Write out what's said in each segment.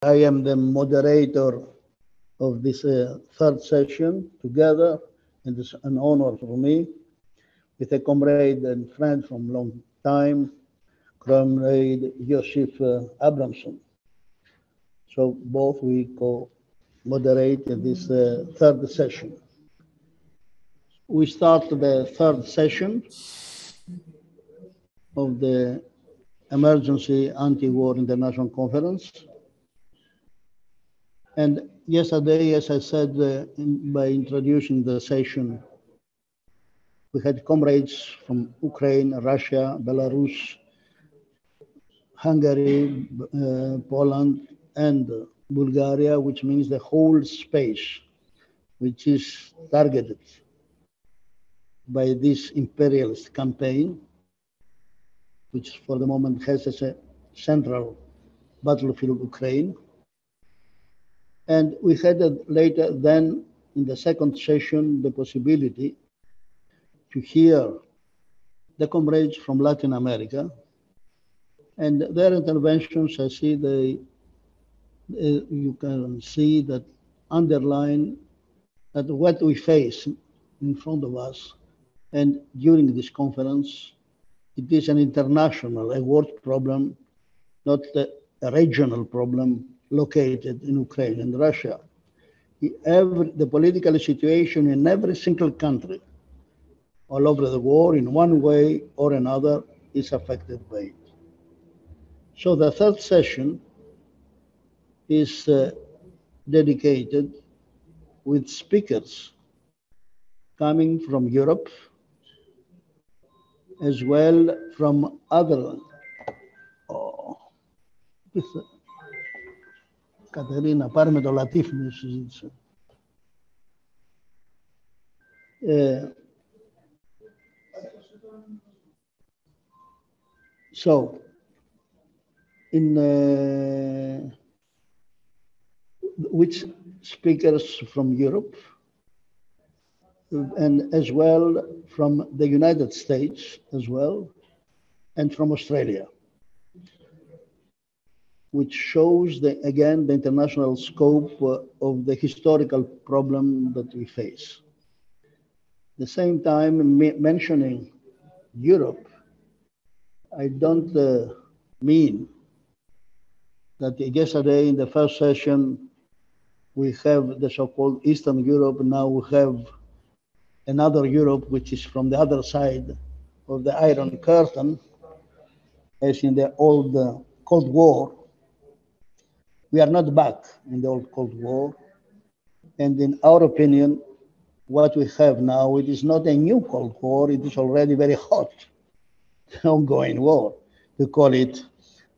I am the moderator of this third session together, and it's an honor for me, with a comrade and friend from long time, Comrade Joseph Abramson. So both we co-moderate this third session. We start the third session of the Emergency Anti-War International Conference. And yesterday, as I said by introducing the session, we had comrades from Ukraine, Russia, Belarus, Hungary, Poland, and Bulgaria, which means the whole space, which is targeted by this imperialist campaign, which for the moment has as a central battlefield Ukraine. And we had later then, in the second session, the possibility to hear the comrades from Latin America, and their interventions, I see you can see that underline that what we face in front of us and during this conference, it is an international, a world problem, not a regional problem located in Ukraine and Russia. The political situation in every single country all over the world, in one way or another, is affected by it. So the third session is dedicated with speakers coming from Europe, as well from other. Κατερίνα, πάρε με το Λατίφ μια συζήτηση. So, which speakers from Europe, and as well from the United States as well, and from Australia, which shows, again, the international scope of the historical problem that we face. At the same time, mentioning Europe, I don't mean that yesterday in the first session, we have the so-called Eastern Europe. Now we have another Europe, which is from the other side of the Iron Curtain, as in the old Cold War. We are not back in the old Cold War. And in our opinion, what we have now, it is not a new Cold War, it is already very hot, ongoing war. We call it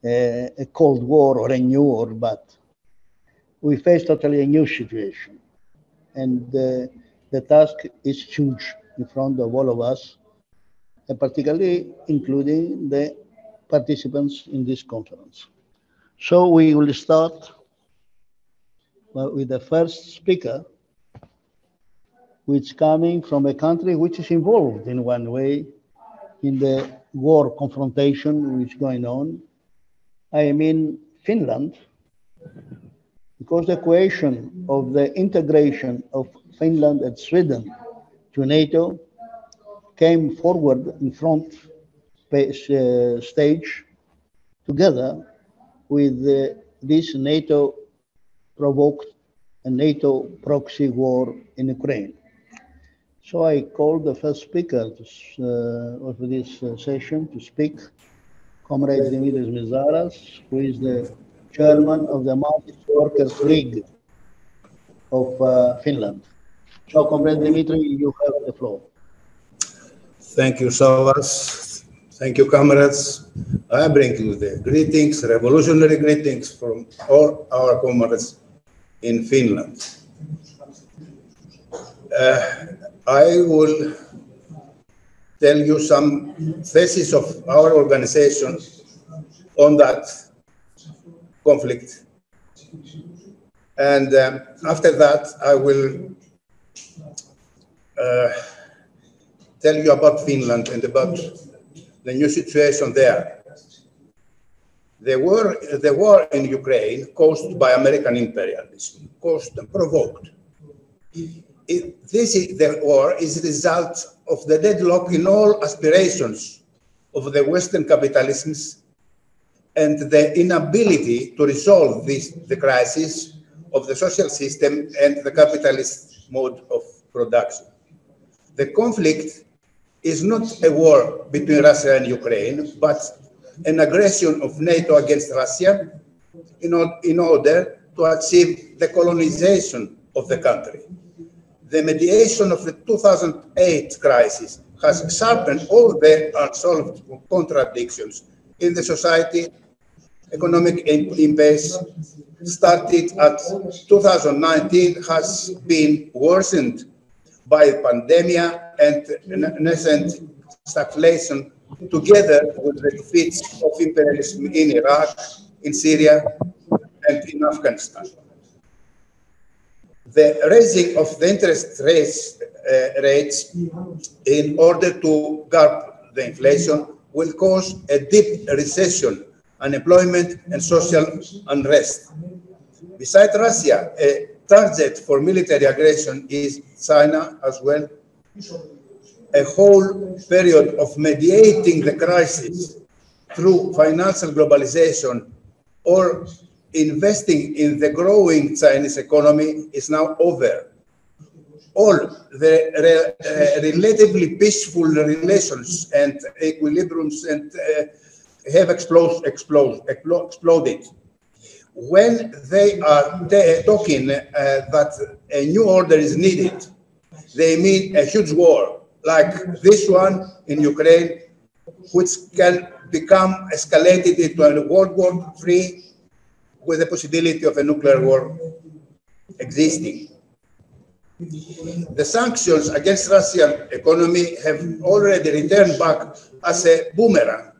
a Cold War or a new war, but we face totally a new situation. And the task is huge in front of all of us, and particularly including the participants in this conference. So we will start with the first speaker, which is coming from a country which is involved in one way in the war confrontation which is going on. I mean Finland, because the question of the integration of Finland and Sweden to NATO came forward in front stage together with this NATO-provoked and NATO proxy war in Ukraine. So I called the first speaker of this session to speak, Comrade Dimitris Mizaras, who is the chairman of the Marxist Workers' League of Finland. So, Comrade Dimitri, you have the floor. Thank you, Savas. Thank you, comrades. I bring you the greetings, revolutionary greetings from all our comrades in Finland. I will tell you some thesis of our organization on that conflict. And after that, I will tell you about Finland and about the new situation there. The war in Ukraine, caused by American imperialism, caused and provoked. The war is the result of the deadlock in all aspirations of the Western capitalisms and the inability to resolve the crisis of the social system and the capitalist mode of production. The conflict is not a war between Russia and Ukraine, but an aggression of NATO against Russia in order to achieve the colonization of the country. The mediation of the 2008 crisis has sharpened all the unsolved contradictions in the society. Economic impasse started at 2019 has been worsened by pandemic and nascent stagflation, together with the defeats of imperialism in Iraq, in Syria, and in Afghanistan. The raising of the interest rates in order to curb the inflation will cause a deep recession, unemployment, and social unrest. Besides Russia, a target for military aggression is China as well. A whole period of mediating the crisis through financial globalization or investing in the growing Chinese economy is now over. All the relatively peaceful relations and equilibriums have exploded. When they are talking that a new order is needed, they mean a huge war like this one in Ukraine, which can become escalated into a World War III with the possibility of a nuclear war existing. The sanctions against Russian economy have already returned back as a boomerang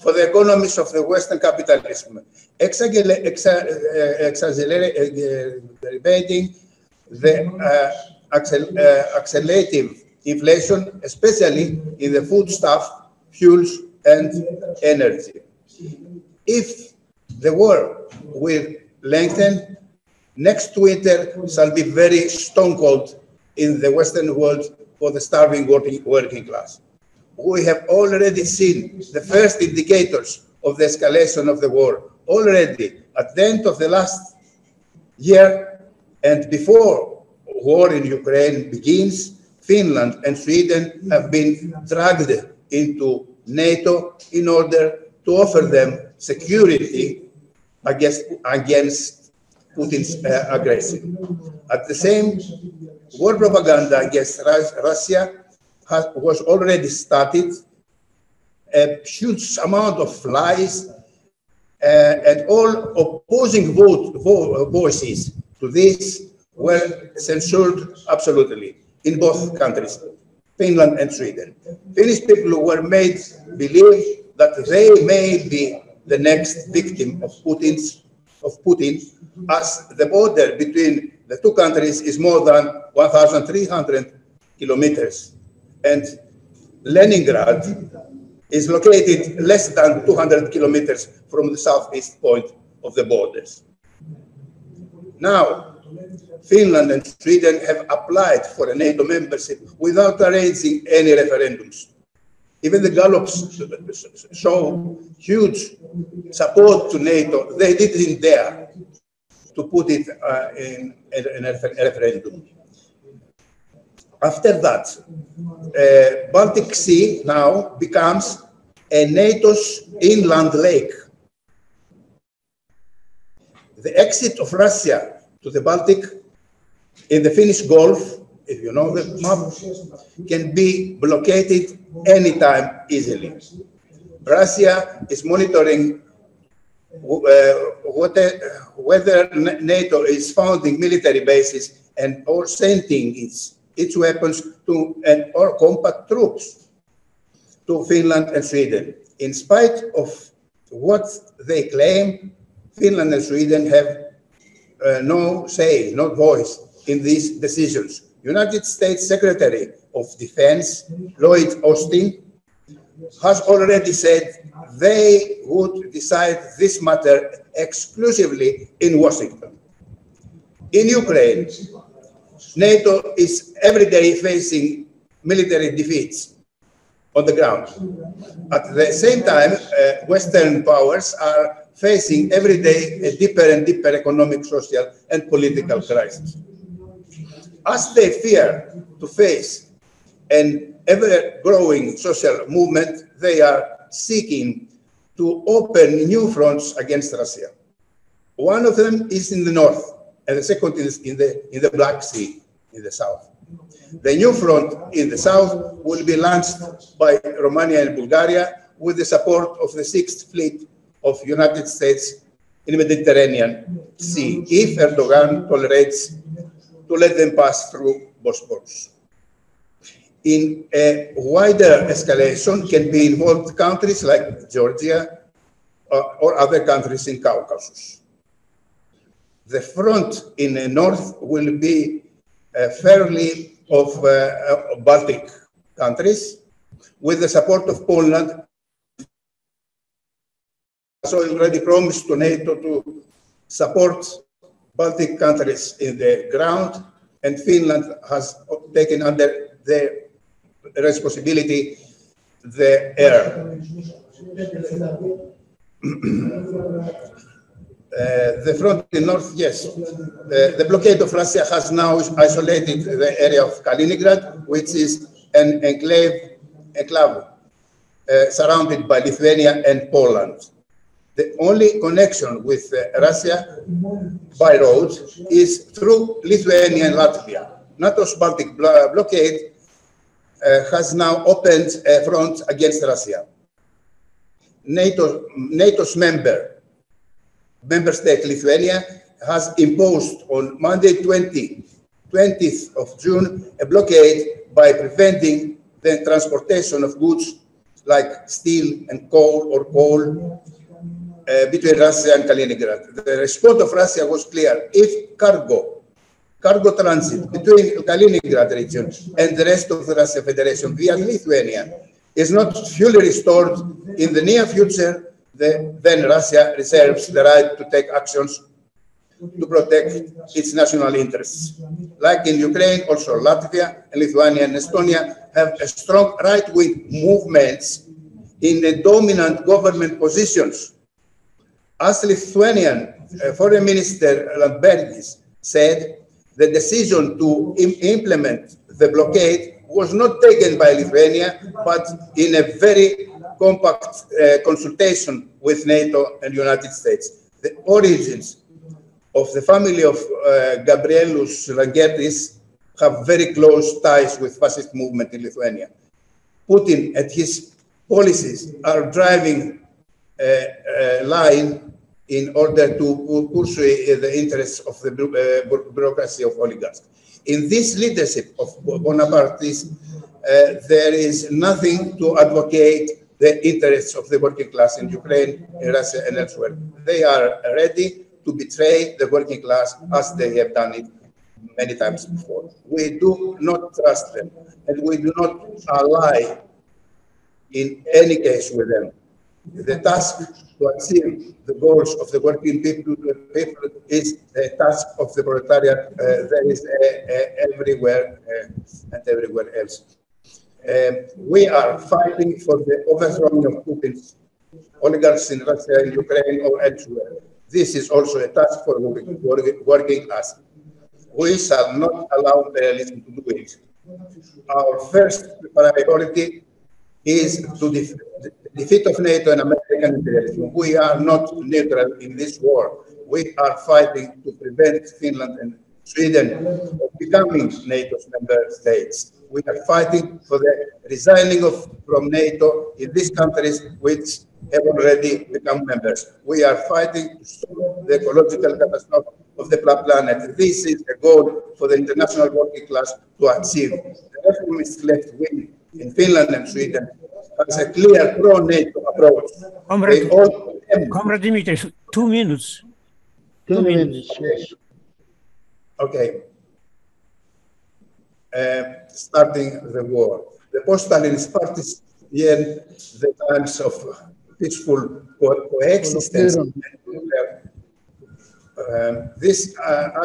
for the economies of the Western capitalism, exacerbating the accelerative inflation, especially in the foodstuff, fuels, and energy. If the war will lengthen, next winter shall be very stone cold in the Western world for the starving working class. We have already seen the first indicators of the escalation of the war already at the end of the last year, and before war in Ukraine begins, Finland and Sweden have been dragged into NATO in order to offer them security against Putin's aggression. At the same, war propaganda against Russia was already started. A huge amount of lies and all opposing voices to this were censored absolutely in both countries, Finland and Sweden. Finnish people were made believe that they may be the next victim of Putin, as the border between the two countries is more than 1,300 kilometers, and Leningrad is located less than 200 kilometers from the southeast point of the borders. Now, Finland and Sweden have applied for a NATO membership without arranging any referendums. Even the Gallups show huge support to NATO. They didn't dare to put it in a referendum. After that, Baltic Sea now becomes a NATO's inland lake. The exit of Russia to the Baltic in the Finnish Gulf, if you know the map, can be blockaded anytime easily. Russia is monitoring whether NATO is founding military bases and or sending its weapons to or combat troops to Finland and Sweden. In spite of what they claim, Finland and Sweden have no say, no voice in these decisions. United States Secretary of Defense Lloyd Austin has already said they would decide this matter exclusively in Washington. In Ukraine, NATO is every day facing military defeats on the ground. At the same time, Western powers are facing every day a deeper and deeper economic, social, and political crisis. As they fear to face an ever-growing social movement, they are seeking to open new fronts against Russia. One of them is in the north, and the second is in the Black Sea, in the south. The new front in the south will be launched by Romania and Bulgaria with the support of the 6th Fleet of United States in the Mediterranean Sea, if Erdogan tolerates to let them pass through Bosporus. In a wider escalation can be involved countries like Georgia or other countries in Caucasus. The front in the north will be fairly of Baltic countries with the support of Poland. So already promised to NATO to support Baltic countries in the ground, and Finland has taken under the responsibility the air. The front in north, yes. The blockade of Russia has now isolated the area of Kaliningrad, which is an enclave surrounded by Lithuania and Poland. The only connection with Russia by road is through Lithuania and Latvia. NATO's Baltic blockade has now opened a front against Russia. NATO's member state Lithuania has imposed on Monday, 20th of June, a blockade by preventing the transportation of goods like steel and coal between Russia and Kaliningrad. The response of Russia was clear. If cargo transit between Kaliningrad region and the rest of the Russian Federation via Lithuania is not fully restored in the near future, then Russia reserves the right to take actions to protect its national interests. Like in Ukraine, also Latvia and Lithuania and Estonia have a strong right-wing movements in the dominant government positions. As Lithuanian Foreign Minister Landsbergis said, the decision to implement the blockade was not taken by Lithuania, but in a very compact consultation with NATO and United States. The origins of the family of Gabrielius Landsbergis have very close ties with fascist movement in Lithuania. Putin and his policies are driving a line in order to pursue the interests of the bureaucracy of oligarchs. In this leadership of Bonaparte's, there is nothing to advocate the interests of the working class in Ukraine, in Russia, and elsewhere. They are ready to betray the working class as they have done it many times before. We do not trust them, and we do not ally in any case with them. The task to achieve the goals of the working people is a task of the proletariat. There is everywhere and everywhere else. We are fighting for the overthrowing of Putin's oligarchs in Russia, in Ukraine, or elsewhere. This is also a task for working class. We shall not allow imperialism to do it. Our first priority is to the defeat of NATO and American imperialism. We are not neutral in this war. We are fighting to prevent Finland and Sweden from becoming NATO's member states. We are fighting for the resigning from NATO in these countries which have already become members. We are fighting to stop the ecological catastrophe of the planet. This is a goal for the international working class to achieve. The reformist left wing in Finland and Sweden has a clear pro-NATO approach. Comrade Dimitris, 2 minutes. 2 minutes, yes. Okay. Starting the war. The post-Stalinist parties in the times of peaceful coexistence. These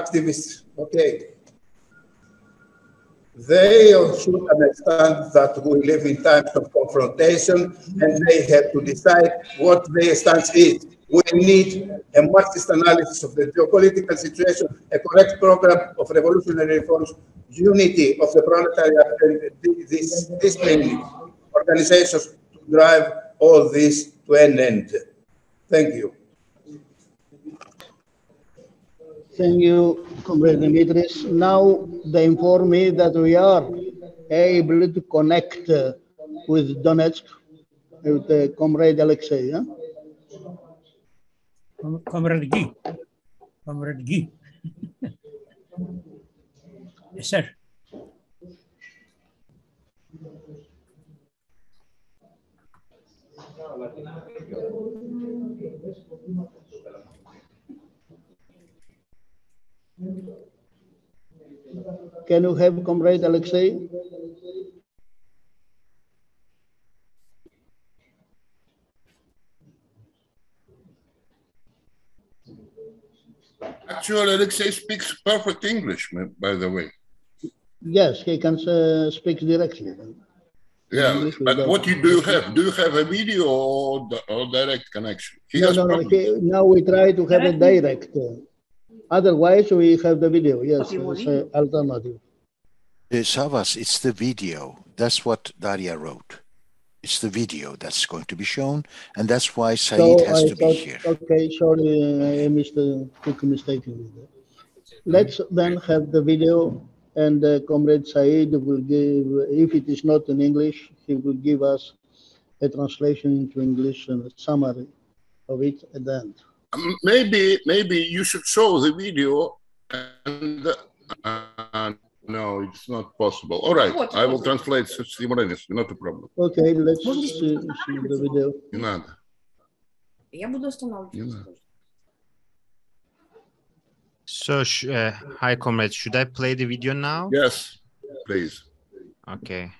activists, okay, they should understand that we live in times of confrontation and they have to decide what their stance is. We need a Marxist analysis of the geopolitical situation, a correct program of revolutionary reforms, unity of the proletariat, and these main organizations to drive all this to an end. Thank you. Thank you, Comrade Dimitris. Now they inform me that we are able to connect with Donetsk, with Comrade Alexei. Huh? Comrade Guy. Comrade Guy. Yes, sir. Can you have Comrade Alexei? Actually, Alexei speaks perfect English, by the way. Yes, he can speak directly. Yeah, but what do you have? Do you have a video or direct connection? No. Now we try to have a direct. Otherwise, we have the video. Yes, it's an alternative. Savas, it's the video. That's what Daria wrote. It's the video that's going to be shown, and that's why Said has to be here. Okay, sorry, I took a mistake. Let's then have the video, and Comrade Said will give, if it is not in English, he will give us a translation into English and a summary of it at the end. Maybe you should show the video, and no, it's not possible. All right, I will translate simultaneously, not a problem. Okay, let's see the video. Не надо. Я буду останавливаться. So, hi, comrades. Should I play the video now? Yes, please. Okay.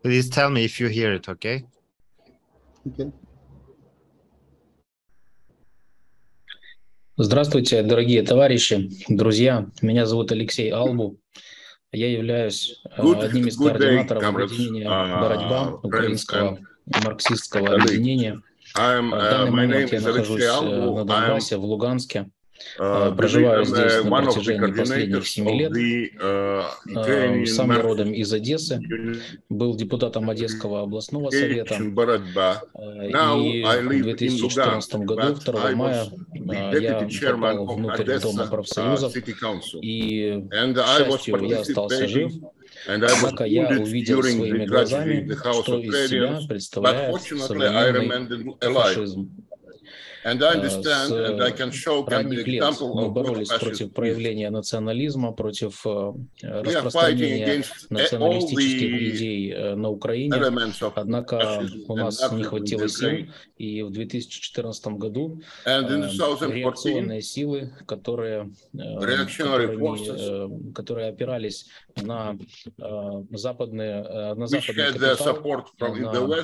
Please tell me if you hear it, okay? Okay. Здравствуйте, дорогие товарищи, друзья. Меня зовут Алексей Албу. Я являюсь одним из координаторов объединения «Борьба» украинского марксистского объединения. В данный момент я нахожусь на Донбассе, в Луганске. Проживаю здесь на протяжении последних 7 лет. Сам я родом из Одессы, был депутатом Одесского областного совета. И в 2014 году, 2 мая, я попал внутрь Дома профсоюзов, и, к счастью, я остался жив. Однако я увидел своими глазами, что из себя представляет современный фашизм. С ранних лет мы боролись против проявления национализма, против распространения националистических идей на Украине. Однако у нас не хватило сил, и в 2014 году реакционные силы, которые опирались на западный капитал,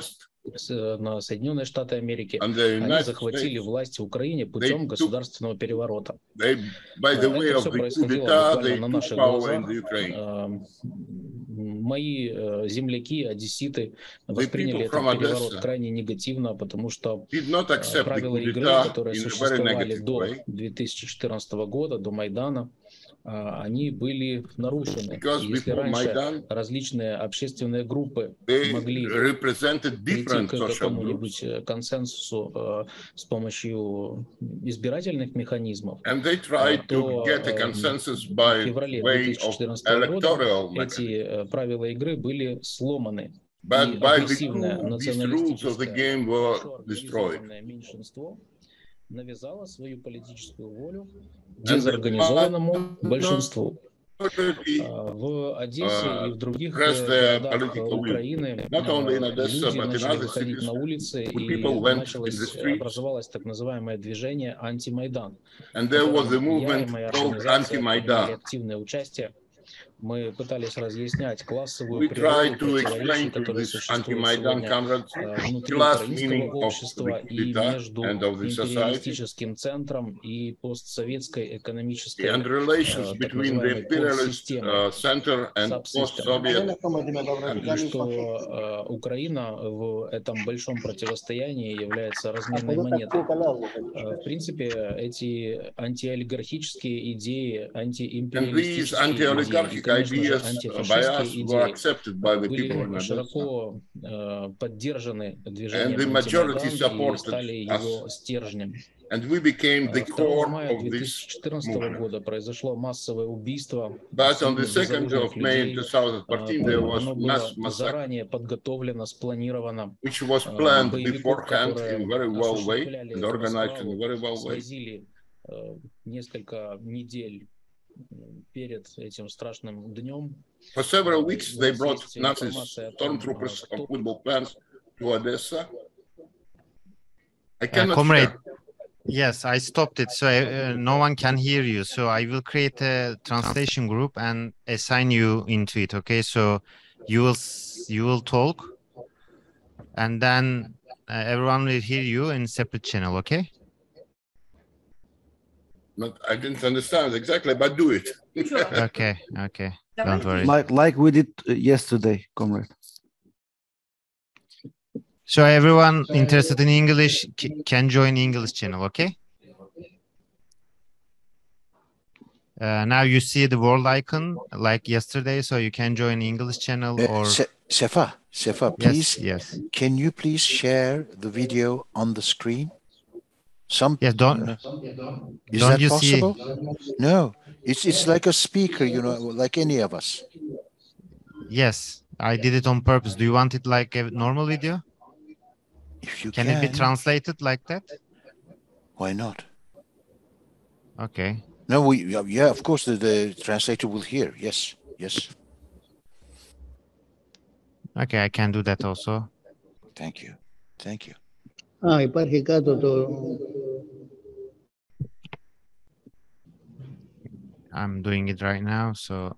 на Соединенные Штаты Америки, они захватили власть в Украине путем государственного переворота. Это все происходило буквально на наших глазах. Мои земляки, одесситы, восприняли этот переворот крайне негативно, потому что правила игры, которые существовали до 2014 года, до Майдана, они были нарушены. Если раньше различные общественные группы могли прийти к какому-нибудь консенсусу с помощью избирательных механизмов, то в феврале 2014 года эти правила игры были сломаны. И агрессивное националистическое меньшинство навязало свою политическую волю дезорганизованному большинству. В Одессе и в других городах Украины люди начали выходить на улицы, и образовалось так называемое движение «Антимайдан». Я и моя организация приняли активное участие Мы пытались разъяснять классовую We природу tried to противоречий, explain to которые this существуют anti-Maidan сегодня comrades внутри class украинского meaning of общества the и Kulita между and of the society, империалистическим центром и постсоветской экономической and relations так between the называемой imperialist подсистемой. center and post-Soviet И что Украина в этом большом противостоянии является разменной монетой. В принципе, эти антиолигархические идеи, антиимпериалистические идеи и, конечно же, антифашистские идеи были широко поддержаны движением антимайдан и стали его стержнем. 2 мая 2014 года произошло массовое убийство абсолютно безоружных людей. Оно было заранее подготовлено, спланировано. Боевиков, которые осуществляли эту расправу, свозили несколько недель перед этим страшным днем. For several weeks, they brought Nazi stormtroopers on football plans to Odessa. I cannot comrade, yes, I stopped it, so no one can hear you. So I will create a translation group and assign you into it. Okay, so you will talk, and then everyone will hear you in separate channel. Okay. I didn't understand exactly, but do it. Okay. Don't worry. Like we did yesterday, comrade. So everyone interested in English can join English channel, okay? Now you see the world icon like yesterday, so you can join English channel or... Sefa, please, yes. Can you please share the video on the screen? Yes, don't you possible? See? No, it's like a speaker, you know, like any of us. Yes, I did it on purpose. Do you want it like a normal video? If you can it be translated like that? Why not? Okay. No, yeah, of course the translator will hear. Yes. Okay, I can do that also. Thank you. Υπάρχει κάτω το... I'm doing it right now, so...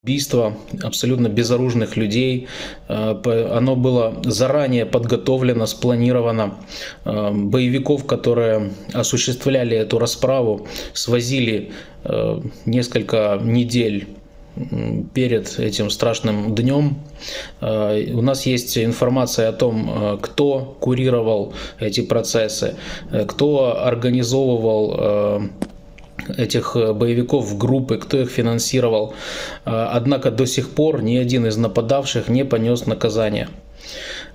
Убийство абсолютно безоружных людей, оно было заранее подготовлено, спланировано. Боевиков, которые осуществляли эту расправу, свозили несколько недель перед этим страшным днем. У нас есть информация о том, кто курировал эти процессы, кто организовывал этих боевиков в группы, кто их финансировал. Однако до сих пор ни один из нападавших не понес наказания.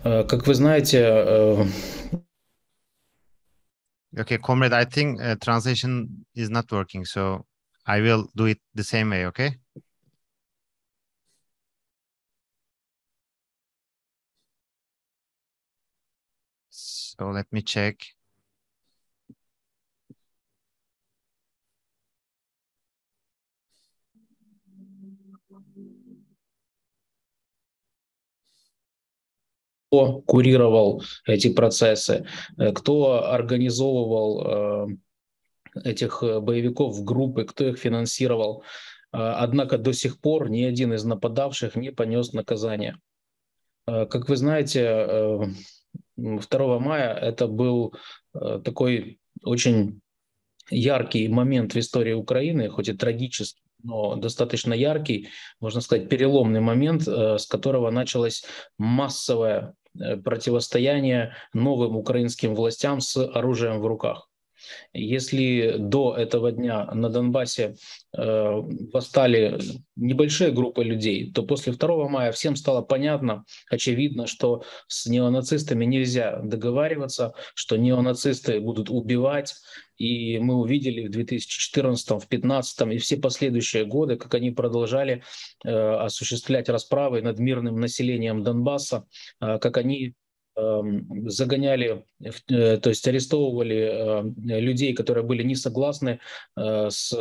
Как вы знаете... Okay, comrade, I think translation is not working, so I will do it the same way, okay? So let me check. Кто курировал эти процессы, кто организовывал этих боевиков в группы, кто их финансировал. Однако до сих пор ни один из нападавших не понес наказания. Как вы знаете, 2 мая это был такой очень яркий момент в истории Украины, хоть и трагический, но достаточно яркий, можно сказать, переломный момент, с которого началось массовое противостояние новым украинским властям с оружием в руках. Если до этого дня на Донбассе восстали небольшие группы людей, то после 2 мая всем стало понятно, очевидно, что с неонацистами нельзя договариваться, что неонацисты будут убивать. И мы увидели в 2014, в 2015 и все последующие годы, как они продолжали осуществлять расправы над мирным населением Донбасса, как они загоняли, то есть арестовывали людей, которые были не согласны с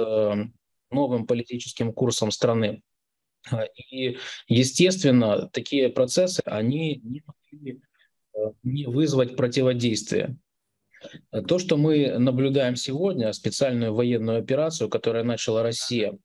новым политическим курсом страны. И, естественно, такие процессы, они не могли не вызвать противодействия. То, что мы наблюдаем сегодня, специальную военную операцию, которую начала Россия,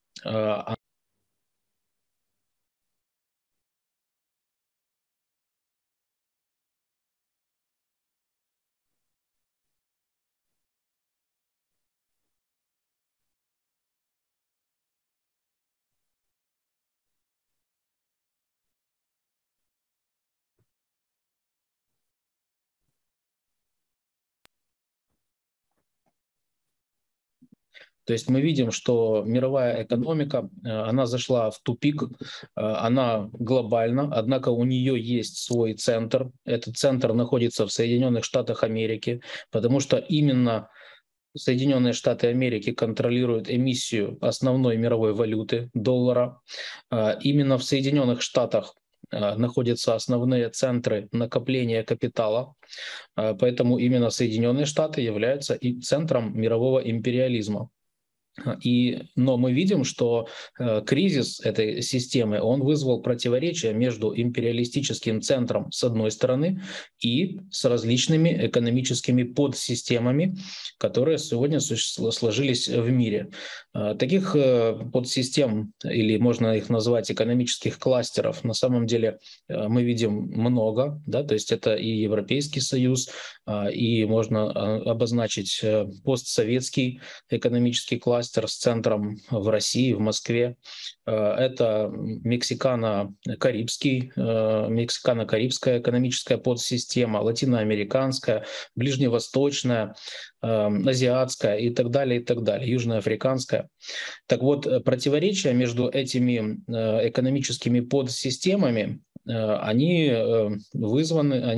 то есть мы видим, что мировая экономика, она зашла в тупик, она глобальна, однако у нее есть свой центр. Этот центр находится в Соединенных Штатах Америки, потому что именно Соединенные Штаты Америки контролируют эмиссию основной мировой валюты, доллара. Именно в Соединенных Штатах находятся основные центры накопления капитала, поэтому именно Соединенные Штаты являются и центром мирового империализма. Но мы видим, что кризис этой системы, он вызвал противоречия между империалистическим центром с одной стороны и с различными экономическими подсистемами, которые сегодня сложились в мире. Таких подсистем, или можно их назвать экономических кластеров, на самом деле мы видим много, да, то есть это и Европейский Союз, и можно обозначить постсоветский экономический кластер с центром в России, в Москве. Это мексикано-карибская экономическая подсистема, латиноамериканская, ближневосточная, азиатская и так далее, южноафриканская. Так вот, противоречия между этими экономическими подсистемами, они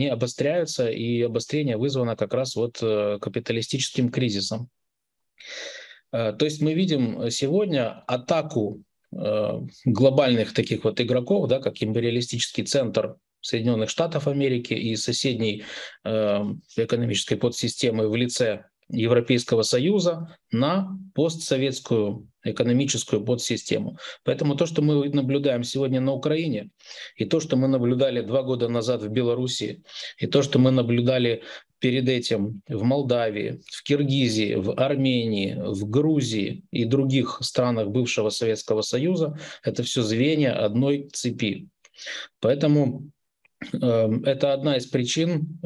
обостряются, и обострение вызвано как раз вот капиталистическим кризисом. То есть мы видим сегодня атаку глобальных таких вот игроков, да, как империалистический центр Соединенных Штатов Америки и соседней экономической подсистемы в лице Европейского Союза на постсоветскую экономическую подсистему. Поэтому то, что мы наблюдаем сегодня на Украине, и то, что мы наблюдали 2 года назад в Беларуси, и то, что мы наблюдали перед этим в Молдавии, в Киргизии, в Армении, в Грузии и других странах бывшего Советского Союза, это все звенья одной цепи. Поэтому это одна из причин,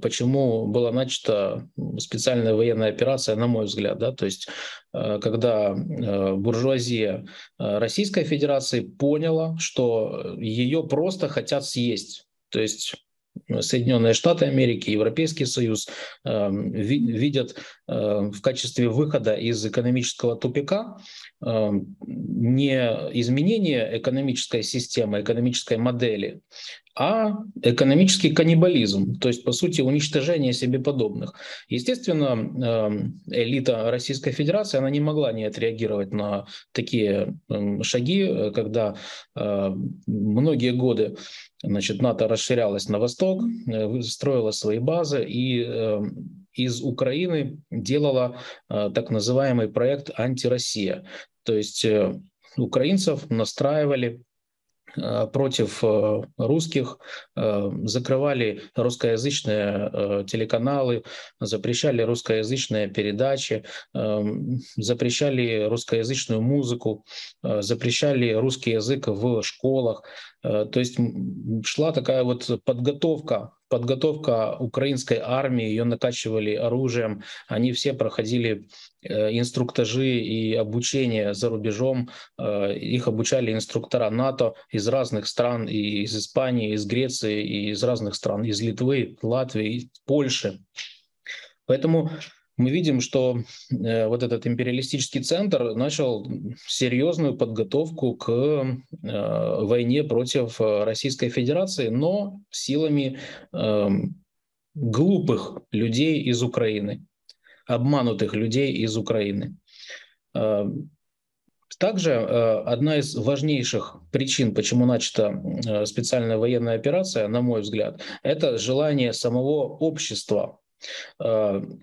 почему была начата специальная военная операция, на мой взгляд. Да? То есть, когда буржуазия Российской Федерации поняла, что ее просто хотят съесть. То есть Соединенные Штаты Америки, Европейский Союз видят в качестве выхода из экономического тупика не изменение экономической системы, экономической модели, а экономический каннибализм, то есть, по сути, уничтожение себе подобных. Естественно, элита Российской Федерации, она не могла не отреагировать на такие шаги, когда многие годы, значит, НАТО расширялось на восток, строила свои базы и из Украины делала так называемый проект «Антироссия». То есть украинцев настраивали против русских, закрывали русскоязычные телеканалы, запрещали русскоязычные передачи, запрещали русскоязычную музыку, запрещали русский язык в школах. То есть шла такая вот подготовка украинской армии, ее накачивали оружием, они все проходили инструктажи и обучение за рубежом, их обучали инструктора НАТО из разных стран, и из Испании, из Греции, и из разных стран, из Литвы, Латвии, Польши. Поэтому мы видим, что вот этот империалистический центр начал серьезную подготовку к войне против Российской Федерации, но силами глупых людей из Украины, обманутых людей из Украины. Также одна из важнейших причин, почему начата специальная военная операция, на мой взгляд, это желание самого общества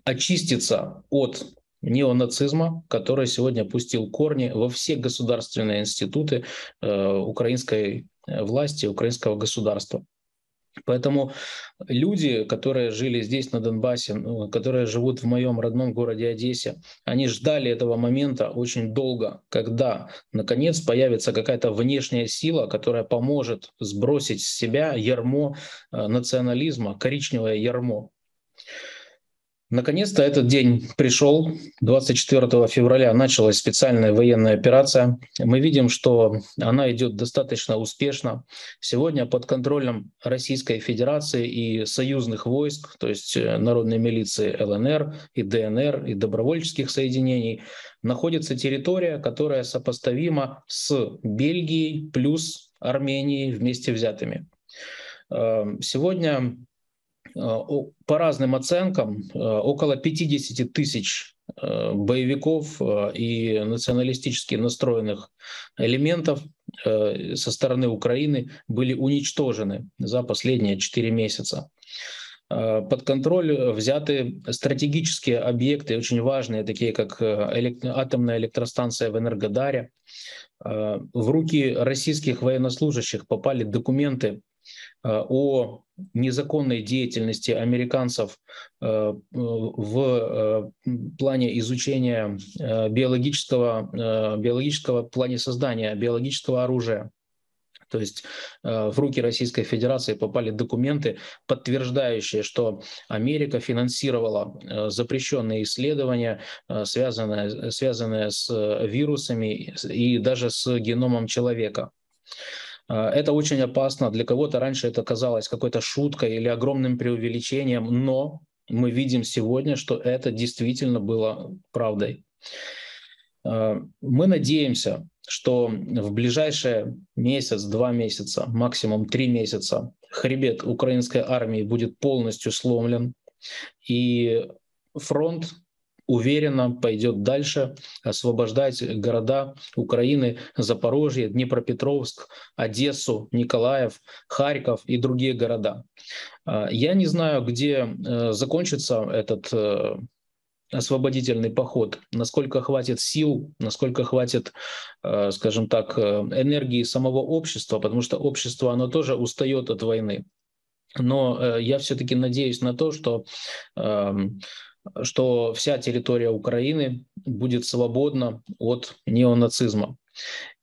очиститься от неонацизма, который сегодня пустил корни во все государственные институты украинской власти, украинского государства. Поэтому люди, которые жили здесь, на Донбассе, которые живут в моем родном городе Одессе, они ждали этого момента очень долго, когда, наконец, появится какая-то внешняя сила, которая поможет сбросить с себя ярмо национализма, коричневое ярмо. Наконец-то этот день пришел. 24 февраля началась специальная военная операция. Мы видим, что она идет достаточно успешно. Сегодня под контролем Российской Федерации и союзных войск, то есть народной милиции ЛНР и ДНР и добровольческих соединений, находится территория, которая сопоставима с Бельгией плюс Арменией вместе взятыми. Сегодня по разным оценкам, около 50 тысяч боевиков и националистически настроенных элементов со стороны Украины были уничтожены за последние 4 месяца. Под контроль взяты стратегические объекты, очень важные, такие как атомная электростанция в Энергодаре. В руки российских военнослужащих попали документы о незаконной деятельности американцев в плане изучения биологического в плане создания биологического оружия. То есть в руки Российской Федерации попали документы, подтверждающие, что Америка финансировала запрещенные исследования, связанные с вирусами и даже с геномом человека. Это очень опасно. Для кого-то раньше это казалось какой-то шуткой или огромным преувеличением, но мы видим сегодня, что это действительно было правдой. Мы надеемся, что в ближайшие месяц, 2 месяца, максимум 3 месяца хребет украинской армии будет полностью сломлен, и фронт уверенно пойдет дальше освобождать города Украины: Запорожье, Днепропетровск, Одессу, Николаев, Харьков и другие города. Я не знаю, где закончится этот освободительный поход, насколько хватит сил, насколько хватит, скажем так, энергии самого общества, потому что общество, оно тоже устает от войны. Но я все-таки надеюсь на то, что вся территория Украины будет свободна от неонацизма.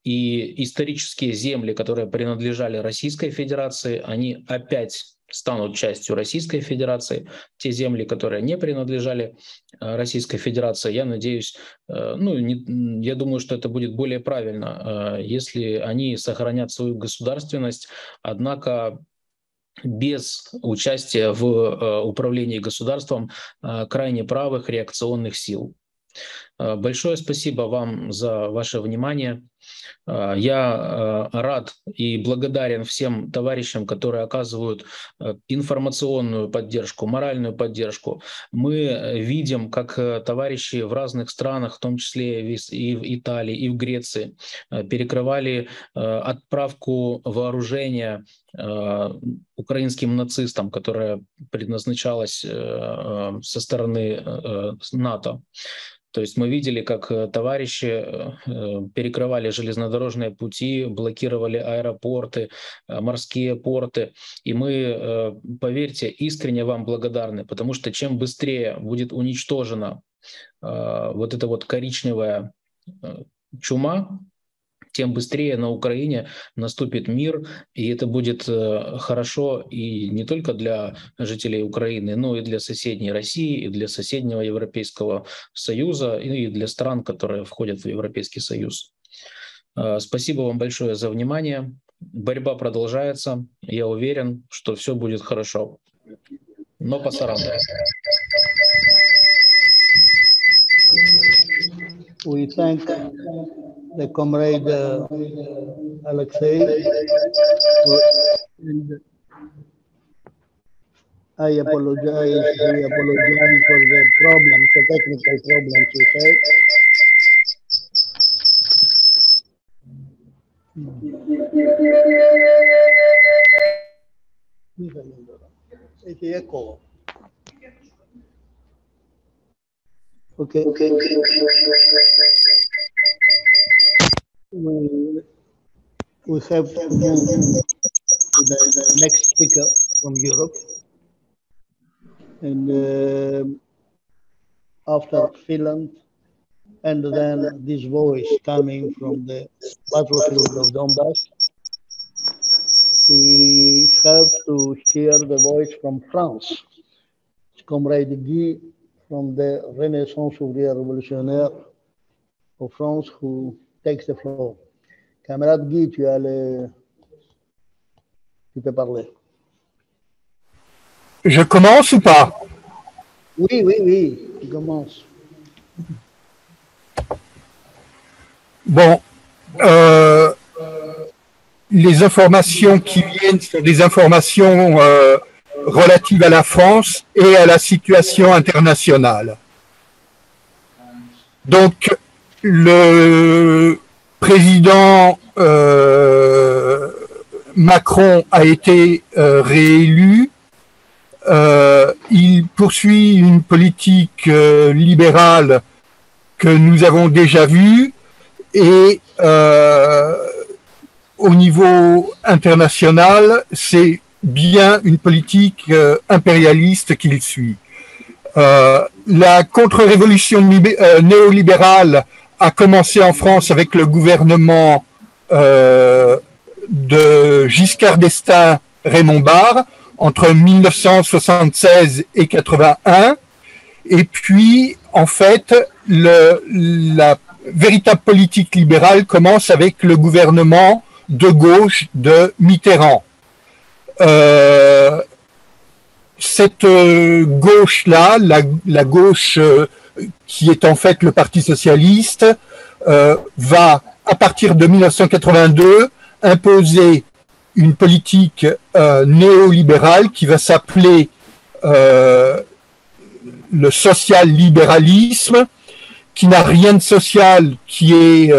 И исторические земли, которые принадлежали Российской Федерации, они опять станут частью Российской Федерации. Те земли, которые не принадлежали Российской Федерации, я надеюсь, я думаю, что это будет более правильно, если они сохранят свою государственность, однако без участия в управлении государством крайне правых реакционных сил. Большое спасибо вам за ваше внимание. Я рад и благодарен всем товарищам, которые оказывают информационную поддержку, моральную поддержку. Мы видим, как товарищи в разных странах, в том числе и в Италии, и в Греции, перекрывали отправку вооружения украинским нацистам, которое предназначалось со стороны НАТО. То есть мы видели, как товарищи перекрывали железнодорожные пути, блокировали аэропорты, морские порты. И мы, поверьте, искренне вам благодарны, потому что чем быстрее будет уничтожена вот эта вот коричневая чума, тем быстрее на Украине наступит мир, и это будет хорошо и не только для жителей Украины, но и для соседней России, и для соседнего Европейского Союза, и для стран, которые входят в Европейский Союз. Спасибо вам большое за внимание. Борьба продолжается. Я уверен, что все будет хорошо. Но пасарам. We thank the comrade Alexei, and I apologize for the problems, the technical problems you said. Okay. We have to move to the next speaker from Europe. And after Finland, and then this voice coming from the battlefield of Donbass, we have to hear the voice from France. It's Comrade Guy from the Renaissance ouvrière révolutionnaire of France who takes the floor. Camarade Guy, tu peux parler. Je commence ou pas? Oui, tu commences. Bon, les informations qui viennent sont des informations relatives à la France et à la situation internationale. Donc, le président Macron a été réélu. Il poursuit une politique libérale que nous avons déjà vue et au niveau international, c'est bien une politique impérialiste qu'il suit. La contre-révolution néolibérale a commencé en France avec le gouvernement de Giscard d'Estaing, Raymond Barre, entre 1976 et 81. Et puis, en fait, la véritable politique libérale commence avec le gouvernement de gauche de Mitterrand. Cette gauche-là, la gauche qui est en fait le Parti socialiste, va, à partir de 1982, imposer une politique néolibérale qui va s'appeler le social-libéralisme, qui n'a rien de social, qui est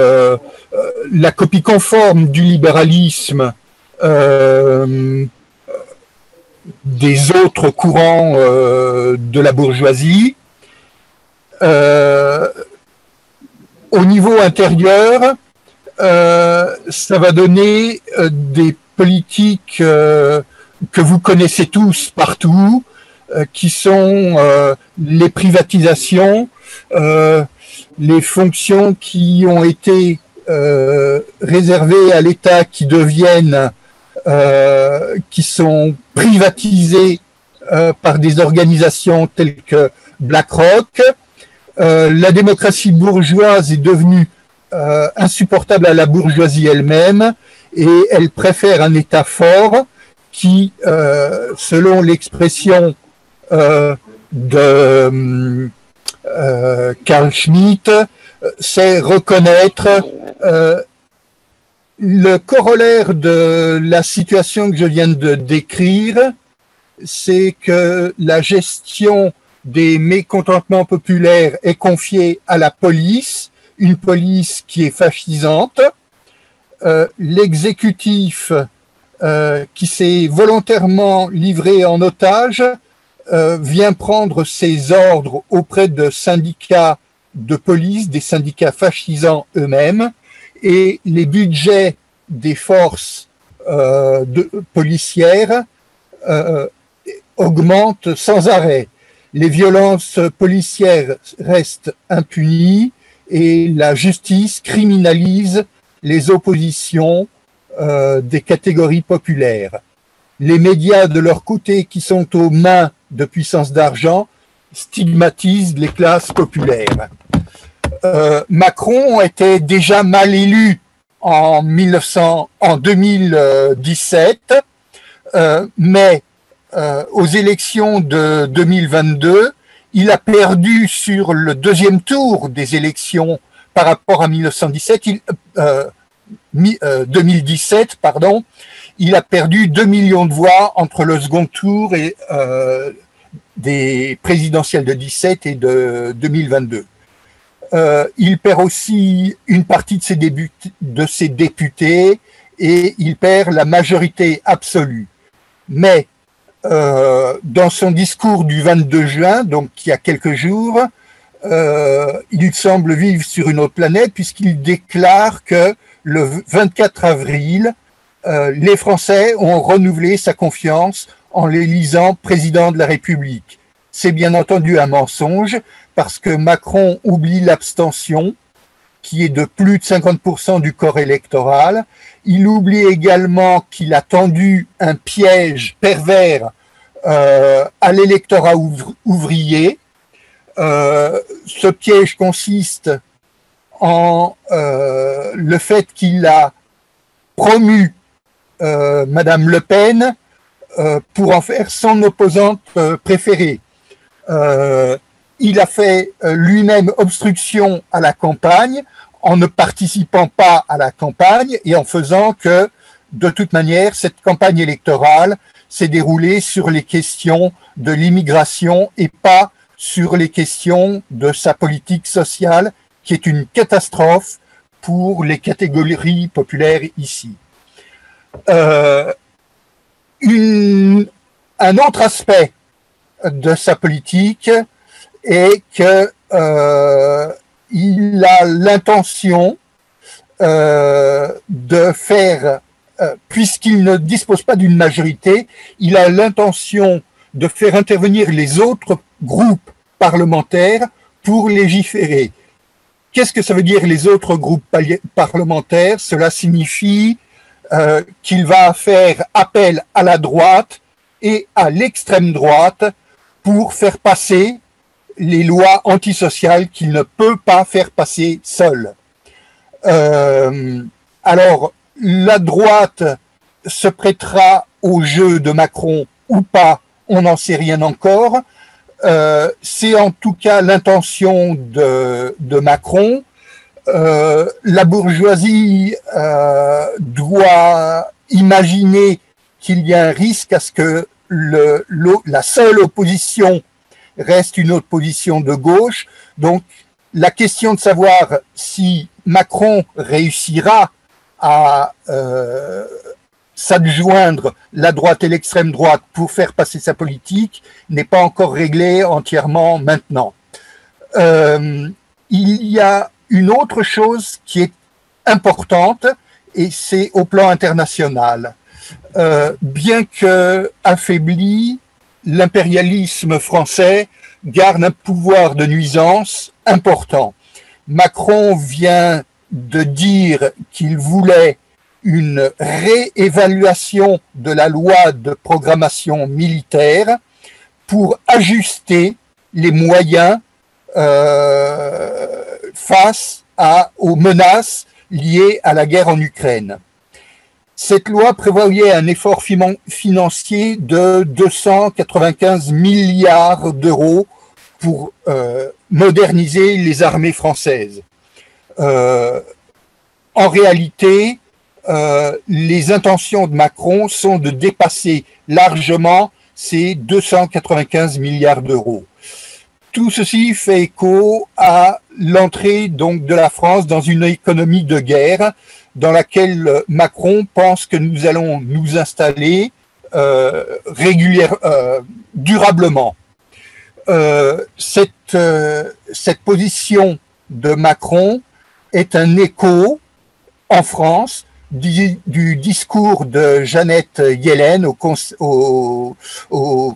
la copie conforme du libéralisme des autres courants de la bourgeoisie. Au niveau intérieur, ça va donner des politiques que vous connaissez tous partout, qui sont les privatisations, les fonctions qui ont été réservées à l'État qui deviennent, qui sont privatisées par des organisations telles que BlackRock. La démocratie bourgeoise est devenue insupportable à la bourgeoisie elle-même et elle préfère un État fort qui, selon l'expression de Carl Schmitt, c'est reconnaître le corollaire de la situation que je viens de décrire, c'est que la gestion des mécontentements populaires est confiée à la police, une police qui est fascisante. L'exécutif qui s'est volontairement livré en otage vient prendre ses ordres auprès de syndicats de police, des syndicats fascisants eux-mêmes, et les budgets des forces policières augmentent sans arrêt. Les violences policières restent impunies et la justice criminalise les oppositions des catégories populaires. Les médias, de leur côté, qui sont aux mains de puissance d'argent, stigmatisent les classes populaires. Macron était déjà mal élu en 2017, mais aux élections de 2022, il a perdu sur le deuxième tour des élections par rapport à 2017, il a perdu 2 millions de voix entre le second tour et des présidentielles de 17 et de 2022. Il perd aussi une partie de ses députés et il perd la majorité absolue. Mais dans son discours du 22 juin, donc il y a quelques jours, il semble vivre sur une autre planète puisqu'il déclare que le 24 avril, les Français ont renouvelé sa confiance en l'élisant président de la République. C'est bien entendu un mensonge parce que Macron oublie l'abstention qui est de plus de 50% du corps électoral. Il oublie également qu'il a tendu un piège pervers à l'électorat ouvrier. Ce piège consiste en le fait qu'il a promu Madame Le Pen pour en faire son opposante préférée. Il a fait lui-même obstruction à la campagne en ne participant pas à la campagne et en faisant que, de toute manière, cette campagne électorale s'est déroulée sur les questions de l'immigration et pas sur les questions de sa politique sociale, qui est une catastrophe pour les catégories populaires ici. Un autre aspect de sa politique est que il a l'intention de faire, puisqu'il ne dispose pas d'une majorité, il a l'intention de faire intervenir les autres groupes parlementaires pour légiférer. Qu'est-ce que ça veut dire les autres groupes parlementaires? Cela signifie qu'il va faire appel à la droite et à l'extrême droite pour faire passer les lois antisociales qu'il ne peut pas faire passer seul. Alors, la droite se prêtera au jeu de Macron ou pas, on n'en sait rien encore. C'est en tout cas l'intention de Macron. La bourgeoisie doit imaginer qu'il y a un risque à ce que la seule opposition reste une opposition de gauche. Donc, la question de savoir si Macron réussira à s'adjoindre la droite et l'extrême droite pour faire passer sa politique n'est pas encore réglée entièrement maintenant. Il y a une autre chose qui est importante et c'est au plan international. Bien que affaibli, l'impérialisme français garde un pouvoir de nuisance important. Macron vient de dire qu'il voulait une réévaluation de la loi de programmation militaire pour ajuster les moyens face aux menaces liées à la guerre en Ukraine. Cette loi prévoyait un effort financier de 295 milliards d'euros pour moderniser les armées françaises. En réalité, les intentions de Macron sont de dépasser largement ces 295 milliards d'euros. Tout ceci fait écho à l'entrée donc de la France dans une économie de guerre dans laquelle Macron pense que nous allons nous installer durablement. Cette position de Macron est un écho en France du discours de Janet Yellen au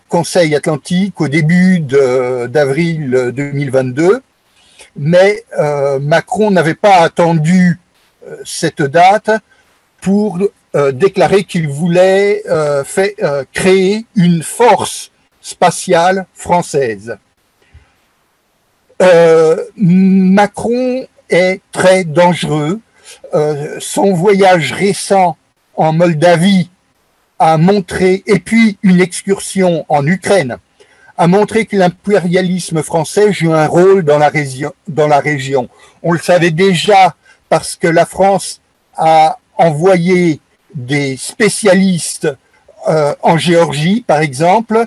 Conseil Atlantique au début d'avril 2022, mais Macron n'avait pas attendu cette date pour déclarer qu'il voulait créer une force spatiale française. Macron est très dangereux. Son voyage récent en Moldavie a montré, et puis une excursion en Ukraine, a montré que l'impérialisme français joue un rôle dans la région. On le savait déjà parce que la France a envoyé des spécialistes en Géorgie, par exemple.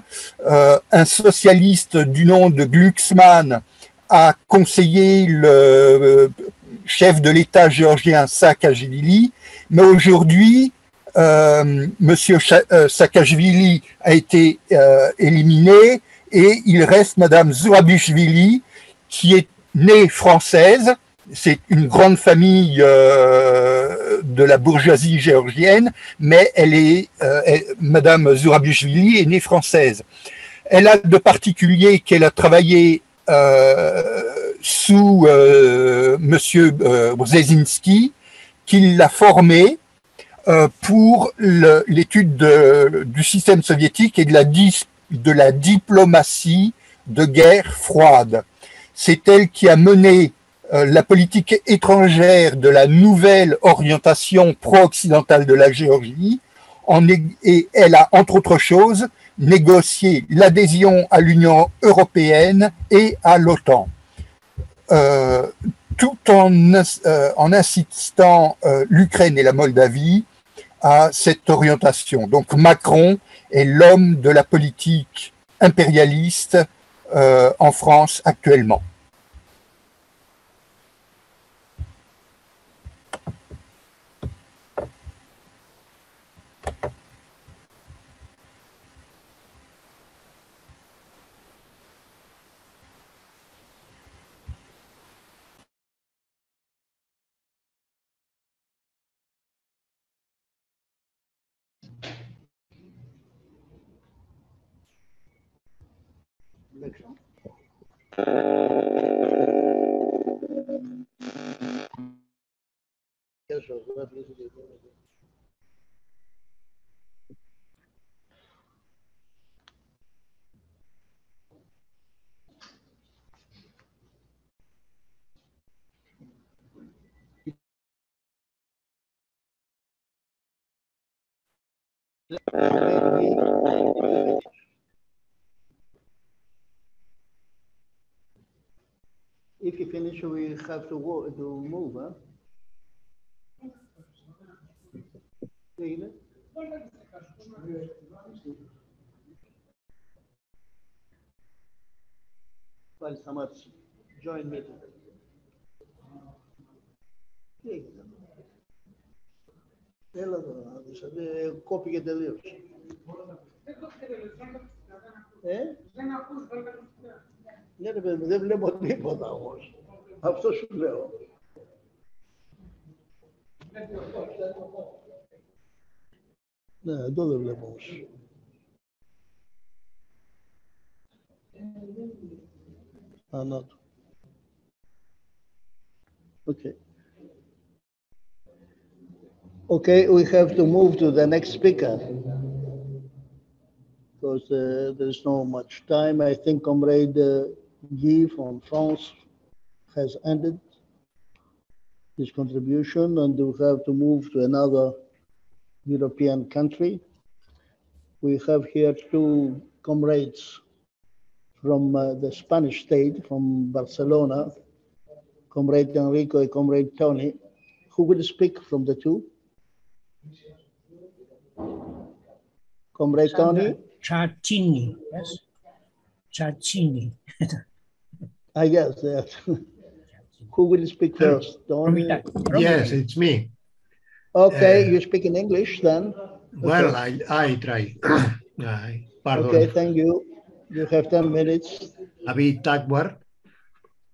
Un socialiste du nom de Glucksmann a conseillé le chef de l'État géorgien Saakashvili, mais aujourd'hui, Monsieur Saakashvili a été éliminé et il reste Madame Zouabishvili qui est née française. C'est une grande famille de la bourgeoisie géorgienne, mais Madame Zurabichvili est née française. Elle a de particulier qu'elle a travaillé sous Monsieur Brzezinski, qui l'a formée pour l'étude du système soviétique et de la diplomatie de guerre froide. C'est elle qui a mené la politique étrangère de la nouvelle orientation pro-occidentale de la Géorgie, et elle a, entre autres choses, négocié l'adhésion à l'Union européenne et à l'OTAN, tout en incitant l'Ukraine et la Moldavie à cette orientation. Donc Macron est l'homme de la politique impérialiste en France actuellement. If you finish, we have to move, huh? Well, Samat, join meeting. Κόπηκε τελείως. Ναι ρε παιδί, δεν βλέπω τίποτα όμως. Αυτό σου λέω. Ναι, εδώ δεν βλέπω όμως. Ανάτο. Okay. Okay, we have to move to the next speaker because there is not much time. I think Comrade Guy from France has ended his contribution, and we have to move to another European country. We have here two comrades from the Spanish state, from Barcelona, Comrade Enrico and Comrade Tony. Who will speak from the two? Comrade Tony? Ciacchini, yes? Ciacchini. I guess that. Who will speak first? Tony? Yes, it's me. Okay, you speak in English then? Well, okay. I try. Pardon. Okay, thank you. You have 10 minutes. A bit awkward,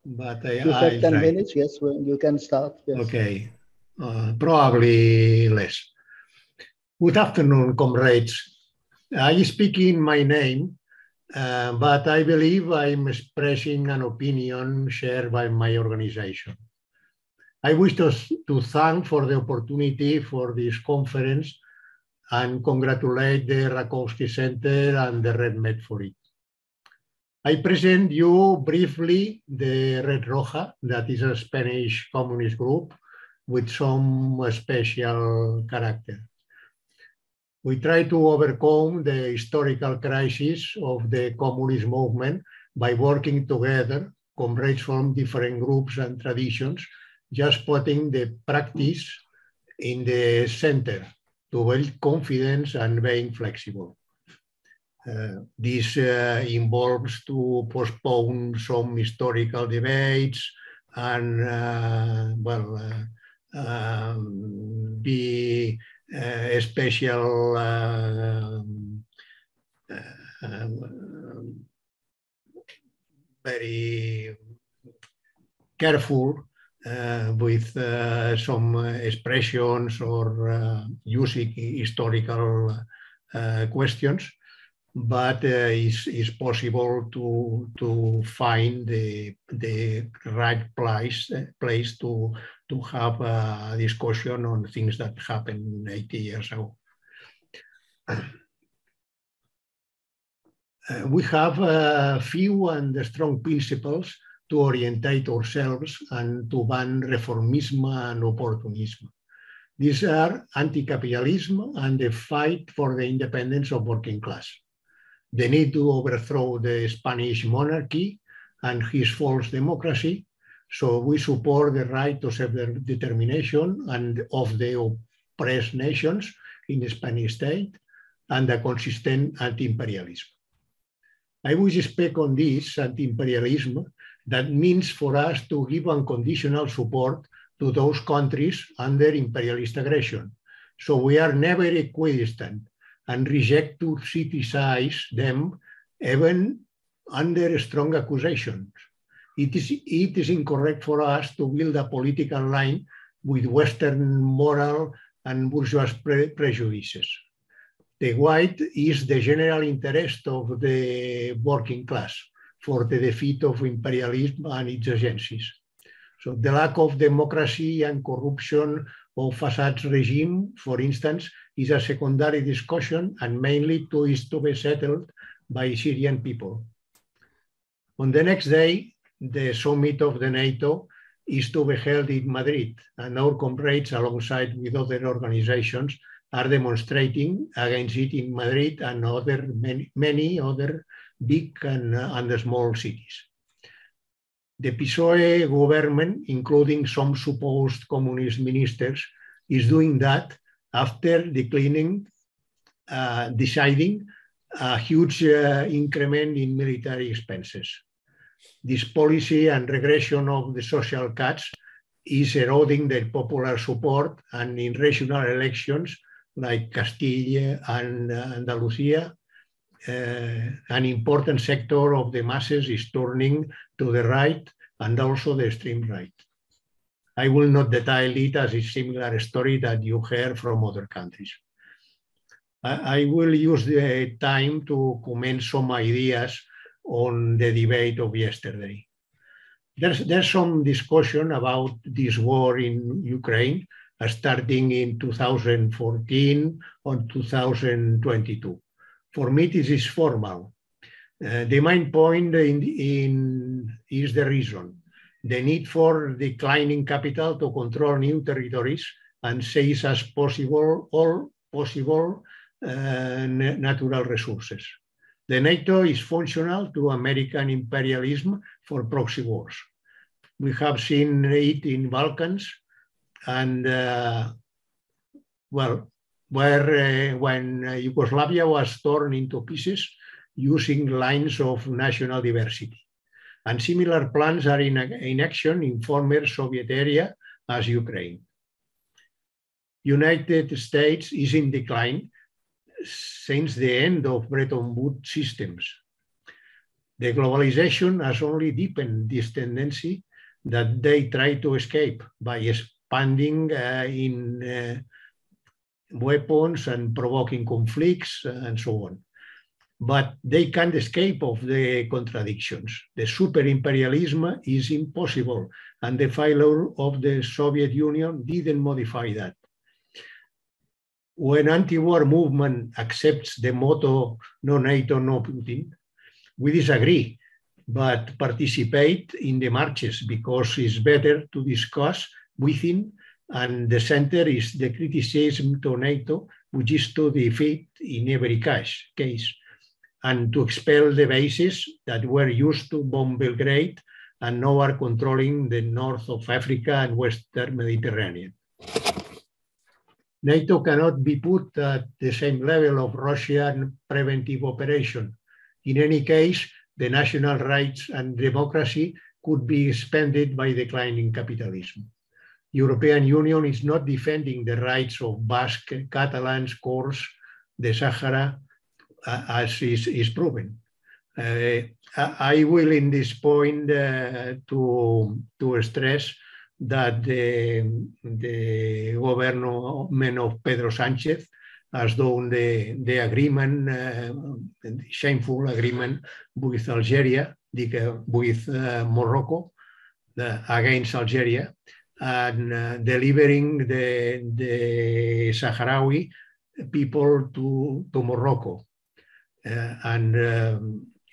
but you have 10 minutes, yes, well, you can start. Yes. Okay, probably less. Good afternoon, comrades. I speak in my name, but I believe I'm expressing an opinion shared by my organization. I wish to thank for the opportunity for this conference and congratulate the Rakowski Center and the Red Med for it. I present you briefly the Red Roja, that is a Spanish communist group with some special character. We try to overcome the historical crisis of the communist movement by working together, comrades from different groups and traditions, just putting the practice in the center to build confidence and being flexible. This involves to postpone some historical debates and, be a special very careful with some expressions or using historical questions, but it's possible to find the right place to have a discussion on things that happened 80 years ago. We have a few and strong principles to orientate ourselves and to ban reformism and opportunism. These are anti-capitalism and the fight for the independence of working class, the need to overthrow the Spanish monarchy and his false democracy, so we support the right to self-determination and of the oppressed nations in the Spanish state and a consistent anti-imperialism. I will speak on this anti-imperialism that means for us to give unconditional support to those countries under imperialist aggression. So we are never equidistant and reject to criticize them even under strong accusations. It is incorrect for us to build a political line with Western moral and bourgeois prejudices. The white is the general interest of the working class for the defeat of imperialism and its agencies. So the lack of democracy and corruption of Assad's regime, for instance, is a secondary discussion and mainly is to be settled by Syrian people. On the next day, the summit of the NATO is to be held in Madrid, and our comrades, alongside with other organizations, are demonstrating against it in Madrid and many other big and small cities. The PSOE government, including some supposed communist ministers, is doing that after deciding a huge increment in military expenses. This policy and regression of the social cuts is eroding their popular support, and in regional elections like Castilla and Andalusia, an important sector of the masses is turning to the right and also the extreme right. I will not detail it as a similar story that you heard from other countries. I will use the time to comment some ideas on the debate of yesterday. There's some discussion about this war in Ukraine starting in 2014 or 2022. For me, this is formal. The main point is the reason. The need for declining capital to control new territories and seize as possible all possible natural resources. The NATO is functional to American imperialism for proxy wars. We have seen it in Balkans and, when Yugoslavia was torn into pieces using lines of national diversity. And similar plans are in action in former Soviet area as Ukraine. United States is in decline since the end of Bretton Woods systems. The globalization has only deepened this tendency that they try to escape by expanding in weapons and provoking conflicts and so on. But they can't escape of the contradictions. The super imperialism is impossible, and the failure of the Soviet Union didn't modify that. When anti-war movement accepts the motto, no NATO, no Putin, we disagree, but participate in the marches because it's better to discuss within, and the center is the criticism to NATO, which is to defeat in every case, and to expel the bases that were used to bomb Belgrade and now are controlling the north of Africa and Western Mediterranean. NATO cannot be put at the same level of Russian preventive operation. In any case, the national rights and democracy could be expanded by declining capitalism. European Union is not defending the rights of Basque, Catalans, Kurds, the Sahara, as is proven. I will in this point to stress that the government of Pedro Sánchez has done the agreement, shameful agreement with Algeria, with Morocco, against Algeria, and delivering the Sahrawi people to Morocco, and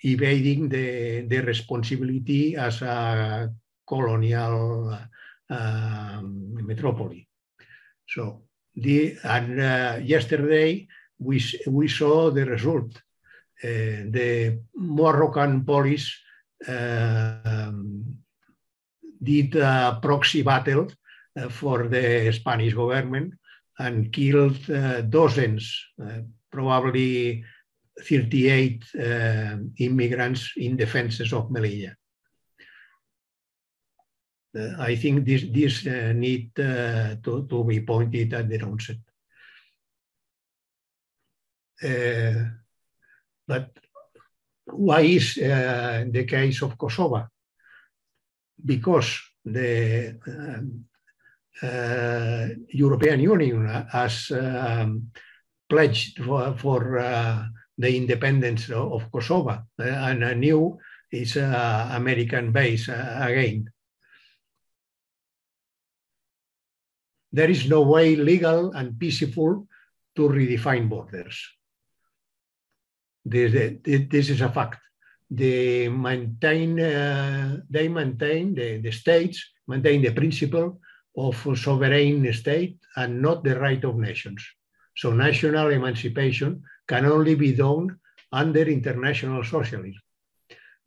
evading the responsibility as a colonial metropolis. So, yesterday we saw the result. The Moroccan police did a proxy battle for the Spanish government and killed dozens, probably 38 immigrants in defenses of Melilla. I think this need to be pointed at the onset. But why is the case of Kosovo? Because the European Union has pledged for the independence of Kosovo, and a new is American base again. There is no way legal and peaceful to redefine borders. This is a fact. The states maintain the principle of sovereign state and not the right of nations. So national emancipation can only be done under international socialism.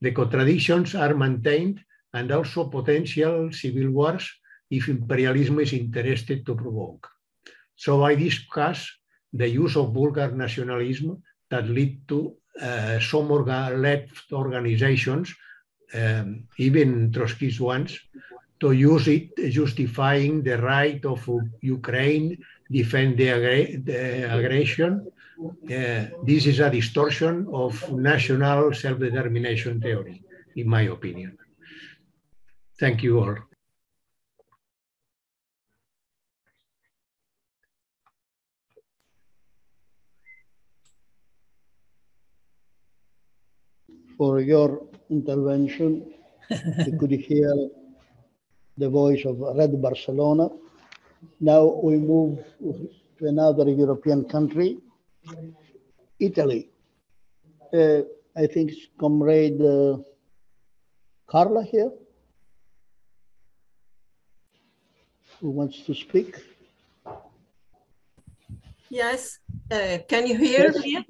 The contradictions are maintained and also potential civil wars if imperialism is interested to provoke. So I discuss the use of vulgar nationalism that lead to some left organizations, even Trotskyist ones, to use it justifying the right of Ukraine defend the aggression. This is a distortion of national self-determination theory, in my opinion. Thank you all. For your intervention, we could hear the voice of Red Barcelona. Now we move to another European country, Italy. I think it's Comrade Carla here, who wants to speak. Yes, can you hear me?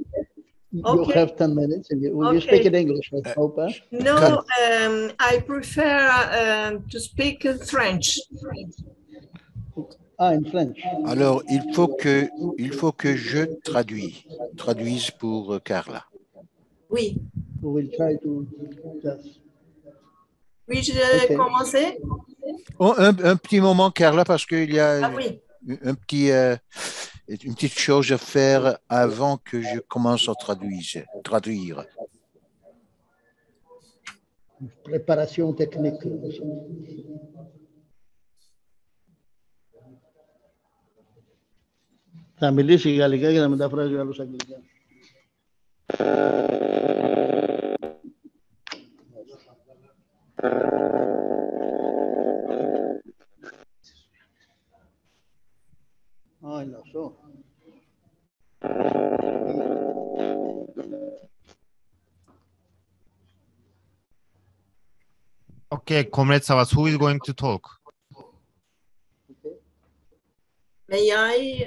You have 10 minutes. And you speak in English, I hope. No, I prefer to speak French. Ah, in French. Alors, il faut que je traduise pour Carla. Oui. We will try to just... Puis-je commencer? Oh, un petit moment, Carla, parce qu'il y a oui. une petite chose à faire avant que je commence à traduire. Préparation technique. Θα μιλήσει γαλλικά και να μεταφράζει ο άλλος αγγλικά. Ay, no, so. Okay, Comrade Savas, who is going to talk? May I?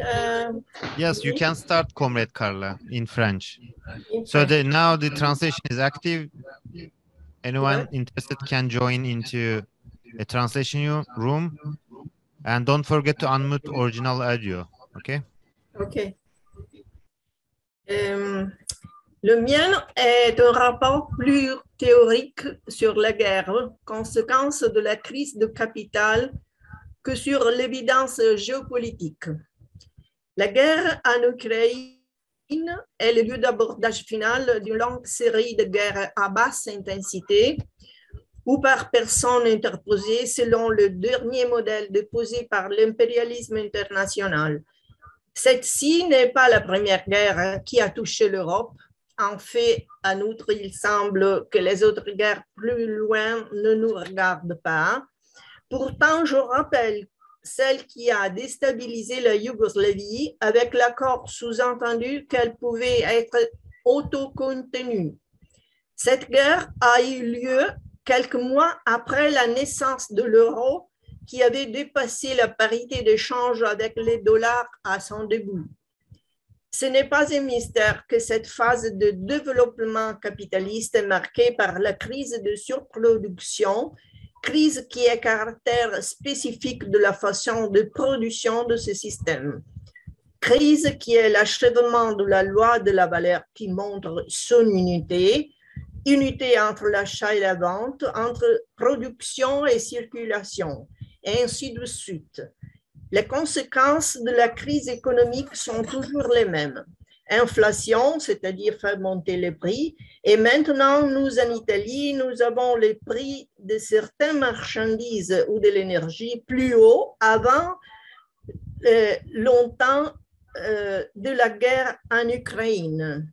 Yes, you can start, Comrade Carla, in French. So now the translation is active. Anyone interested can join into a translation room. And don't forget to unmute original audio, okay? Okay. Le mien est un rapport plus théorique sur la guerre, conséquence de la crise de capital, que sur l'évidence géopolitique. La guerre en Ukraine est le lieu d'abordage final d'une longue série de guerres à basse intensité ou par personnes interposées selon le dernier modèle déposé par l'impérialisme international. Cette-ci n'est pas la première guerre qui a touché l'Europe. En fait, en outre, il semble que les autres guerres plus loin ne nous regardent pas. Pourtant, je rappelle celle qui a déstabilisé la Yougoslavie avec l'accord sous-entendu qu'elle pouvait être autocontenue. Cette guerre a eu lieu quelques mois après la naissance de l'euro qui avait dépassé la parité d'échange avec les dollars à son début. Ce n'est pas un mystère que cette phase de développement capitaliste est marquée par la crise de surproduction, crise qui est caractère spécifique de la façon de production de ce système. Crise qui est l'achèvement de la loi de la valeur qui montre son unité, unité entre l'achat et la vente, entre production et circulation, et ainsi de suite. Les conséquences de la crise économique sont toujours les mêmes. Inflation, c'est-à-dire faire monter les prix, et maintenant, nous, en Italie, nous avons les prix de certaines marchandises ou de l'énergie plus haut avant longtemps de la guerre en Ukraine.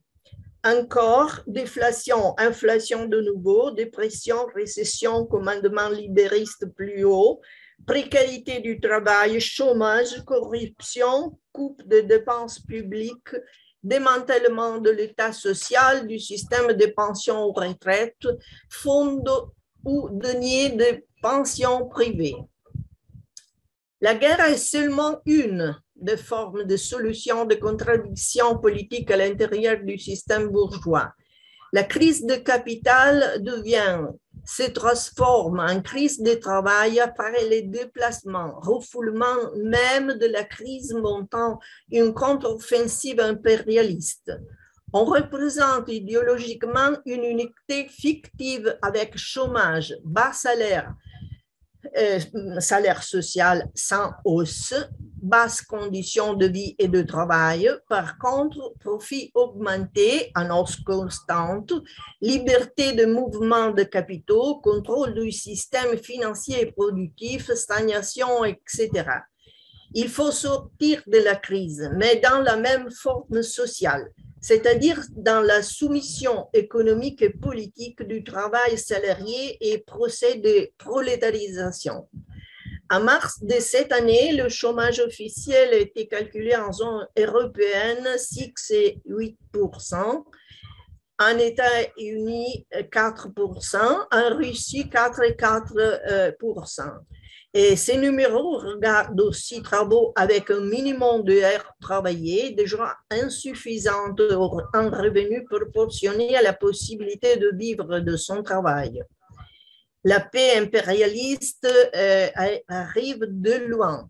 Encore, déflation, inflation de nouveau, dépression, récession, commandement libériste plus haut, précarité du travail, chômage, corruption, coupe de dépenses publiques, démantèlement de l'État social, du système de pension aux retraites, fonds ou deniers de pensions privées. La guerre est seulement une des formes de solution de contradiction politique à l'intérieur du système bourgeois. La crise de capital se transforme en crise de travail après les déplacements, refoulement même de la crise montant une contre-offensive impérialiste. On représente idéologiquement une unité fictive avec chômage, bas salaire, salaire social sans hausse, basses conditions de vie et de travail. Par contre, profit augmenté en hausse constante, liberté de mouvement de capitaux, contrôle du système financier et productif, stagnation, etc. Il faut sortir de la crise, mais dans la même forme sociale, c'est-à-dire dans la soumission économique et politique du travail salarié et procès de prolétarisation. En mars de cette année, le chômage officiel a été calculé en zone européenne 6 et 8%, en États-Unis 4%, en Russie 4 et 4%. Et ces numéros regardent aussi travaux avec un minimum d'heures travaillées, déjà insuffisantes en revenus proportionnés à la possibilité de vivre de son travail. La paix impérialiste arrive de loin.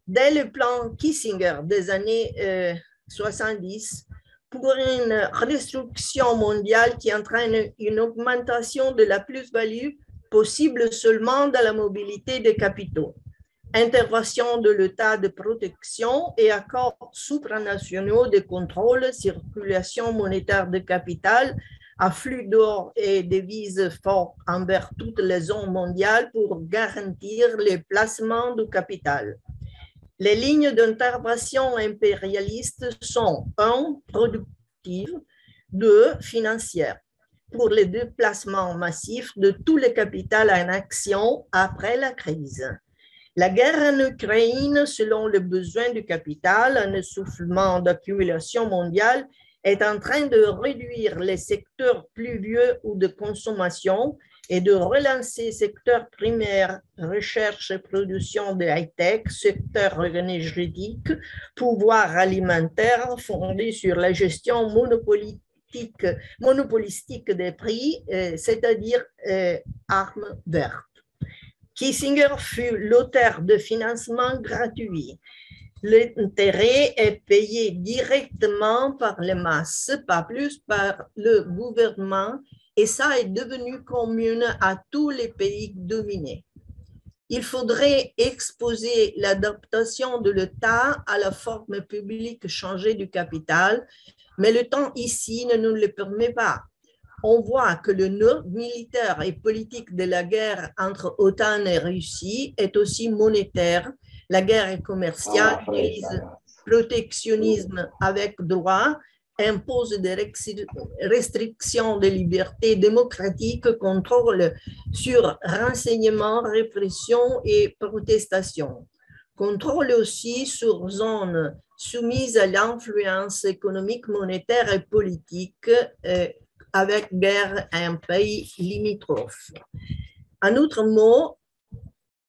Dès le plan Kissinger des années 70, pour une restriction mondiale qui entraîne une augmentation de la plus-value possible seulement dans la mobilité des capitaux, intervention de l'État de protection et accords supranationaux de contrôle, circulation monétaire de capital, afflux d'or et devises forts envers toutes les zones mondiales pour garantir les placements du capital. Les lignes d'intervention impérialistes sont 1. Productives, 2. Financières, pour les déplacements massifs de tout le capital en action après la crise. La guerre en Ukraine, selon les besoins du capital, un essoufflement d'accumulation mondiale, est en train de réduire les secteurs plus vieux ou de consommation et de relancer secteurs primaires, recherche et production de high-tech, secteur énergétique, pouvoir alimentaire fondé sur la gestion monopolistique des prix, c'est-à-dire armes vertes. Kissinger fut l'auteur de financements gratuits. L'intérêt est payé directement par les masses, pas plus par le gouvernement, et ça est devenu commune à tous les pays dominés. Il faudrait exposer l'adaptation de l'État à la forme publique changée du capital, mais le temps ici ne nous le permet pas. On voit que le nœud militaire et politique de la guerre entre OTAN et Russie est aussi monétaire. La guerre est commerciale, utilise protectionnisme avec droit, impose des restrictions de liberté démocratique, contrôle sur renseignement, répression et protestation. Contrôle aussi sur zones soumises à l'influence économique, monétaire et politique avec guerre à un pays limitrophe. En outre mot,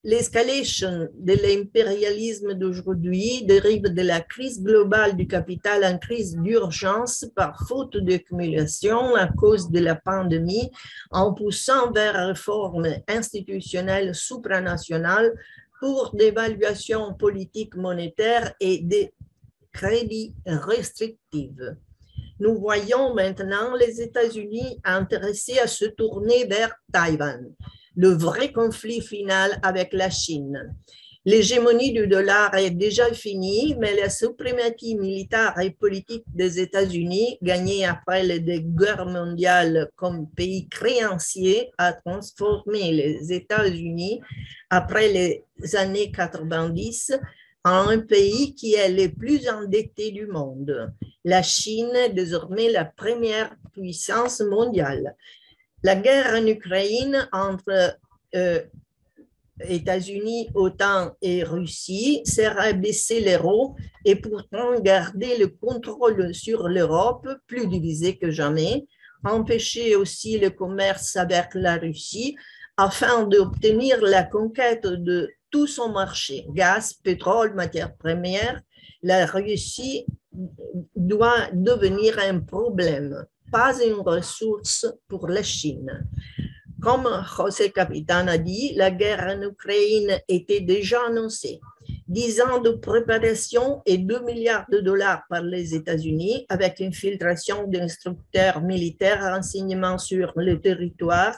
l'escalation de l'impérialisme d'aujourd'hui dérive de la crise globale du capital en crise d'urgence par faute d'accumulation à cause de la pandémie, en poussant vers réformes institutionnelles supranationales pour d'évaluation politique monétaire et des crédits restrictifs. Nous voyons maintenant les États-Unis intéressés à se tourner vers Taïwan, le vrai conflit final avec la Chine. L'hégémonie du dollar est déjà finie, mais la suprématie militaire et politique des États-Unis, gagnée après les deux guerres mondiales comme pays créancier, a transformé les États-Unis après les années 90 en un pays qui est le plus endetté du monde. La Chine est désormais la première puissance mondiale. La guerre en Ukraine entre États-Unis, OTAN et Russie sert à baisser l'euro et pourtant garder le contrôle sur l'Europe, plus divisée que jamais, empêcher aussi le commerce avec la Russie afin d'obtenir la conquête de tout son marché, gaz, pétrole, matières premières. La Russie doit devenir un problème, pas une ressource pour la Chine. Comme José Capitan a dit, la guerre en Ukraine était déjà annoncée. 10 ans de préparation et 2 milliards de dollars par les États-Unis avec une filtration d'instructeurs militaires, renseignements sur le territoire,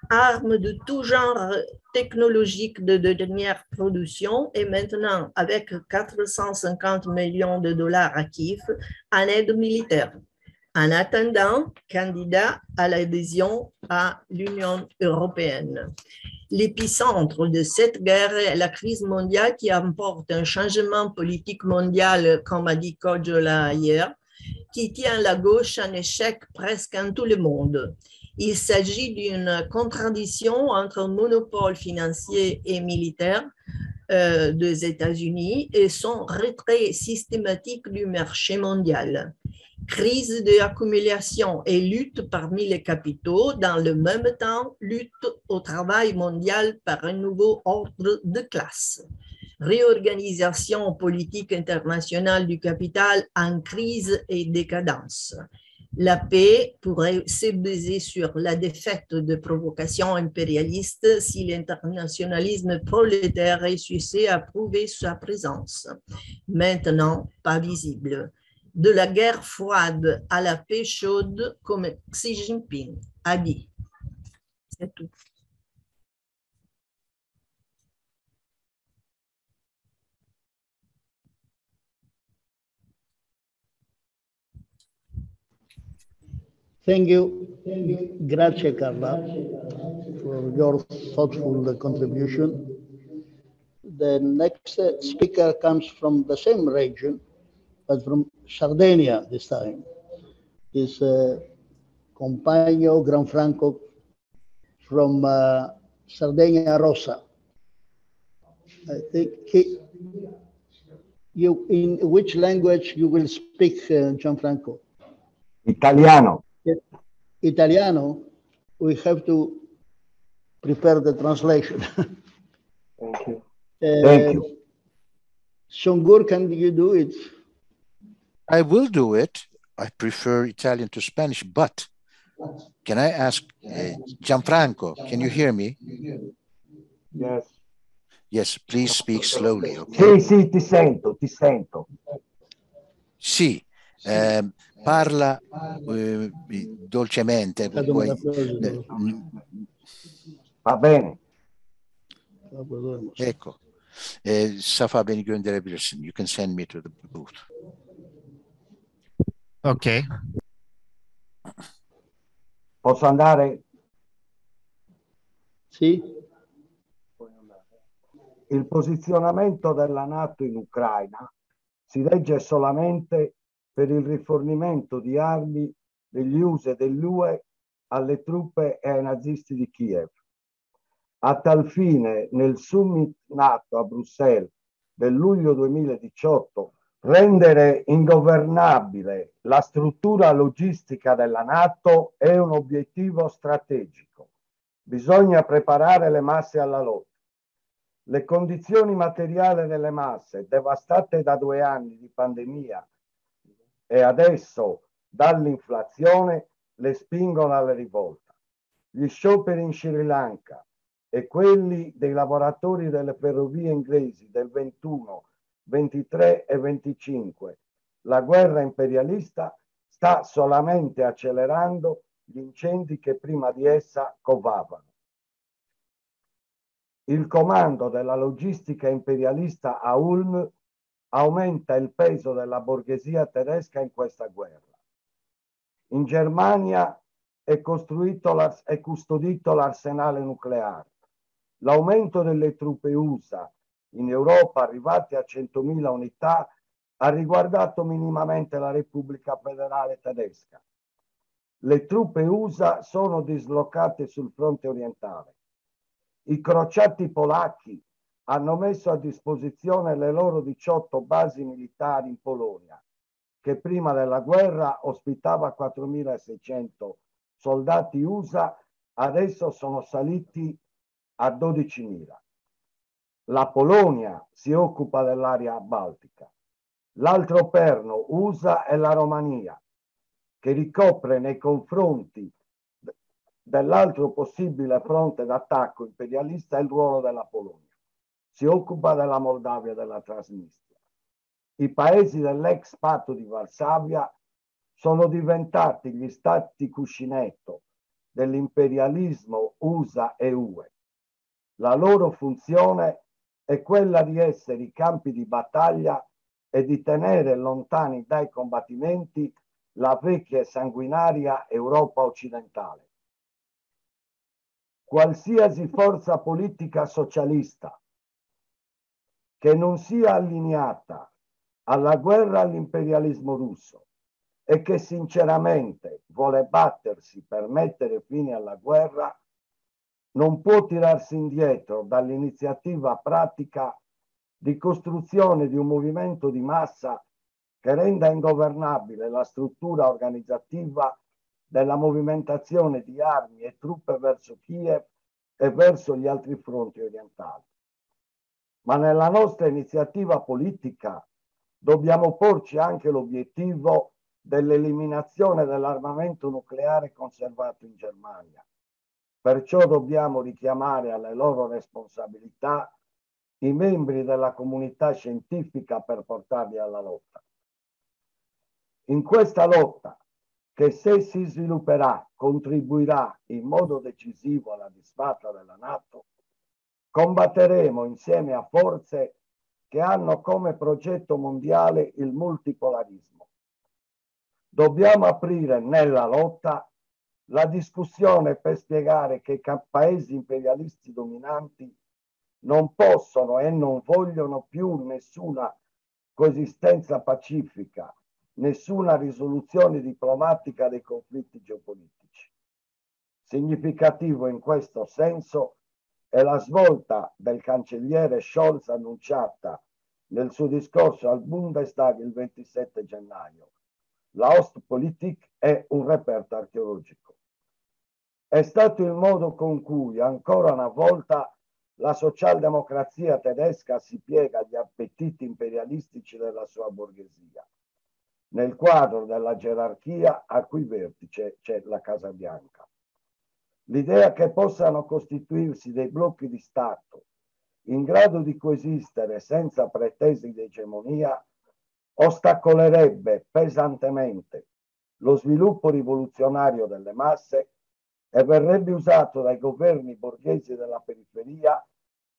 armes de tout genre technologiques de dernière production et maintenant avec 450 millions de dollars à Kiev en aide militaire. En attendant, candidat à l'adhésion à l'Union européenne. L'épicentre de cette guerre est la crise mondiale qui emporte un changement politique mondial, comme a dit Kojola hier, qui tient la gauche en échec presque en tout le monde. Il s'agit d'une contradiction entre un monopole financier et militaire des États-Unis et son retrait systématique du marché mondial. Crise d'accumulation et lutte parmi les capitaux, dans le même temps, lutte au travail mondial par un nouveau ordre de classe. Réorganisation politique internationale du capital en crise et décadence. La paix pourrait se baser sur la défaite de provocations impérialistes si l'internationalisme prolétaire réussissait à prouver sa présence. Maintenant, pas visible. De la guerre froide à la paix chaude, comme Xi Jinping a dit. C'est tout. Thank you. Grazie, Carla, for your thoughtful contribution. The next speaker comes from the same region, but from Sardinia this time. Is Compagno Granfranco from Sardinia Rossa. I think in which language you will speak, Gianfranco? Italiano. Italiano? We have to prepare the translation. Thank you. Thank you. Songur, can you do it? I will do it. I prefer Italian to Spanish, but can I ask Gianfranco, can you hear me? Yes. Yes, please speak slowly, okay? Sì, ti sento. Sì, parla dolcemente. Va bene. Ecco. Safa, beni gönderebilirsin. You can send me to the booth. Okay. Posso andare? Sì. Il posizionamento della NATO in Ucraina si regge solamente per il rifornimento di armi degli USA e dell'UE alle truppe e ai nazisti di Kiev. A tal fine, nel summit NATO a Bruxelles del luglio 2018, rendere ingovernabile la struttura logistica della NATO è un obiettivo strategico. Bisogna preparare le masse alla lotta. Le condizioni materiali delle masse, devastate da 2 anni di pandemia e adesso dall'inflazione, le spingono alla rivolta. Gli scioperi in Sri Lanka e quelli dei lavoratori delle ferrovie inglesi del 21, 23 e 25, la guerra imperialista sta solamente accelerando gli incendi che prima di essa covavano. Il comando della logistica imperialista a Ulm aumenta il peso della borghesia tedesca in questa guerra. In Germania è custodito l'arsenale nucleare. L'aumento delle truppe USA in Europa, arrivate a 100.000 unità, ha riguardato minimamente la Repubblica Federale Tedesca. Le truppe USA sono dislocate sul fronte orientale. I crociati polacchi hanno messo a disposizione le loro 18 basi militari in Polonia, che prima della guerra ospitava 4.600 soldati USA, adesso sono saliti a 12.000. La Polonia si occupa dell'area baltica. L'altro perno USA è la Romania, che ricopre nei confronti dell'altro possibile fronte d'attacco imperialista il ruolo della Polonia. Si occupa della Moldavia e della Transnistria. I paesi dell'ex patto di Varsavia sono diventati gli stati cuscinetto dell'imperialismo USA e UE. La loro funzione è quella di essere i campi di battaglia e di tenere lontani dai combattimenti la vecchia e sanguinaria Europa occidentale. Qualsiasi forza politica socialista che non sia allineata alla guerra all'imperialismo russo e che sinceramente vuole battersi per mettere fine alla guerra non può tirarsi indietro dall'iniziativa pratica di costruzione di un movimento di massa che renda ingovernabile la struttura organizzativa della movimentazione di armi e truppe verso Kiev e verso gli altri fronti orientali. Ma nella nostra iniziativa politica dobbiamo porci anche l'obiettivo dell'eliminazione dell'armamento nucleare conservato in Germania. Perciò dobbiamo richiamare alle loro responsabilità i membri della comunità scientifica per portarli alla lotta. In questa lotta, che se si svilupperà contribuirà in modo decisivo alla disfatta della NATO, combatteremo insieme a forze che hanno come progetto mondiale il multipolarismo. Dobbiamo aprire nella lotta la discussione per spiegare che i paesi imperialisti dominanti non possono e non vogliono più nessuna coesistenza pacifica, nessuna risoluzione diplomatica dei conflitti geopolitici. Significativo in questo senso è la svolta del cancelliere Scholz annunciata nel suo discorso al Bundestag il 27 gennaio. La Ostpolitik è un reperto archeologico. È stato il modo con cui ancora una volta la socialdemocrazia tedesca si piega agli appetiti imperialistici della sua borghesia, nel quadro della gerarchia a cui vertice c'è la Casa Bianca. L'idea che possano costituirsi dei blocchi di Stato in grado di coesistere senza pretese di egemonia ostacolerebbe pesantemente lo sviluppo rivoluzionario delle masse e verrebbe usato dai governi borghesi della periferia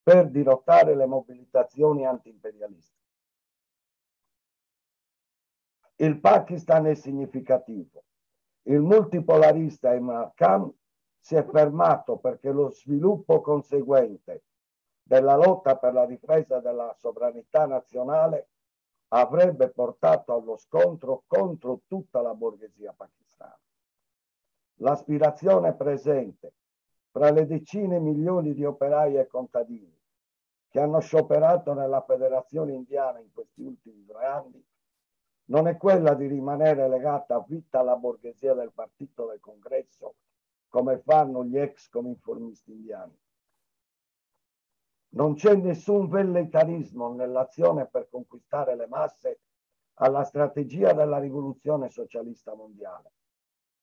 per dirottare le mobilitazioni anti-imperialiste. Il Pakistan è significativo. Il multipolarista Imran Khan si è fermato perché lo sviluppo conseguente della lotta per la difesa della sovranità nazionale avrebbe portato allo scontro contro tutta la borghesia pakistana. L'aspirazione presente fra le decine milioni di operai e contadini che hanno scioperato nella Federazione Indiana in questi ultimi 2 anni non è quella di rimanere legata a vita alla borghesia del partito del congresso come fanno gli ex cominformisti indiani. Non c'è nessun velleitarismo nell'azione per conquistare le masse alla strategia della rivoluzione socialista mondiale.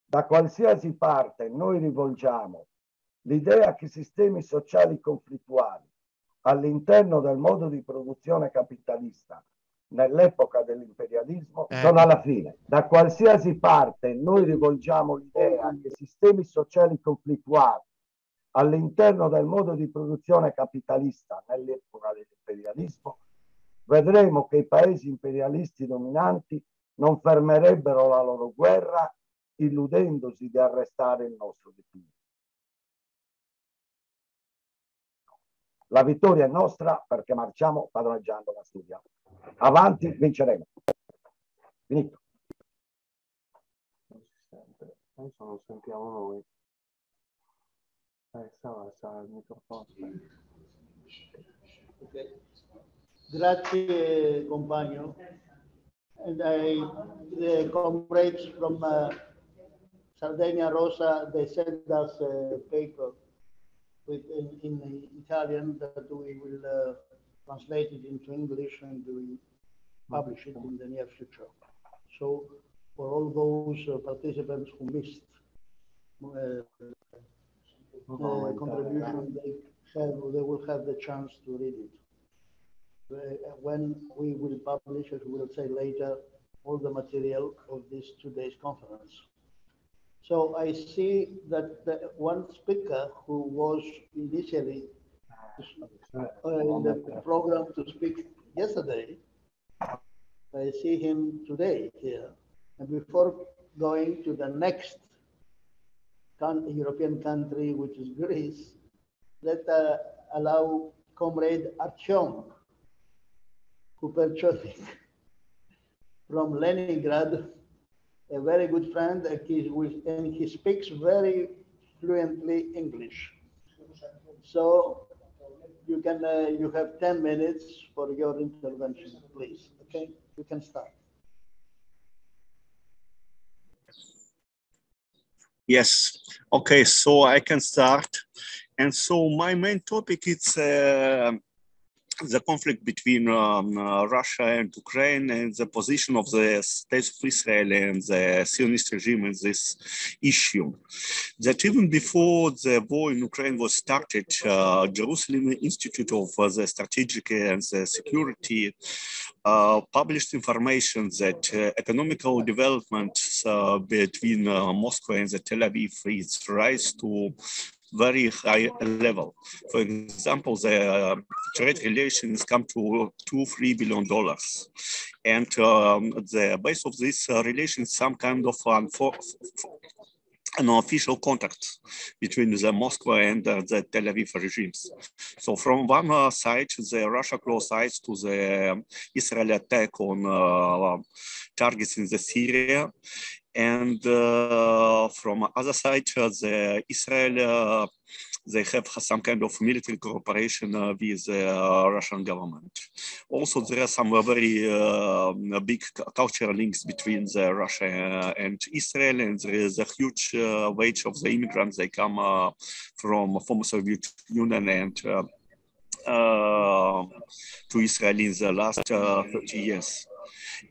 Da qualsiasi parte noi rivolgiamo l'idea che sistemi sociali conflittuali all'interno del modo di produzione capitalista nell'epoca dell'imperialismo sono alla fine. Da qualsiasi parte noi rivolgiamo l'idea che sistemi sociali conflittuali all'interno del modo di produzione capitalista nell'epoca dell'imperialismo, vedremo che i paesi imperialisti dominanti non fermerebbero la loro guerra illudendosi di arrestare il nostro declino. La vittoria è nostra perché marciamo padroneggiando la studia. Avanti, vinceremo. Finito. Adesso non sentiamo noi. Sa il microfono. Okay. Grazie, compagno. And the comrades from Sardegna Rosa, they sent us a paper in Italian that we will translate it into English and we publish it in the near future. So for all those participants who missed the contribution, they will have the chance to read it. When we will publish, as we will say later, all the material of this 2 days conference. So I see that the one speaker who was initially in the program to speak yesterday, I see him today here. And before going to the next European country, which is Greece, let allow Comrade Artyom Kuperchotik from Leningrad, a very good friend, and he speaks very fluently English. So you can you have 10 minutes for your intervention, please. Okay, you can start. Yes. Okay, so I can start. And so my main topic is the conflict between Russia and Ukraine and the position of the State of Israel and the Zionist regime in this issue. That even before the war in Ukraine was started, Jerusalem Institute of the Strategic and the Security published information that economical development between Moscow and the Tel Aviv is rise to very high level. For example, the trade relations come to $2-3 billion. And the base of this relation is some kind of an official contact between the Moscow and the Tel Aviv regimes. So from one side, the Russia close eyes to the Israeli attack on targets in the Syria. And from other side, the Israel, they have some kind of military cooperation with the Russian government. Also, there are some very big cultural links between the Russia and Israel, and there is a huge wave of the immigrants. They come from former Soviet Union and to Israel in the last 30 years.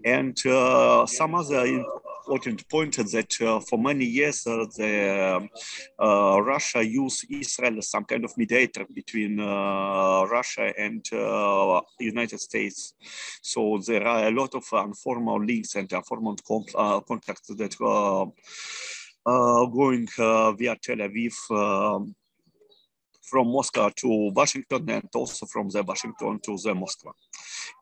And some other important point is that for many years, Russia used Israel as some kind of mediator between Russia and United States. So there are a lot of informal links and informal contacts that are going via Tel Aviv from Moscow to Washington and also from the Washington to the Moscow.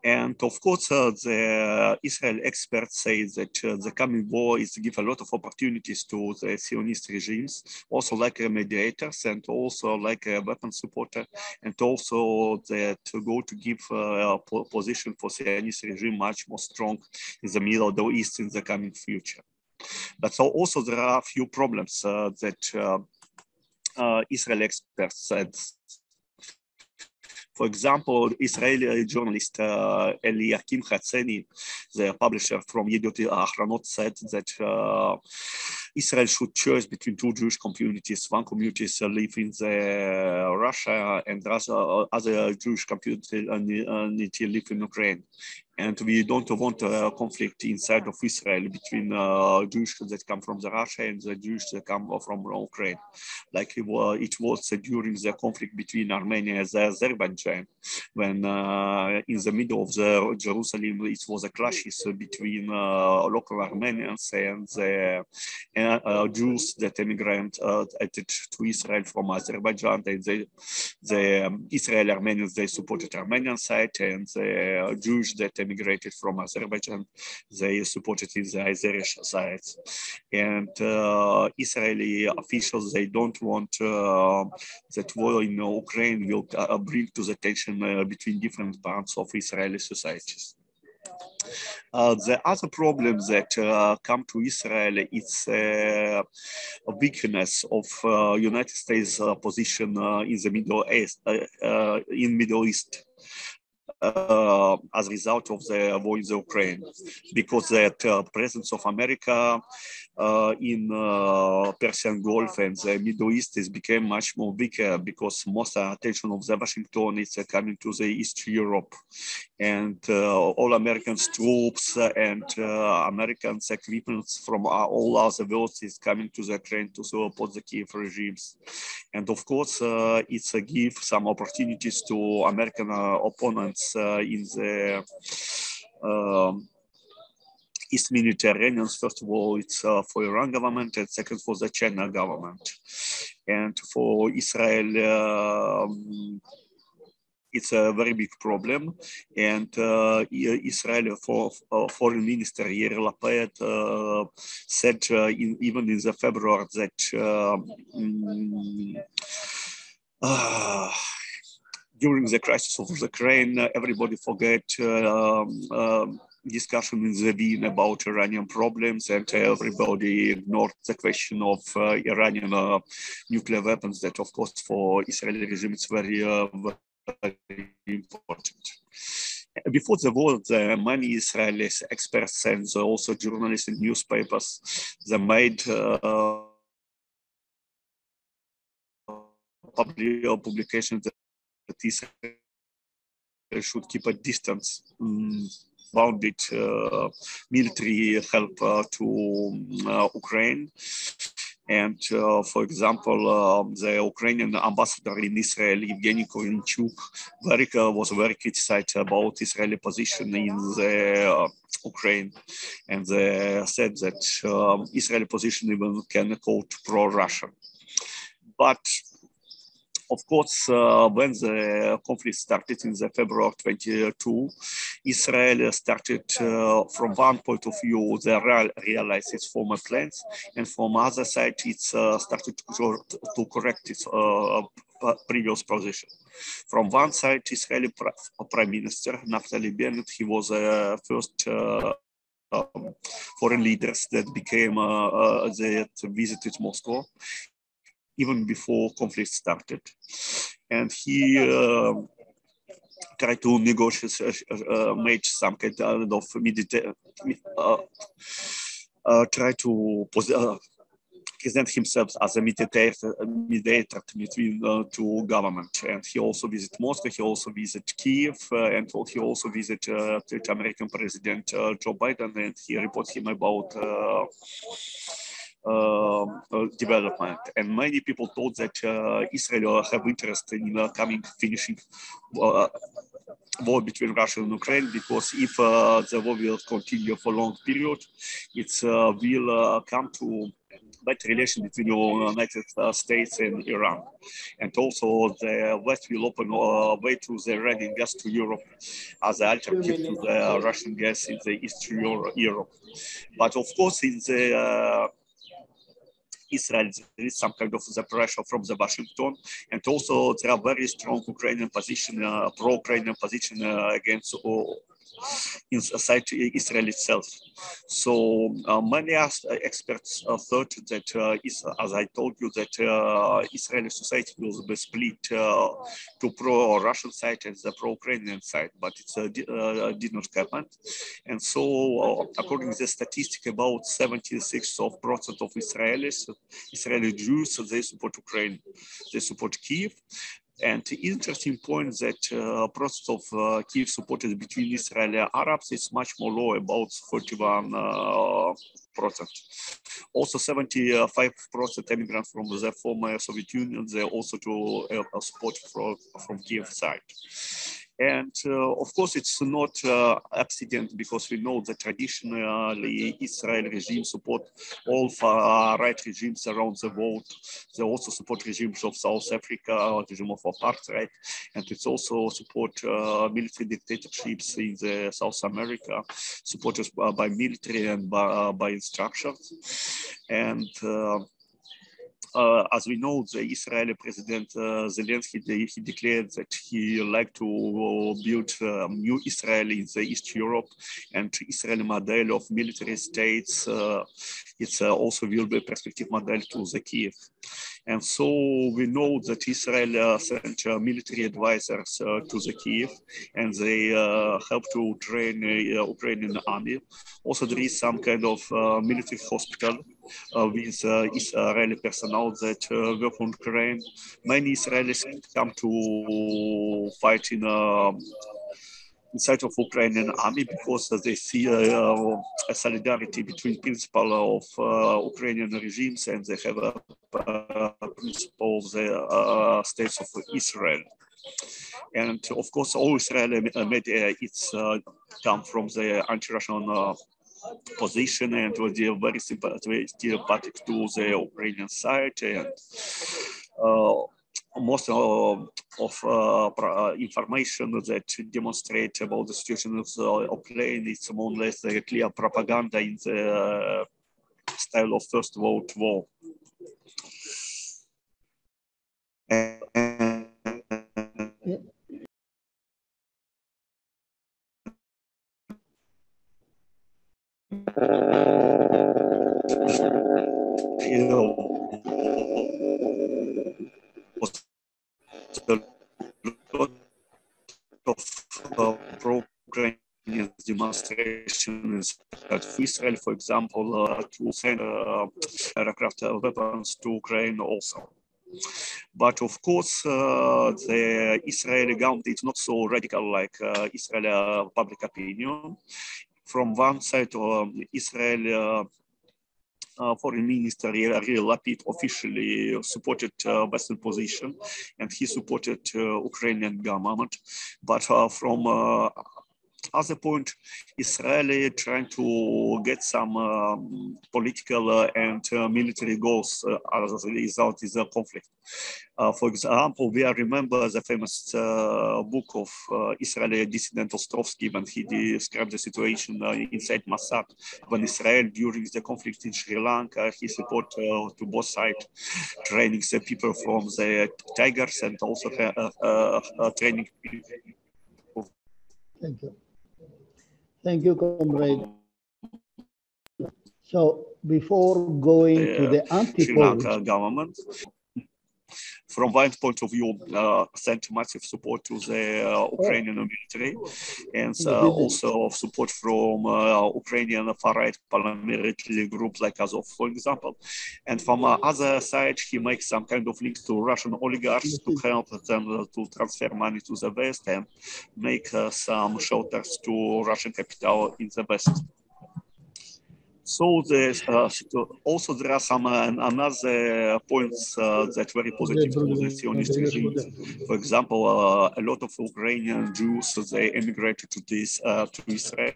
And of course, the Israel experts say that the coming war is to give a lot of opportunities to the Zionist regimes, also like mediators and also like a weapon supporter, and also that go to give a position for Zionist regime much more strong in the Middle East in the coming future. But so also there are a few problems that Israel experts said. For example, Israeli journalist Eliakim Hatseni, the publisher from Yediot Ahronot, said that Israel should choose between two Jewish communities. One community live in Russia, and other Jewish community need to live in Ukraine. And we don't want a conflict inside of Israel between Jews that come from Russia and the Jews that come from Ukraine, like it was during the conflict between Armenia and Azerbaijan, when in the middle of the Jerusalem it was a clashes between local Armenians and the Jews that immigrant to Israel from Azerbaijan. And the Israeli Armenians, they supported Armenian side, and the Jews that immigrated from Azerbaijan, they supported the Azeri side. And Israeli officials, they don't want that war in Ukraine will bring to the tension between different parts of Israeli societies. The other problem that come to Israel, it's a weakness of United States position in the Middle East. As a result of the war in the Ukraine, because the presence of America in Persian Gulf and the Middle East is became much more weaker, because most attention of the Washington is coming to the East Europe, and all American troops and American equipment from all other world is coming to the Ukraine to support the Kiev regimes. And of course, it's give some opportunities to American opponents in the East Mediterranean. First of all, it's for Iran government, and second for the China government. And for Israel, it's a very big problem. And Israel foreign minister Yair Lapid said even in the February that during the crisis of Ukraine, everybody forget discussion in the Wien about Iranian problems, and everybody ignored the question of Iranian nuclear weapons. That, of course, for Israeli regime, it's very, very important. Before the war, many Israeli experts and also journalists and newspapers, they made publications that Israel should keep a distance, bounded military help to Ukraine. And for example, the Ukrainian ambassador in Israel, Evgeny Korinchuk, was very criticized about Israeli position in the Ukraine, and they said that Israeli position even can quote pro-Russian. But of course, when the conflict started in the February 22, Israel started, from one point of view, they realized its former plans, and from other side, it started to correct its previous position. From one side, Israeli Prime Minister Naftali Bennett, he was the first foreign leaders that became that visited Moscow even before conflict started, and he tried to negotiate, make some kind of try to present himself as a mediator between two governments. And he also visited Moscow, he also visited Kiev, and he also visited American President Joe Biden, and he reported him about development. And many people thought that Israel have interest in finishing war between Russia and Ukraine, because if the war will continue for a long period, it will come to better relation between the United States and Iran. And also the West will open a way to the Iranian gas to Europe as an alternative to the Russian gas in the Eastern Europe. But of course, in the Israel, there is some kind of the pressure from the Washington, and also there are very strong Ukrainian position, pro-Ukrainian position against inside Israel itself. So many experts thought that, as I told you, that Israeli society will be split to pro-Russian side and the pro-Ukrainian side, but it did not happen. And so, according to the statistic, about 76% of Israeli Jews, they support Ukraine, they support Kyiv. And the interesting point that process of Kyiv supported between Israeli Arabs is much more low, about 41%. Also, 75% immigrants from the former Soviet Union, they also do support from Kyiv side. And of course, it's not accident, because we know that traditionally Israel regime support all far-right regimes around the world. They also support regimes of South Africa, regime of apartheid, and it's also support military dictatorships in the South America, supported by military and by instructions. And as we know, the Israeli President Zelensky, he declared that he like to build new Israel in the East Europe, and Israeli model of military states. It's also will be a perspective model to the Kyiv. And so we know that Israel sent military advisors to the Kyiv, and they help to train Ukrainian army. Also, there is some kind of military hospital with Israeli personnel that work on Ukraine. Many Israelis come to fight inside of Ukrainian army because they see a solidarity between principle of Ukrainian regimes, and they have a principle of the states of Israel. And of course, all Israeli media, it's come from the anti-Russian position, and was very sympathetic to the Ukrainian side, and most of information that demonstrate about the situation of Ukraine, it's more or less a clear propaganda in the style of First World War. Of pro-Ukrainian demonstrations at Israel, for example, to send aircraft weapons to Ukraine also. But of course, the Israeli government is not so radical like Israeli public opinion. From one side, Israel Foreign Minister Yair Lapid officially supported Western position, and he supported Ukrainian government. But from other point, Israel trying to get some political and military goals as a result of the conflict. For example, we remember the famous book of Israeli dissident Ostrovsky when he described the situation inside Mossad, when Israel during the conflict in Sri Lanka, he support to both sides, training the people from the Tigers and also training people. Thank you. Thank you, comrade. So before going to the Sri Lanka government, from one point of view, sent massive support to the Ukrainian military, and also support from Ukrainian far-right paramilitary groups like Azov, for example. And from other side, he makes some kind of links to Russian oligarchs to help them to transfer money to the West and make some shelters to Russian capital in the West. So also there are some another points that very positive to the Zionist regime. For example, a lot of Ukrainian Jews, they emigrated to Israel.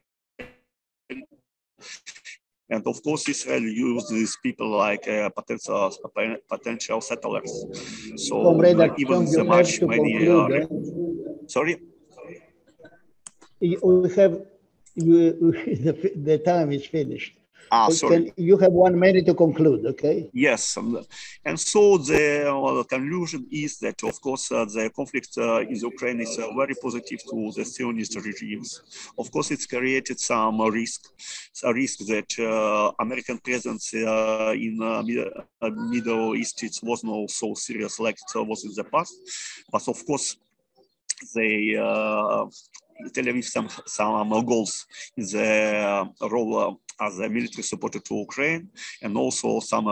And of course, Israel used these people like potential settlers. So even the march, many. Sorry. We have the time is finished. Sorry. You have 1 minute to conclude, okay? Yes, and so the conclusion is that, of course, the conflict in Ukraine is very positive to the Zionist regimes. Of course, it's created some risk that American presence in Middle East was not so serious like it was in the past. But of course, they Tel Aviv some goals in the role as a military supporter to Ukraine, and also some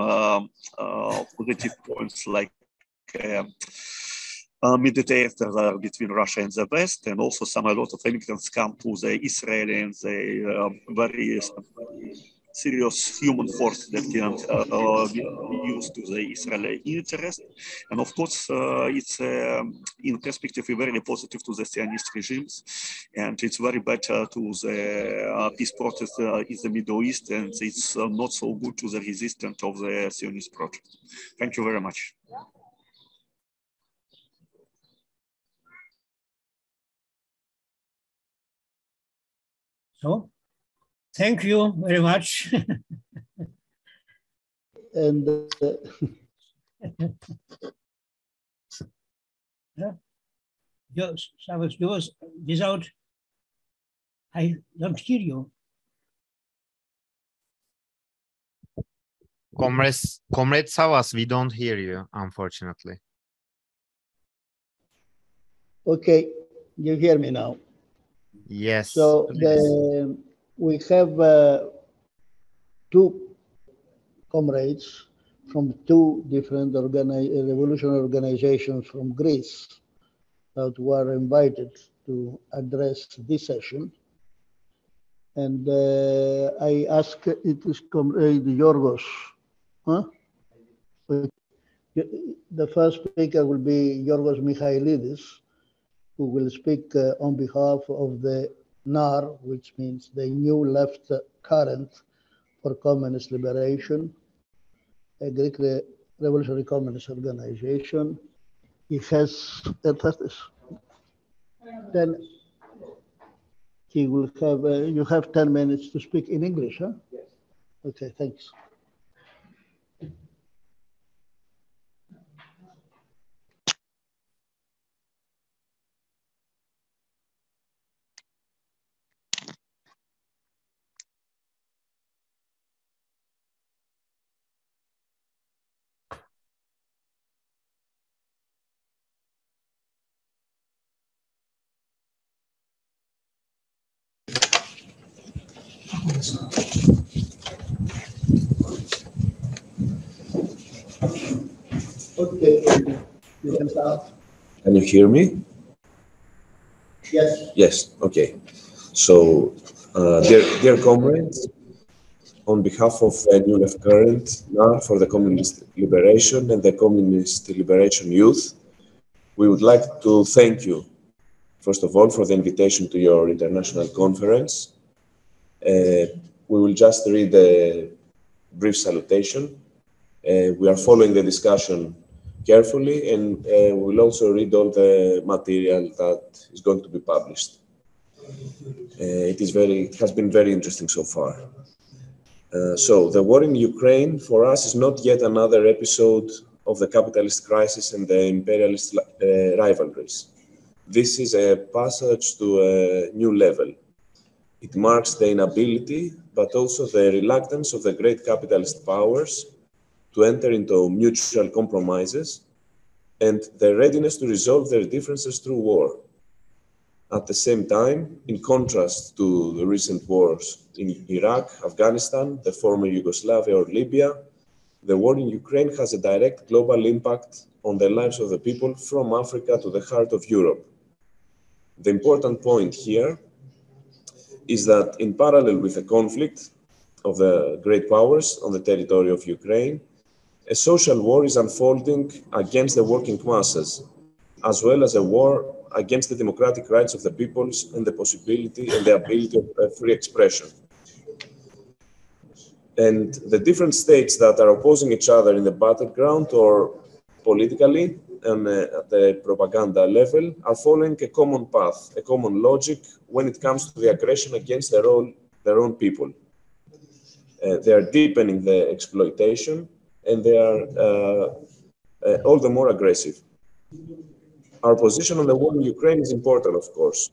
positive points like mediator between Russia and the West, and also a lot of immigrants come to the Israeli and the very serious human force that can be used to the Israeli interest. And of course, it's in perspective very positive to the Zionist regimes, and it's very better to the peace process in the Middle East, and it's not so good to the resistance of the Zionist project. Thank you very much. So, thank you very much. And yours without, I don't hear you. Comrade Savas, we don't hear you, unfortunately. Okay, you hear me now? Yes. So we have 2 comrades from 2 different revolutionary organizations from Greece that were invited to address this session. And I ask, it is Comrade Yorgos. Huh? The first speaker will be Yorgos Michailidis, who will speak on behalf of the NAR, which means the New Left Current for Communist Liberation, a Greek revolutionary communist organization. He has, then he will have, you have 10 minutes to speak in English, huh? Yes. Okay, thanks. Okay, you can start. Can you hear me? Yes. Yes, okay. So, dear comrades, on behalf of New Left Current, NAR for the Communist Liberation and the Communist Liberation Youth, we would like to thank you, first of all, for the invitation to your international conference. We will just read a brief salutation. We are following the discussion carefully, and we'll also read all the material that is going to be published. It has been very interesting so far. So the war in Ukraine for us is not yet another episode of the capitalist crisis and the imperialist rivalries. This is a passage to a new level. It marks the inability, but also the reluctance of the great capitalist powers to enter into mutual compromises and the readiness to resolve their differences through war. At the same time, in contrast to the recent wars in Iraq, Afghanistan, the former Yugoslavia or Libya, the war in Ukraine has a direct global impact on the lives of the people from Africa to the heart of Europe. The important point here is that in parallel with the conflict of the great powers on the territory of Ukraine, a social war is unfolding against the working masses, as well as a war against the democratic rights of the peoples and the possibility and the ability of free expression. And the different states that are opposing each other in the battleground or politically and at the propaganda level are following a common path, a common logic when it comes to the aggression against their own people. They are deepening the exploitation and they are all the more aggressive. Our position on the war in Ukraine is important, of course.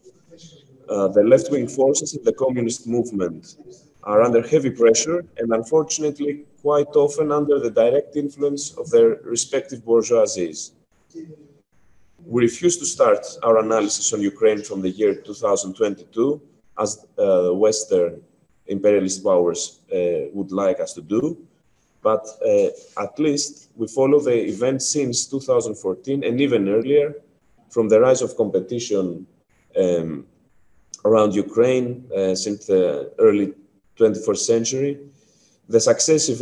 The left-wing forces in the communist movement are under heavy pressure and unfortunately quite often under the direct influence of their respective bourgeoisies. We refuse to start our analysis on Ukraine from the year 2022, as Western imperialist powers would like us to do, but at least we follow the events since 2014 and even earlier, from the rise of competition around Ukraine since the early 21st century. The successive,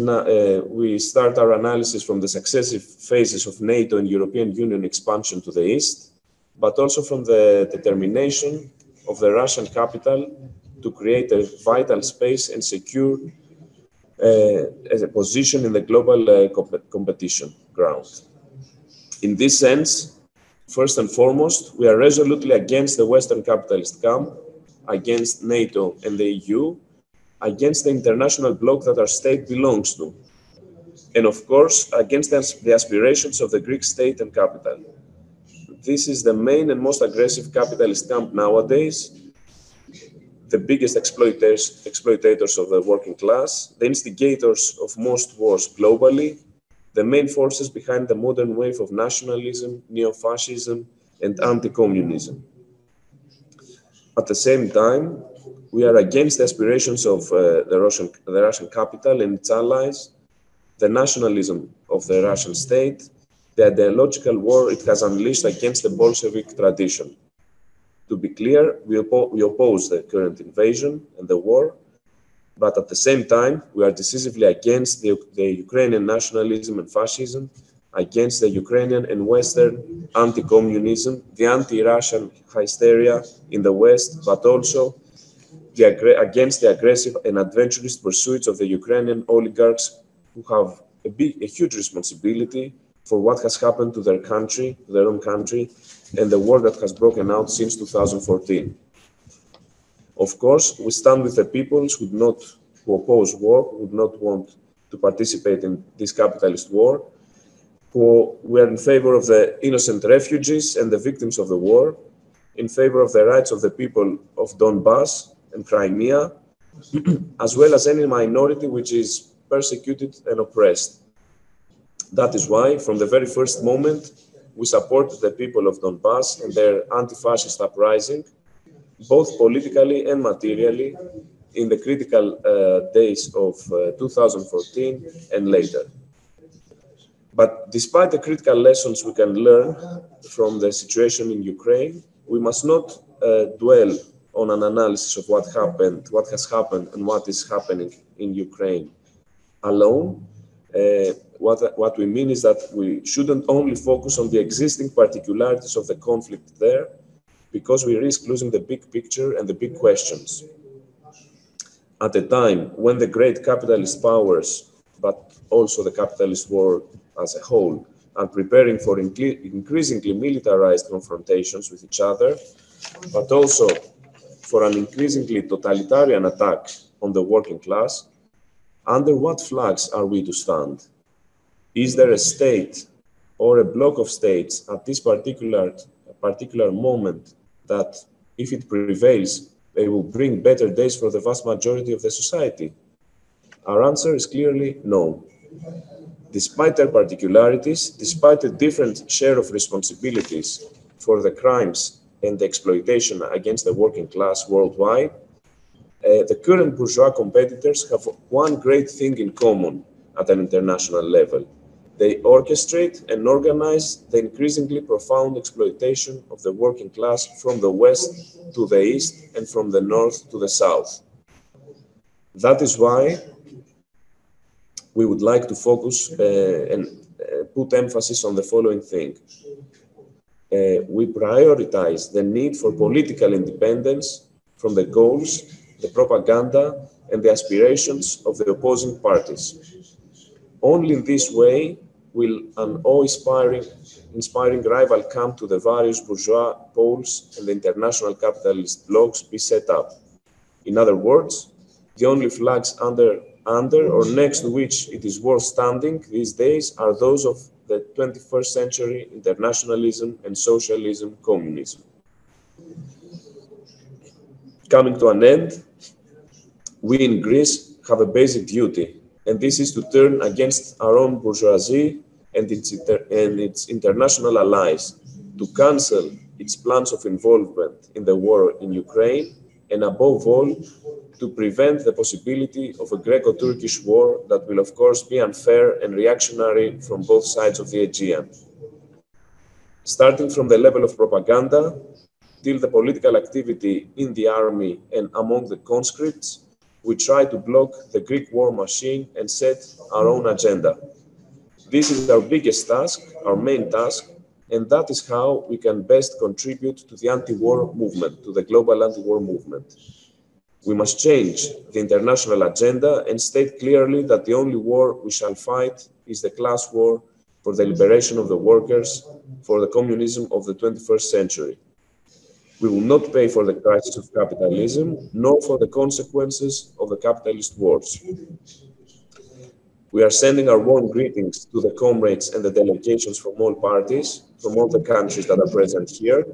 we start our analysis from the successive phases of NATO and European Union expansion to the east, but also from the determination of the Russian capital to create a vital space and secure a position in the global competition ground. In this sense, first and foremost, we are resolutely against the Western capitalist camp, against NATO and the EU, against the international bloc that our state belongs to, and of course, against the aspirations of the Greek state and capital. This is the main and most aggressive capitalist camp nowadays, the biggest exploitators of the working class, the instigators of most wars globally, the main forces behind the modern wave of nationalism, neo-fascism, and anti-communism. At the same time, we are against the aspirations of the Russian capital and its allies, the nationalism of the Russian state, the ideological war it has unleashed against the Bolshevik tradition. To be clear, we oppose the current invasion and the war, but at the same time, we are decisively against the Ukrainian nationalism and fascism, against the Ukrainian and Western anti-communism, the anti-Russian hysteria in the West, but also against the aggressive and adventurous pursuits of the Ukrainian oligarchs who have a huge responsibility for what has happened to their country, to their own country, and the war that has broken out since 2014. Of course, we stand with the peoples who oppose war, who would not want to participate in this capitalist war, who were in favor of the innocent refugees and the victims of the war, in favor of the rights of the people of Donbass and Crimea, as well as any minority which is persecuted and oppressed. That is why, from the very first moment, we supported the people of Donbass and their anti-fascist uprising, both politically and materially, in the critical days of 2014 and later. But despite the critical lessons we can learn from the situation in Ukraine, we must not dwell on an analysis of what happened, what has happened, and what is happening in Ukraine alone. What we mean is that we shouldn't only focus on the existing particularities of the conflict there, because we risk losing the big picture and the big questions. At a time when the great capitalist powers, but also the capitalist world as a whole, are preparing for increasingly militarized confrontations with each other, but also for an increasingly totalitarian attack on the working class, under what flags are we to stand? Is there a state or a bloc of states at this particular moment that, if it prevails, they will bring better days for the vast majority of the society? Our answer is clearly no. Despite their particularities, despite a different share of responsibilities for the crimes and the exploitation against the working class worldwide, the current bourgeois competitors have one great thing in common at an international level. They orchestrate and organize the increasingly profound exploitation of the working class from the west to the east and from the north to the south. That is why we would like to focus and put emphasis on the following thing. We prioritize the need for political independence from the goals, the propaganda, and the aspirations of the opposing parties. Only in this way will an awe-inspiring rival come to the various bourgeois poles and the international capitalist blocs be set up. In other words, the only flags under or next to which it is worth standing these days are those of the 21st century internationalism and socialism communism. Coming to an end, we in Greece have a basic duty, and this is to turn against our own bourgeoisie and its international allies, to cancel its plans of involvement in the war in Ukraine, and above all, to prevent the possibility of a Greco-Turkish war that will of course be unfair and reactionary from both sides of the Aegean. Starting from the level of propaganda, till the political activity in the army and among the conscripts, we try to block the Greek war machine and set our own agenda. This is our biggest task, our main task, and that is how we can best contribute to the anti-war movement, to the global anti-war movement. We must change the international agenda and state clearly that the only war we shall fight is the class war for the liberation of the workers, for the communism of the 21st century. We will not pay for the crisis of capitalism, nor for the consequences of the capitalist wars. We are sending our warm greetings to the comrades and the delegations from all parties, from all the countries that are present here.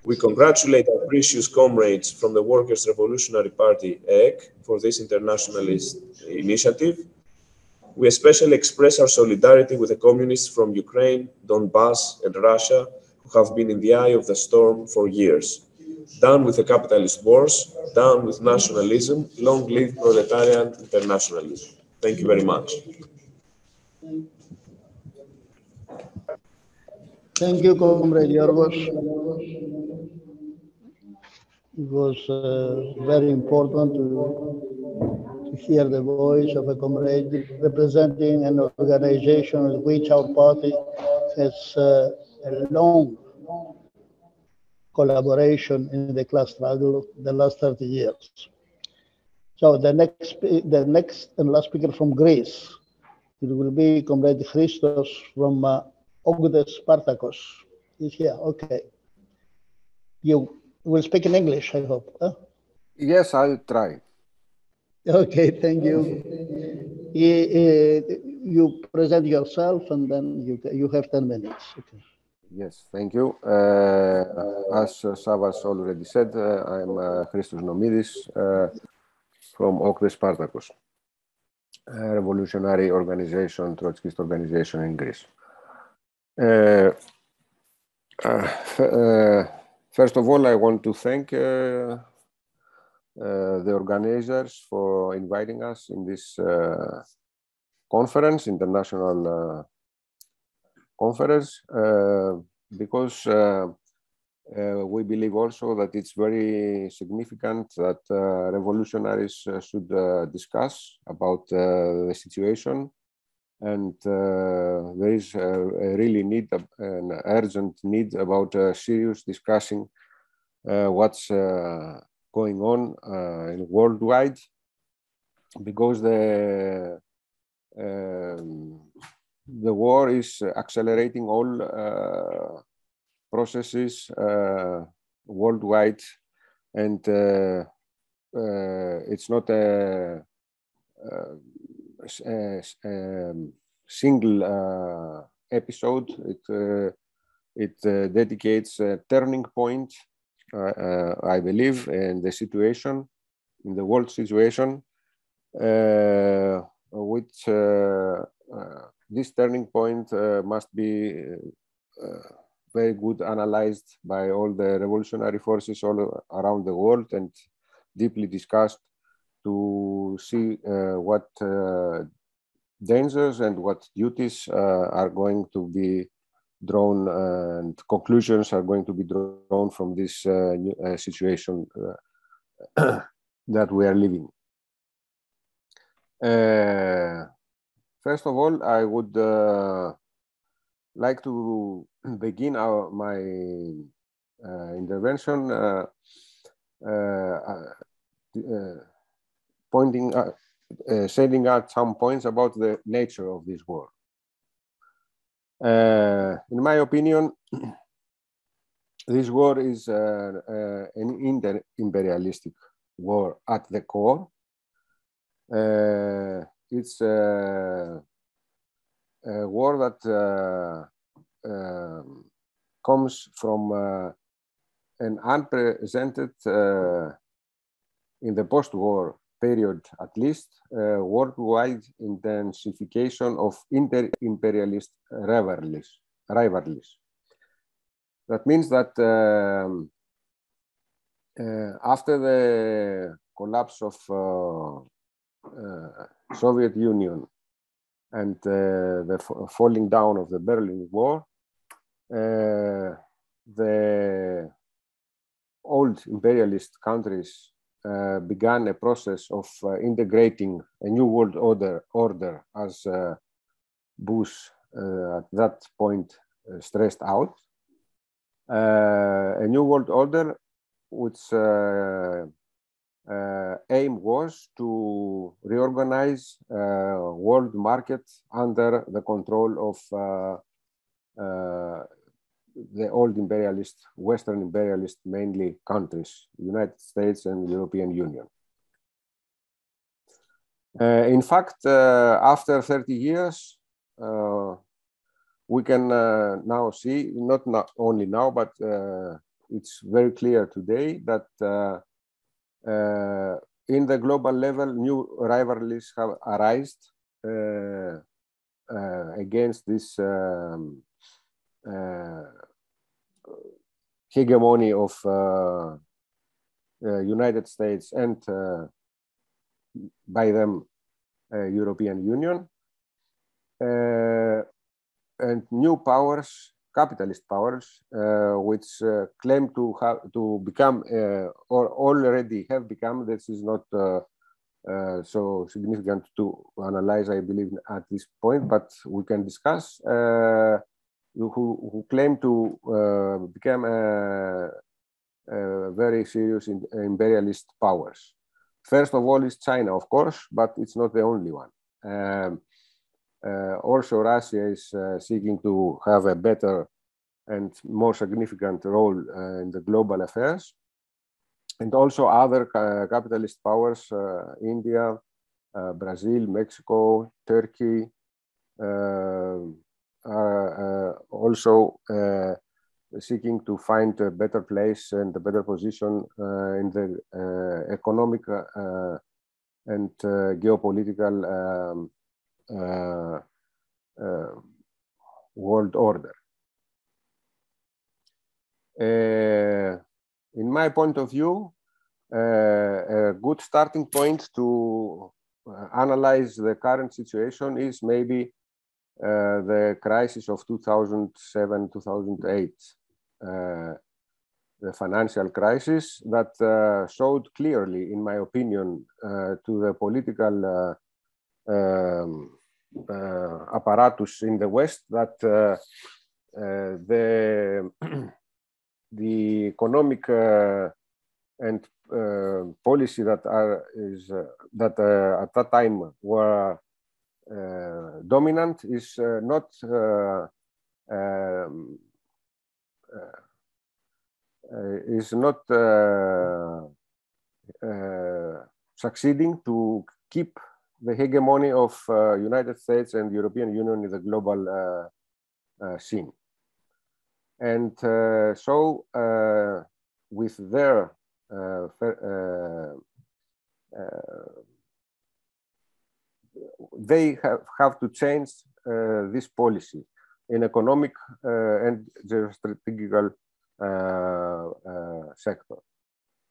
We congratulate our precious comrades from the Workers' Revolutionary Party, EEK, for this internationalist initiative. We especially express our solidarity with the communists from Ukraine, Donbass, and Russia, who have been in the eye of the storm for years. Down with the capitalist wars, down with nationalism, long live proletarian internationalism. Thank you very much. Thank you, Comrade Yorgos. It was very important to hear the voice of a comrade representing an organization with which our party has a long collaboration in the class struggle the last 30 years. So the next and last speaker from Greece, it will be Comrade Christos from Ogdes Spartakos. He's here, okay. You will speak in English, I hope. Huh? Yes, I'll try. Okay, thank you. You present yourself and then you have 10 minutes. Okay. Yes, thank you. As Savas already said, I'm Christos Nomidis from Ogdes Spartakos, a revolutionary organization, Trotskyist organization in Greece. First of all, I want to thank the organizers for inviting us in this conference, international conference, because we believe also that it's very significant that revolutionaries should discuss about the situation. And there is a really need, an urgent need about serious discussing what's going on in worldwide, because the war is accelerating all processes worldwide, and it's not a single episode. It dedicates a turning point, I believe, in the situation, in the world situation, which this turning point must be very good analyzed by all the revolutionary forces all around the world and deeply discussed to see what dangers and what duties are going to be drawn and conclusions are going to be drawn from this new situation that we are living. First of all, I would like to begin my sending out some points about the nature of this war. In my opinion, this war is an imperialistic war at the core. It's a war that comes from an unprecedented, in the post-war period at least, worldwide intensification of inter-imperialist rivalries. That means that after the collapse of Soviet Union and the falling down of the Berlin Wall, the old imperialist countries began a process of integrating a new world order, as Bush at that point stressed out. A new world order which aim was to reorganize world market under the control of the old imperialist, Western imperialist mainly countries, United States and European Union. In fact, after 30 years, we can now see, not only now, but it's very clear today that in the global level, new rivalries have arisen against this hegemony of United States and by them European Union, and new powers, capitalist powers, which claim to become or already have become. This is not so significant to analyze, I believe, at this point, but we can discuss. Who claim to become very serious imperialist powers. First of all is China, of course, but it's not the only one. Also, Russia is seeking to have a better and more significant role in the global affairs. And also other capitalist powers, India, Brazil, Mexico, Turkey, are also seeking to find a better place and a better position in the economic and geopolitical world order. In my point of view, a good starting point to analyze the current situation is maybe the crisis of 2007-2008, the financial crisis that showed clearly, in my opinion, to the political apparatus in the West that the economic and policy that at that time were dominant is not succeeding to keep the hegemony of United States and European Union in the global scene. And so with their they have to change this policy in economic and geostrategical sector.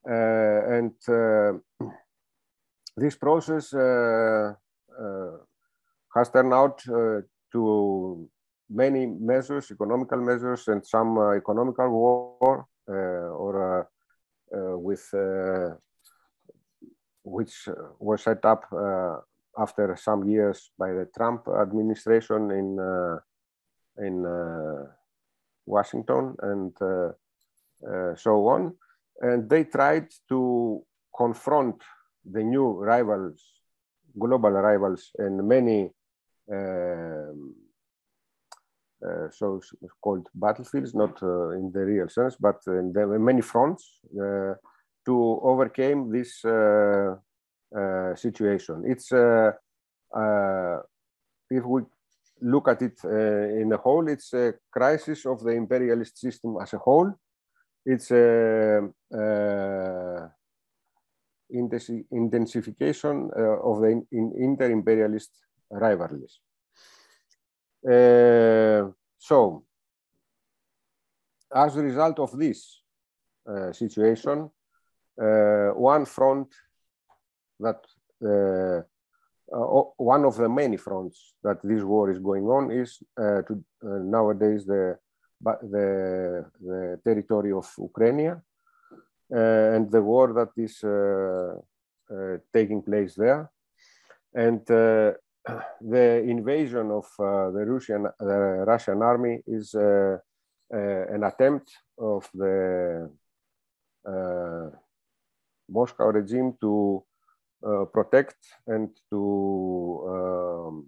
And this process has turned out to many measures, economical measures, and some economical war, which was set up after some years by the Trump administration in Washington and so on. And they tried to confront the new rivals, global rivals, and many so-called battlefields, not in the real sense, but in the many fronts to overcome this situation. It's if we look at it in a whole, it's a crisis of the imperialist system as a whole. It's intensification of the inter-imperialist rivalries. So, as a result of this situation, one front that one of the many fronts that this war is going on is nowadays the territory of Ukraine and the war that is taking place there, and the invasion of the Russian army is an attempt of the Moscow regime to protect and to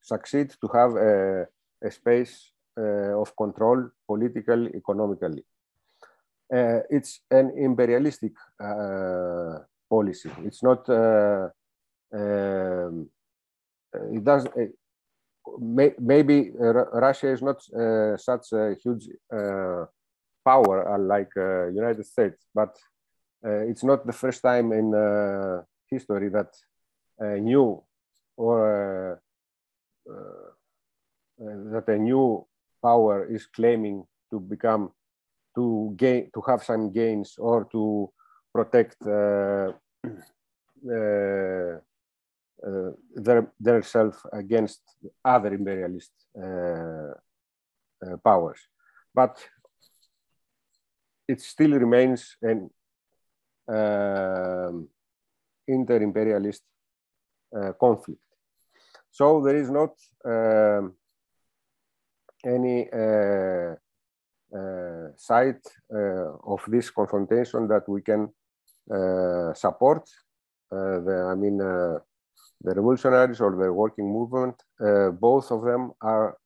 succeed to have a space of control politically, economically. It's an imperialistic policy. It's not. It does. Maybe Russia is not such a huge power like United States, but it's not the first time in history that a new or that a new power is claiming to become to have some gains or to protect their self against other imperialist powers, but it still remains an inter-imperialist conflict. So there is not any side of this confrontation that we can support. The revolutionaries or the working movement, both of them are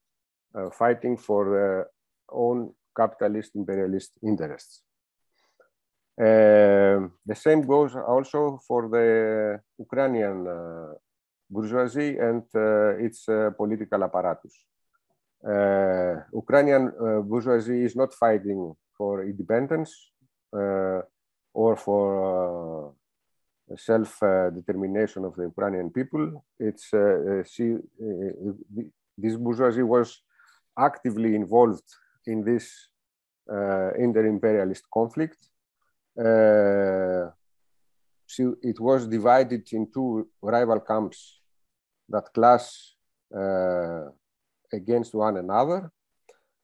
fighting for their own capitalist imperialist interests. The same goes also for the Ukrainian bourgeoisie and its political apparatus. Ukrainian bourgeoisie is not fighting for independence or for self-determination of the Ukrainian people. It's this bourgeoisie was actively involved in this inter-imperialist conflict. It was divided into rival camps that clash against one another.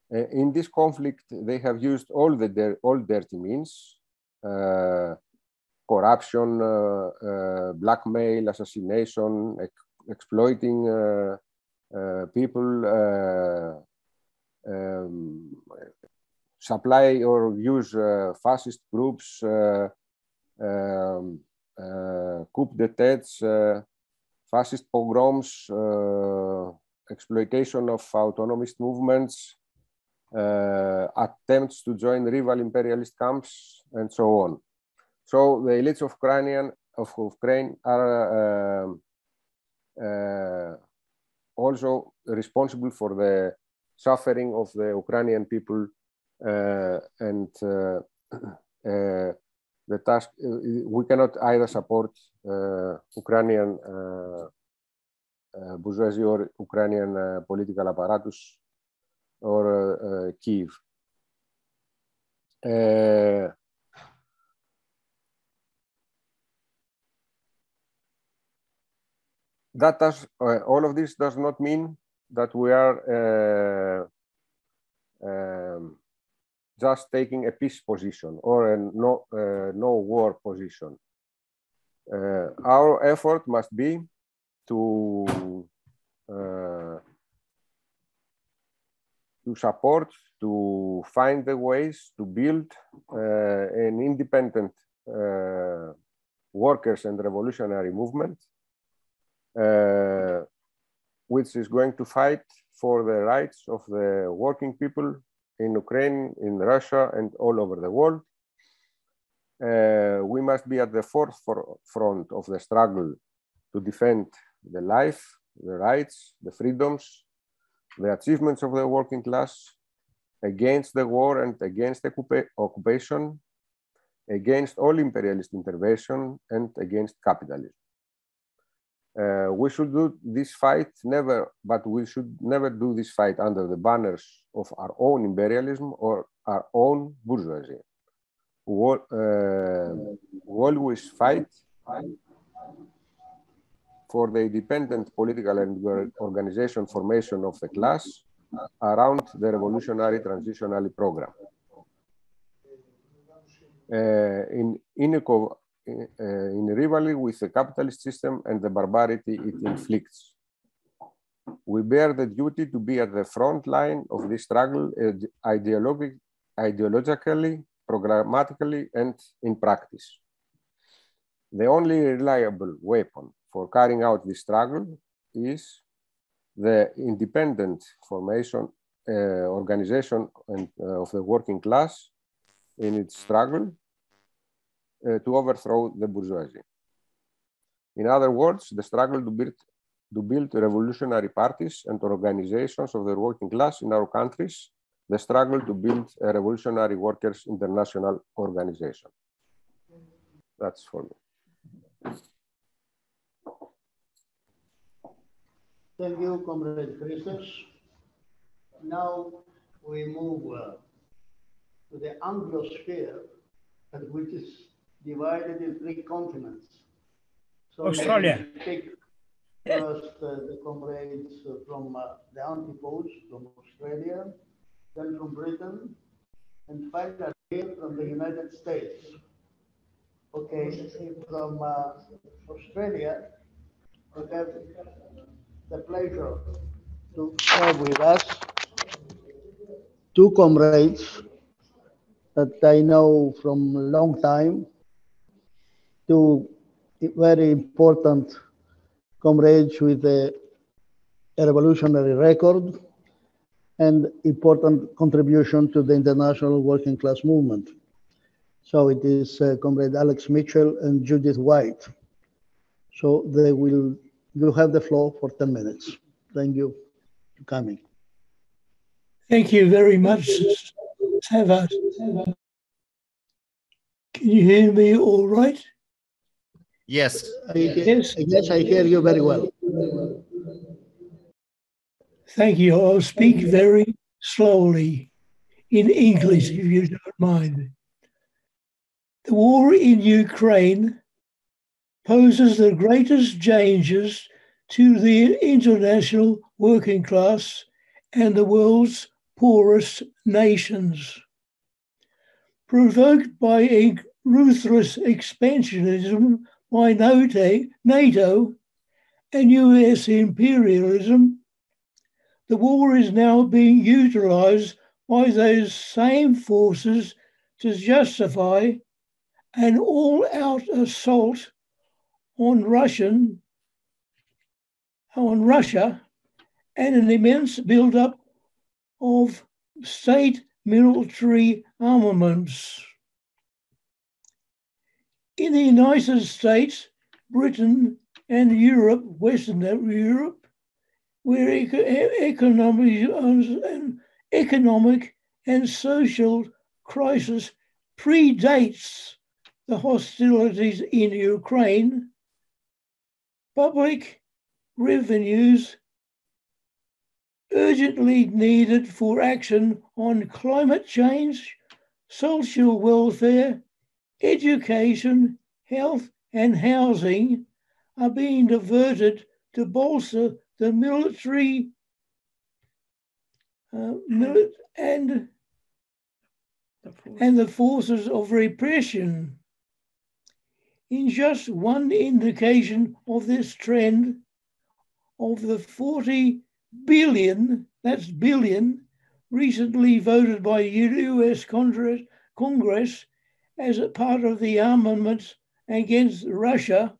In this conflict, they have used all dirty means: corruption, blackmail, assassination, exploiting people, supply or use fascist groups, coup d'etats, fascist pogroms, exploitation of autonomist movements, attempts to join rival imperialist camps, and so on. So the elites of Ukraine are also responsible for the suffering of the Ukrainian people, and the task. We cannot either support Ukrainian bourgeoisie or Ukrainian political apparatus or Kyiv. That does, all of this does not mean that we are just taking a peace position or a no war position. Our effort must be to support, to find the ways to build an independent workers and revolutionary movement, which is going to fight for the rights of the working people in Ukraine, in Russia, and all over the world. We must be at the forefront of the struggle to defend the life, the rights, the freedoms, the achievements of the working class against the war and against occupation, against all imperialist intervention, and against capitalism. We should do this fight but we should never do this fight under the banners of our own imperialism or our own bourgeoisie. We always fight for the independent political and organization formation of the class around the revolutionary transitional program. In rivalry with the capitalist system and the barbarity it inflicts. We bear the duty to be at the front line of this struggle ideologically, programmatically, and in practice. The only reliable weapon for carrying out this struggle is the independent formation, organization of the working class in its struggle to overthrow the bourgeoisie. In other words, the struggle to build revolutionary parties and organizations of the working class in our countries, the struggle to build a revolutionary workers' international organization. That's for me. Thank you, Comrade Christos. Now we move to the Anglosphere, which is divided in 3 continents. So Australia. Take first the comrades from the Antipodes, from Australia, then from Britain, and finally from the United States. Okay, from Australia, we have the pleasure to have with us 2 comrades that I know from a long time, 2 very important comrades with a revolutionary record and important contribution to the international working class movement. So it is Comrade Alex Mitchell and Judith White. So you have the floor for 10 minutes. Thank you for coming. Thank you very much, Savas. Can you hear me all right? Yes. Yes, I hear you very well. Thank you. I'll speak very slowly in English, if you don't mind. The war in Ukraine poses the greatest dangers to the international working class and the world's poorest nations. Provoked by ruthless expansionism by NATO and US imperialism, the war is now being utilized by those same forces to justify an all-out assault on Russia and an immense build-up of state military armaments. In the United States, Britain, and Europe, Western Europe, where economic and social crisis predates the hostilities in Ukraine, public revenues urgently needed for action on climate change, social welfare, education, health, and housing are being diverted to bolster the military and the forces of repression. In just one indication of this trend, of the 40 billion, that's billion, recently voted by US Congress as a part of the armaments against Russia,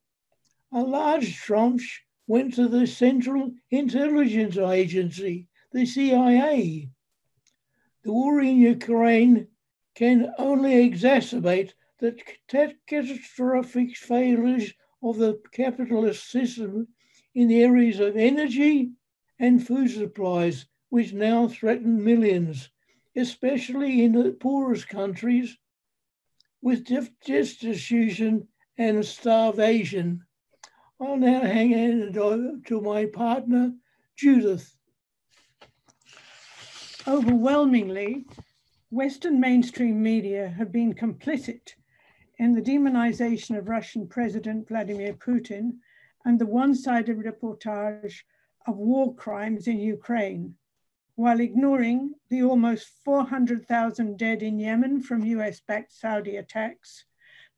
a large tranche went to the Central Intelligence Agency, the CIA. The war in Ukraine can only exacerbate the catastrophic failures of the capitalist system in the areas of energy and food supplies, which now threaten millions, especially in the poorest countries, with destitution and starvation. I'll now hand it over to my partner, Judith. Overwhelmingly, Western mainstream media have been complicit in the demonization of Russian President Vladimir Putin and the one-sided reportage of war crimes in Ukraine, while ignoring the almost 400,000 dead in Yemen from US-backed Saudi attacks,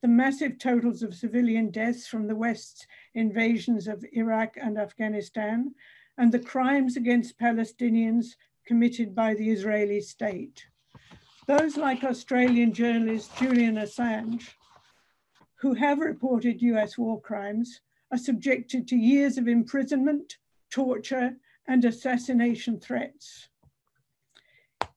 the massive totals of civilian deaths from the West's invasions of Iraq and Afghanistan, and the crimes against Palestinians committed by the Israeli state. Those like Australian journalist Julian Assange, who have reported US war crimes, are subjected to years of imprisonment, torture, and assassination threats.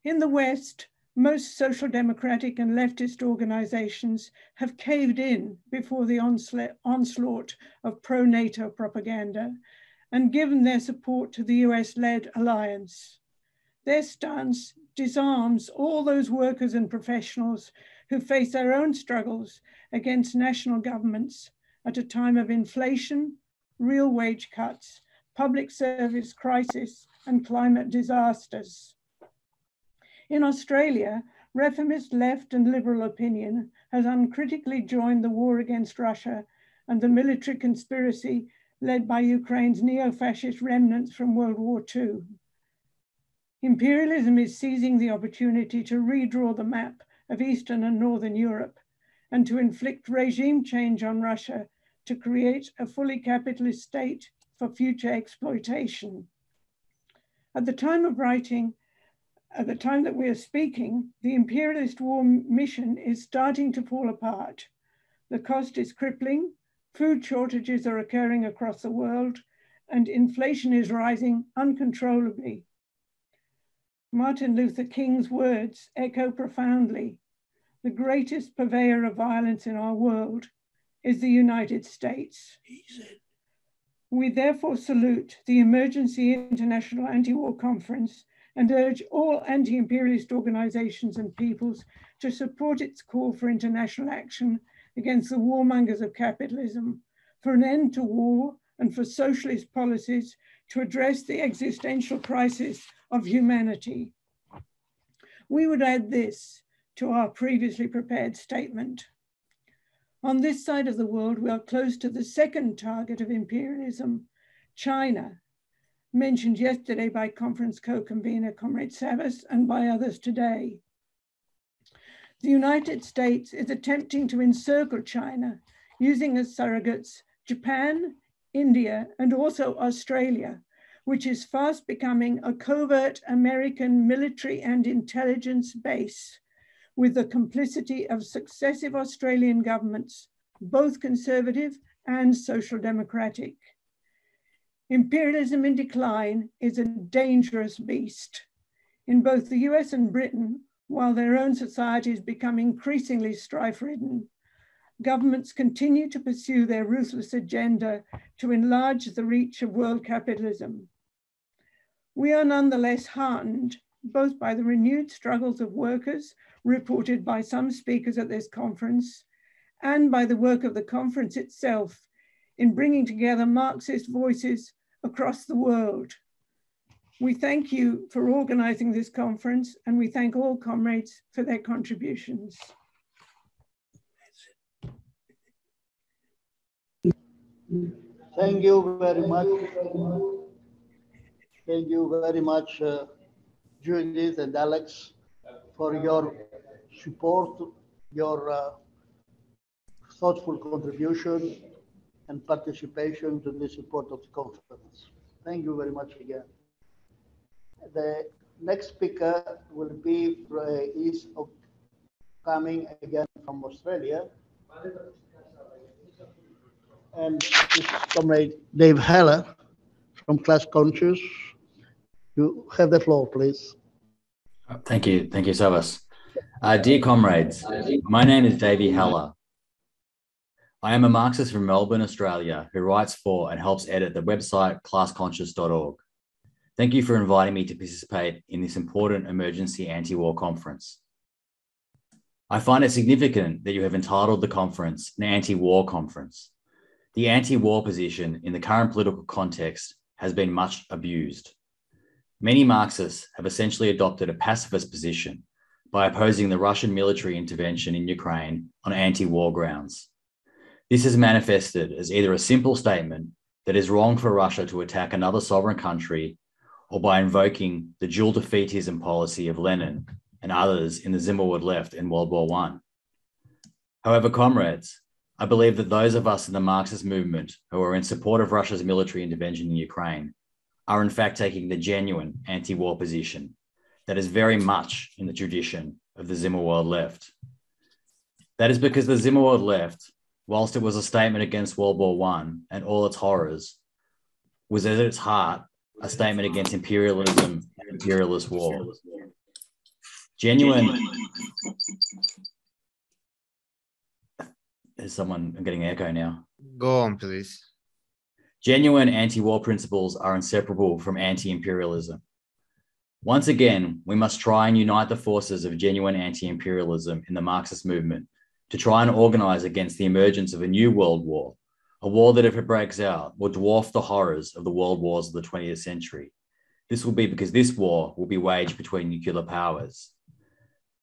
In the West, most social democratic and leftist organizations have caved in before the onslaught of pro-NATO propaganda and given their support to the US-led alliance. Their stance disarms all those workers and professionals who face their own struggles against national governments at a time of inflation, real wage cuts, public service crisis, and climate disasters. In Australia, reformist left and liberal opinion has uncritically joined the war against Russia and the military conspiracy led by Ukraine's neo-fascist remnants from World War II. Imperialism is seizing the opportunity to redraw the map of Eastern and Northern Europe and to inflict regime change on Russia to create a fully capitalist state for future exploitation. At the time of writing, at the time that we are speaking, the imperialist war mission is starting to fall apart. The cost is crippling, food shortages are occurring across the world, and inflation is rising uncontrollably. Martin Luther King's words echo profoundly. The greatest purveyor of violence in our world is the United States. We therefore salute the Emergency International Anti-War Conference and urge all anti-imperialist organizations and peoples to support its call for international action against the warmongers of capitalism, for an end to war and for socialist policies to address the existential crisis of humanity. We would add this to our previously prepared statement. On this side of the world, we are close to the second target of imperialism, China, mentioned yesterday by conference co-convener Comrade Savas and by others today. The United States is attempting to encircle China using as surrogates Japan, India, and also Australia, which is fast becoming a covert American military and intelligence base with the complicity of successive Australian governments, both conservative and social democratic. Imperialism in decline is a dangerous beast. In both the US and Britain, while their own societies become increasingly strife-ridden, governments continue to pursue their ruthless agenda to enlarge the reach of world capitalism. We are nonetheless heartened both by the renewed struggles of workers reported by some speakers at this conference and by the work of the conference itself in bringing together Marxist voices across the world. We thank you for organizing this conference, and we thank all comrades for their contributions. Thank you very much. Thank you very much, Judith and Alex, for your support, your thoughtful contribution and participation to the support of the conference. Thank you very much again. The next speaker will be coming again from Australia. And this comrade Dave Heller from Class Conscious. You have the floor, please. Thank you, Savas. Dear comrades, my name is Davey Heller. I am a Marxist from Melbourne, Australia, who writes for and helps edit the website classconscious.org. Thank you for inviting me to participate in this important emergency anti-war conference. I find it significant that you have entitled the conference an anti-war conference. The anti-war position in the current political context has been much abused. Many Marxists have essentially adopted a pacifist position by opposing the Russian military intervention in Ukraine on anti-war grounds. This is manifested as either a simple statement that is wrong for Russia to attack another sovereign country, or by invoking the dual defeatism policy of Lenin and others in the Zimmerwald left in World War I. However, comrades, I believe that those of us in the Marxist movement who are in support of Russia's military intervention in Ukraine are in fact taking the genuine anti-war position that is very much in the tradition of the Zimmerwald left. That is because the Zimmerwald left, whilst it was a statement against World War I and all its horrors, was at its heart a statement against imperialism and imperialist war. Genuine. There's someone, I'm getting an echo now. Go on, please. Genuine anti-war principles are inseparable from anti-imperialism. Once again, we must try and unite the forces of genuine anti-imperialism in the Marxist movement to try and organize against the emergence of a new world war, a war that, if it breaks out, will dwarf the horrors of the world wars of the 20th century. This will be because this war will be waged between nuclear powers.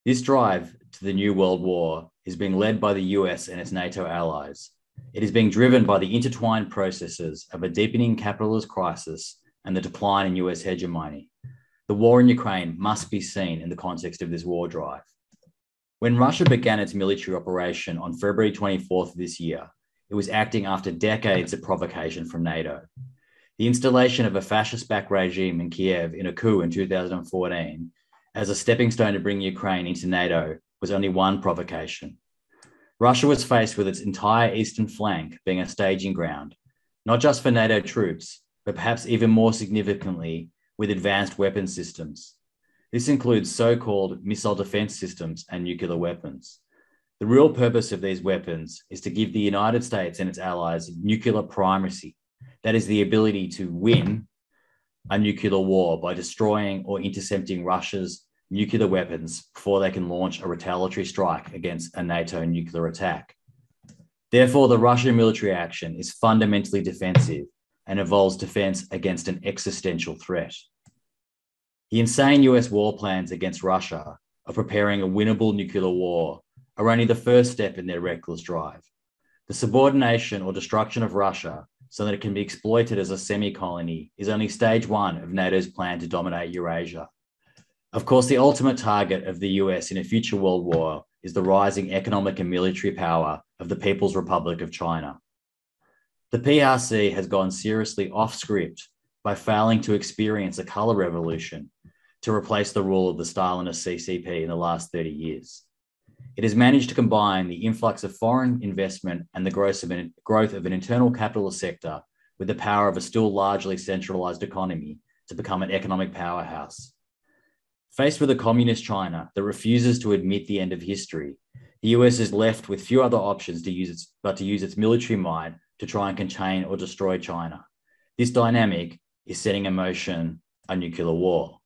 This drive to the new world war is being led by the US and its NATO allies. It is being driven by the intertwined processes of a deepening capitalist crisis and the decline in US hegemony. The war in Ukraine must be seen in the context of this war drive. When Russia began its military operation on February 24th of this year, it was acting after decades of provocation from NATO. The installation of a fascist-backed regime in Kiev in a coup in 2014 as a stepping stone to bring Ukraine into NATO was only one provocation. Russia was faced with its entire eastern flank being a staging ground, not just for NATO troops, but perhaps even more significantly with advanced weapon systems. This includes so-called missile defense systems and nuclear weapons. The real purpose of these weapons is to give the United States and its allies nuclear primacy, that is the ability to win a nuclear war by destroying or intercepting Russia's nuclear weapons before they can launch a retaliatory strike against a NATO nuclear attack. Therefore, the Russian military action is fundamentally defensive and involves defense against an existential threat. The insane US war plans against Russia of preparing a winnable nuclear war are only the first step in their reckless drive. The subordination or destruction of Russia so that it can be exploited as a semi-colony is only stage one of NATO's plan to dominate Eurasia. Of course, the ultimate target of the US in a future world war is the rising economic and military power of the People's Republic of China. The PRC has gone seriously off script by failing to experience a color revolution to replace the rule of the Stalinist CCP in the last 30 years. It has managed to combine the influx of foreign investment and the growth of an internal capitalist sector with the power of a still largely centralized economy to become an economic powerhouse. Faced with a communist China that refuses to admit the end of history, the US is left with few other options to use its military might to try and contain or destroy China. This dynamic is setting in motion a nuclear war.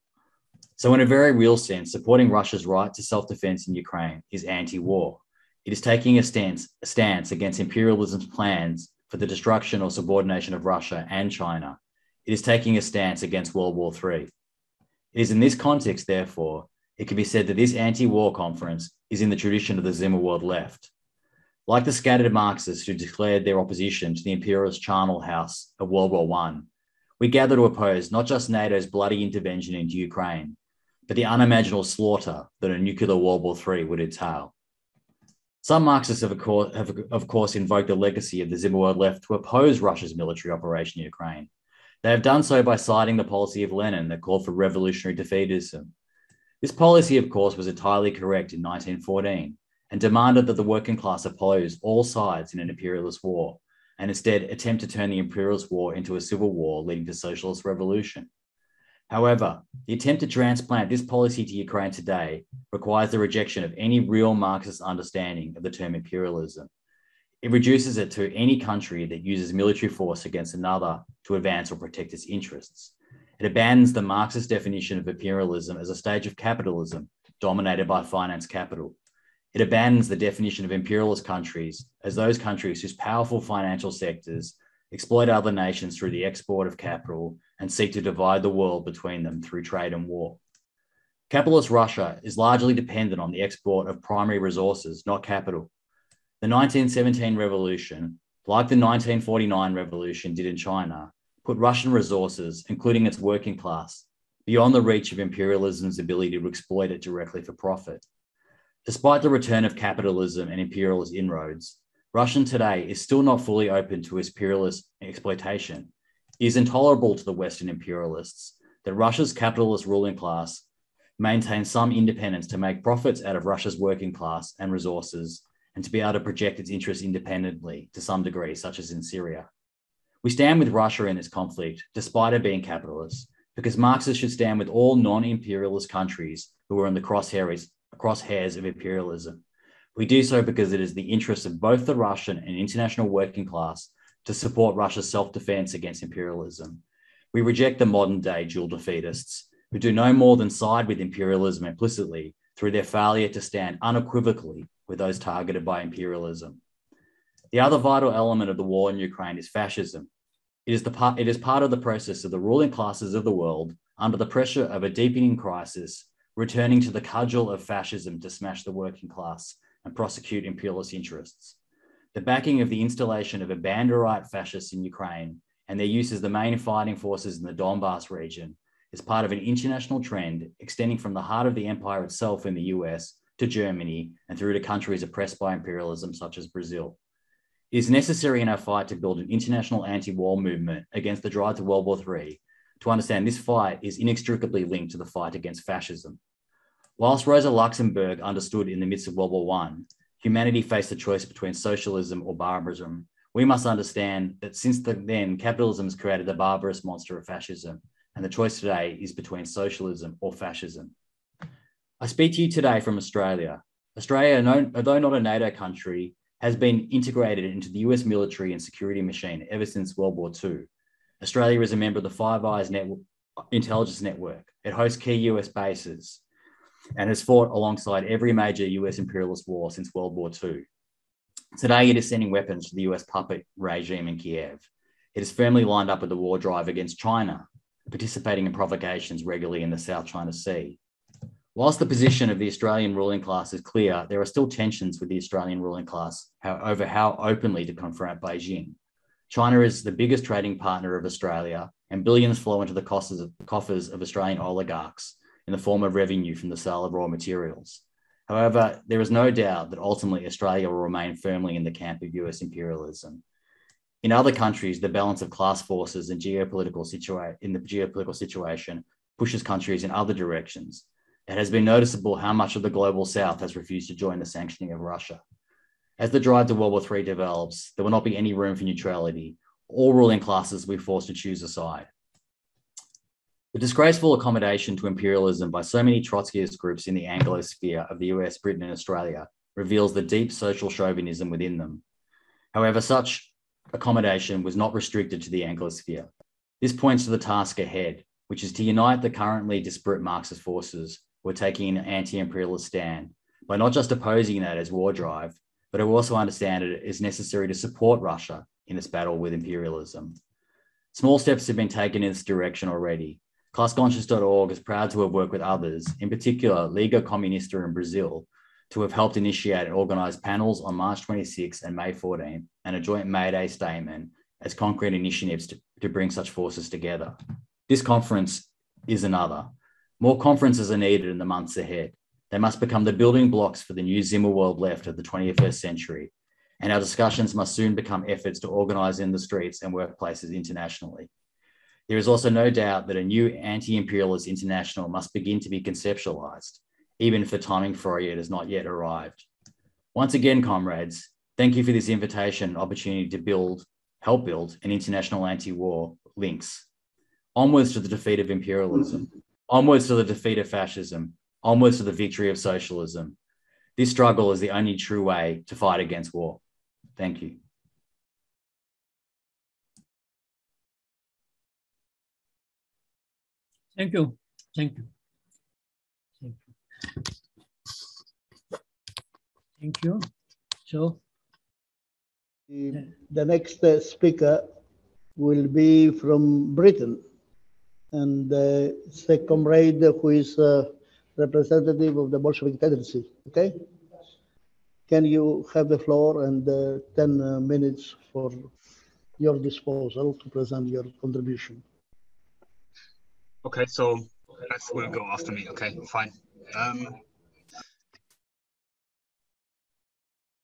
So in a very real sense, supporting Russia's right to self-defense in Ukraine is anti-war. It is taking a stance against imperialism's plans for the destruction or subordination of Russia and China. It is taking a stance against World War III. It is in this context, therefore, it can be said that this anti-war conference is in the tradition of the Zimmerwald left. Like the scattered Marxists who declared their opposition to the imperialist charnel house of World War I, we gather to oppose not just NATO's bloody intervention into Ukraine, but the unimaginable slaughter that a nuclear World War III would entail. Some Marxists have of course invoked the legacy of the Zimmerwald left to oppose Russia's military operation in Ukraine. They have done so by citing the policy of Lenin that called for revolutionary defeatism. This policy, of course, was entirely correct in 1914, and demanded that the working class oppose all sides in an imperialist war and instead attempt to turn the imperialist war into a civil war leading to socialist revolution. However, the attempt to transplant this policy to Ukraine today requires the rejection of any real Marxist understanding of the term imperialism. It reduces it to any country that uses military force against another to advance or protect its interests. It abandons the Marxist definition of imperialism as a stage of capitalism dominated by finance capital. It abandons the definition of imperialist countries as those countries whose powerful financial sectors exploit other nations through the export of capital and seek to divide the world between them through trade and war. Capitalist Russia is largely dependent on the export of primary resources, not capital. The 1917 revolution, like the 1949 revolution did in China, put Russian resources, including its working class, beyond the reach of imperialism's ability to exploit it directly for profit. Despite the return of capitalism and imperialist inroads, Russia today is still not fully open to imperialist exploitation. It is intolerable to the Western imperialists that Russia's capitalist ruling class maintains some independence to make profits out of Russia's working class and resources and to be able to project its interests independently to some degree, such as in Syria. We stand with Russia in this conflict, despite it being capitalist, because Marxists should stand with all non-imperialist countries who are in the crosshairs of imperialism. We do so because it is the interest of both the Russian and international working class to support Russia's self-defense against imperialism. We reject the modern-day dual defeatists who do no more than side with imperialism implicitly through their failure to stand unequivocally with those targeted by imperialism. The other vital element of the war in Ukraine is fascism. It is part of the process of the ruling classes of the world, under the pressure of a deepening crisis, returning to the cudgel of fascism to smash the working class and prosecute imperialist interests. The backing of the installation of a Banderite fascists in Ukraine and their use as the main fighting forces in the Donbass region is part of an international trend extending from the heart of the empire itself in the US to Germany and through to countries oppressed by imperialism such as Brazil. It is necessary in our fight to build an international anti-war movement against the drive to World War III to understand this fight is inextricably linked to the fight against fascism. Whilst Rosa Luxemburg understood in the midst of World War I, humanity faced the choice between socialism or barbarism, we must understand that since then, capitalism has created the barbarous monster of fascism, and the choice today is between socialism or fascism. I speak to you today from Australia. Australia, although not a NATO country, has been integrated into the US military and security machine ever since World War II. Australia is a member of the Five Eyes intelligence network. It hosts key US bases and has fought alongside every major US imperialist war since World War II. Today, it is sending weapons to the US puppet regime in Kiev. It is firmly lined up with the war drive against China, participating in provocations regularly in the South China Sea. Whilst the position of the Australian ruling class is clear, there are still tensions with the Australian ruling class over how openly to confront Beijing. China is the biggest trading partner of Australia, and billions flow into the coffers of Australian oligarchs in the form of revenue from the sale of raw materials. However, there is no doubt that ultimately Australia will remain firmly in the camp of US imperialism. In other countries, the balance of class forces and the geopolitical situation pushes countries in other directions. It has been noticeable how much of the global South has refused to join the sanctioning of Russia. As the drive to World War III develops, there will not be any room for neutrality. All ruling classes will be forced to choose a side. The disgraceful accommodation to imperialism by so many Trotskyist groups in the Anglosphere of the US, Britain, and Australia reveals the deep social chauvinism within them. However, such accommodation was not restricted to the Anglosphere. This points to the task ahead, which is to unite the currently disparate Marxist forces who are taking an anti-imperialist stand by not just opposing that as war drive, but who also understand it is necessary to support Russia in its battle with imperialism. Small steps have been taken in this direction already. ClassConscious.org is proud to have worked with others, in particular Liga Comunista in Brazil, to have helped initiate and organize panels on March 26 and May 14 and a joint May Day statement as concrete initiatives to bring such forces together. This conference is another. More conferences are needed in the months ahead. They must become the building blocks for the new Zimmerwald left of the 21st century. And our discussions must soon become efforts to organize in the streets and workplaces internationally. There is also no doubt that a new anti-imperialist international must begin to be conceptualized, even if the timing for it has not yet arrived. Once again, comrades, thank you for this invitation and opportunity to help build an international anti-war links. Onwards to the defeat of imperialism, onwards to the defeat of fascism, onwards to the victory of socialism. This struggle is the only true way to fight against war. Thank you. Thank you. Thank you. Thank you. Thank you. So the next speaker will be from Britain, and it's a comrade who is representative of the Bolshevik tendency. Okay, can you have the floor and 10 minutes for your disposal to present your contribution? Okay, so Beth will go after me. Okay, fine.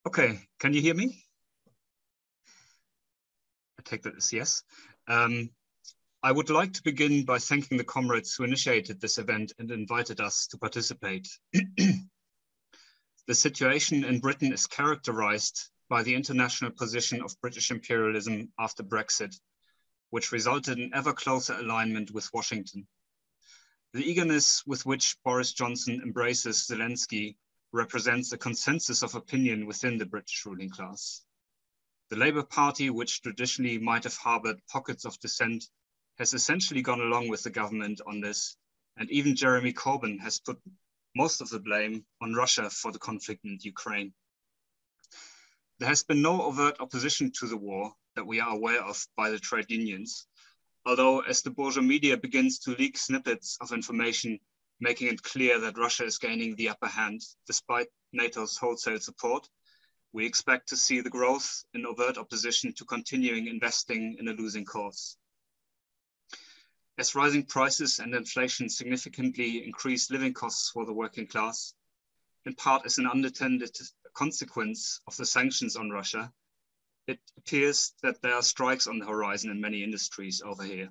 Okay, can you hear me? I take that as yes. I would like to begin by thanking the comrades who initiated this event and invited us to participate. The situation in Britain is characterized by the international position of British imperialism after Brexit, which resulted in ever closer alignment with Washington. The eagerness with which Boris Johnson embraces Zelensky represents a consensus of opinion within the British ruling class. The Labour Party, which traditionally might have harbored pockets of dissent, has essentially gone along with the government on this, and even Jeremy Corbyn has put most of the blame on Russia for the conflict in Ukraine. There has been no overt opposition to the war that we are aware of by the trade unions, although as the bourgeois media begins to leak snippets of information making it clear that Russia is gaining the upper hand despite NATO's wholesale support, we expect to see the growth in overt opposition to continuing investing in a losing cause. As rising prices and inflation significantly increase living costs for the working class, in part as an unintended consequence of the sanctions on Russia, it appears that there are strikes on the horizon in many industries over here.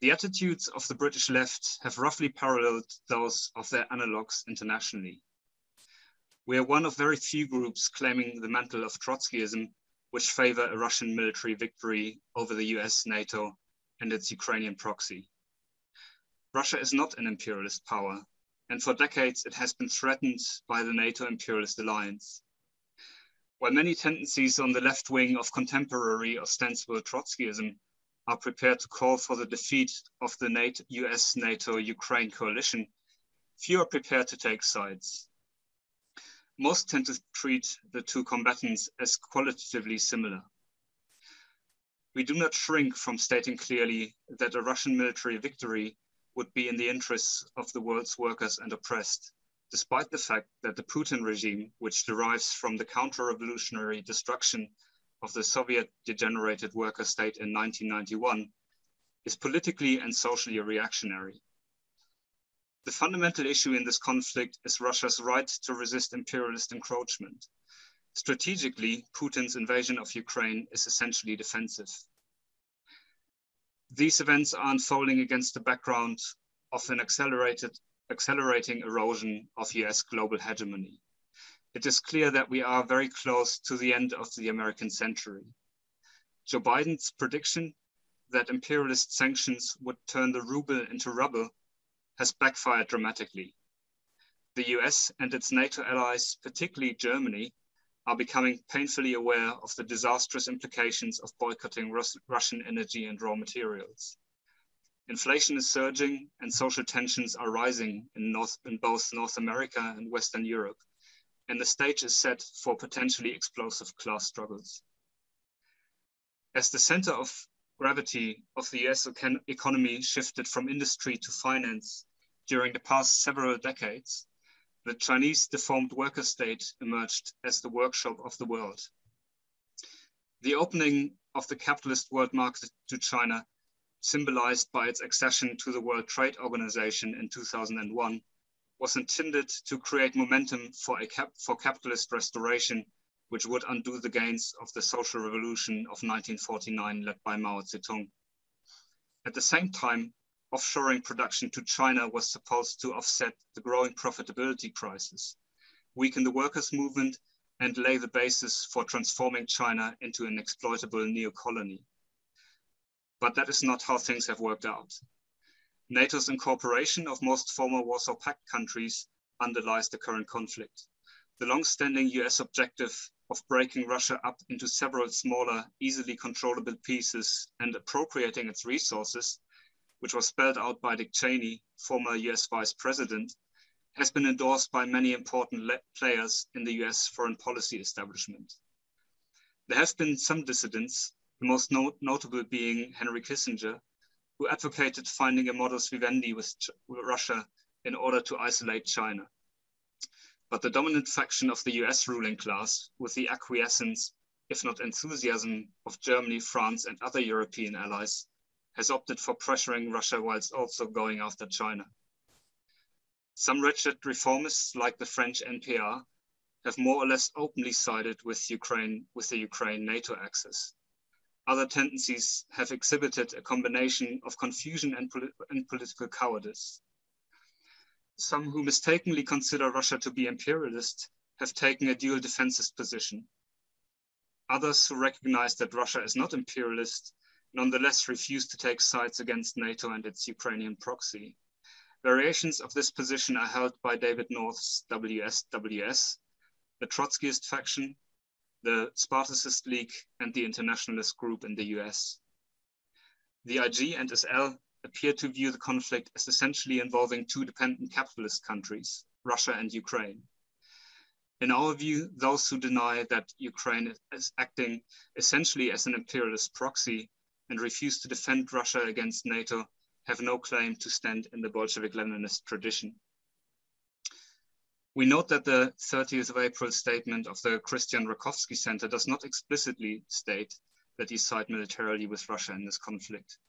The attitudes of the British left have roughly paralleled those of their analogues internationally. We are one of very few groups claiming the mantle of Trotskyism, which favor a Russian military victory over the US, NATO, and its Ukrainian proxy. Russia is not an imperialist power, and for decades it has been threatened by the NATO imperialist alliance. While many tendencies on the left wing of contemporary ostensible Trotskyism are prepared to call for the defeat of the US, NATO, Ukraine coalition, few are prepared to take sides. Most tend to treat the two combatants as qualitatively similar. We do not shrink from stating clearly that a Russian military victory would be in the interests of the world's workers and oppressed, despite the fact that the Putin regime, which derives from the counter-revolutionary destruction of the Soviet-degenerated worker state in 1991, is politically and socially reactionary. The fundamental issue in this conflict is Russia's right to resist imperialist encroachment. Strategically, Putin's invasion of Ukraine is essentially defensive. These events are unfolding against the background of an accelerating erosion of US global hegemony. It is clear that we are very close to the end of the American century. Joe Biden's prediction that imperialist sanctions would turn the ruble into rubble has backfired dramatically. The US and its NATO allies, particularly Germany, are becoming painfully aware of the disastrous implications of boycotting Russian energy and raw materials. Inflation is surging and social tensions are rising in both North America and Western Europe, and the stage is set for potentially explosive class struggles. As the center of gravity of the US economy shifted from industry to finance during the past several decades, the Chinese deformed worker state emerged as the workshop of the world. The opening of the capitalist world market to China, symbolized by its accession to the World Trade Organization in 2001, was intended to create momentum for capitalist restoration, which would undo the gains of the social revolution of 1949 led by Mao Zedong. At the same time, offshoring production to China was supposed to offset the growing profitability crisis, weaken the workers' movement, and lay the basis for transforming China into an exploitable neo-colony. But that is not how things have worked out. NATO's incorporation of most former Warsaw Pact countries underlies the current conflict. The long-standing US objective of breaking Russia up into several smaller, easily controllable pieces and appropriating its resources, which was spelled out by Dick Cheney, former US Vice President, has been endorsed by many important players in the US foreign policy establishment. There have been some dissidents, the most notable being Henry Kissinger, who advocated finding a modus vivendi with Russia in order to isolate China. But the dominant faction of the US ruling class, with the acquiescence, if not enthusiasm, of Germany, France, and other European allies, has opted for pressuring Russia whilst also going after China. Some wretched reformists, like the French NPR, have more or less openly sided with the Ukraine NATO axis. Other tendencies have exhibited a combination of confusion and political cowardice. Some who mistakenly consider Russia to be imperialist have taken a dual defensive position. Others who recognize that Russia is not imperialist nonetheless refuse to take sides against NATO and its Ukrainian proxy. Variations of this position are held by David North's WSWS, the Trotskyist faction, the Spartacist League, and the Internationalist Group in the US. The IG and SL appear to view the conflict as essentially involving two dependent capitalist countries, Russia and Ukraine. In our view, those who deny that Ukraine is acting essentially as an imperialist proxy and refuse to defend Russia against NATO have no claim to stand in the Bolshevik-Leninist tradition. We note that the 30th of April statement of the Christian Rakovsky Center does not explicitly state that you side militarily with Russia in this conflict,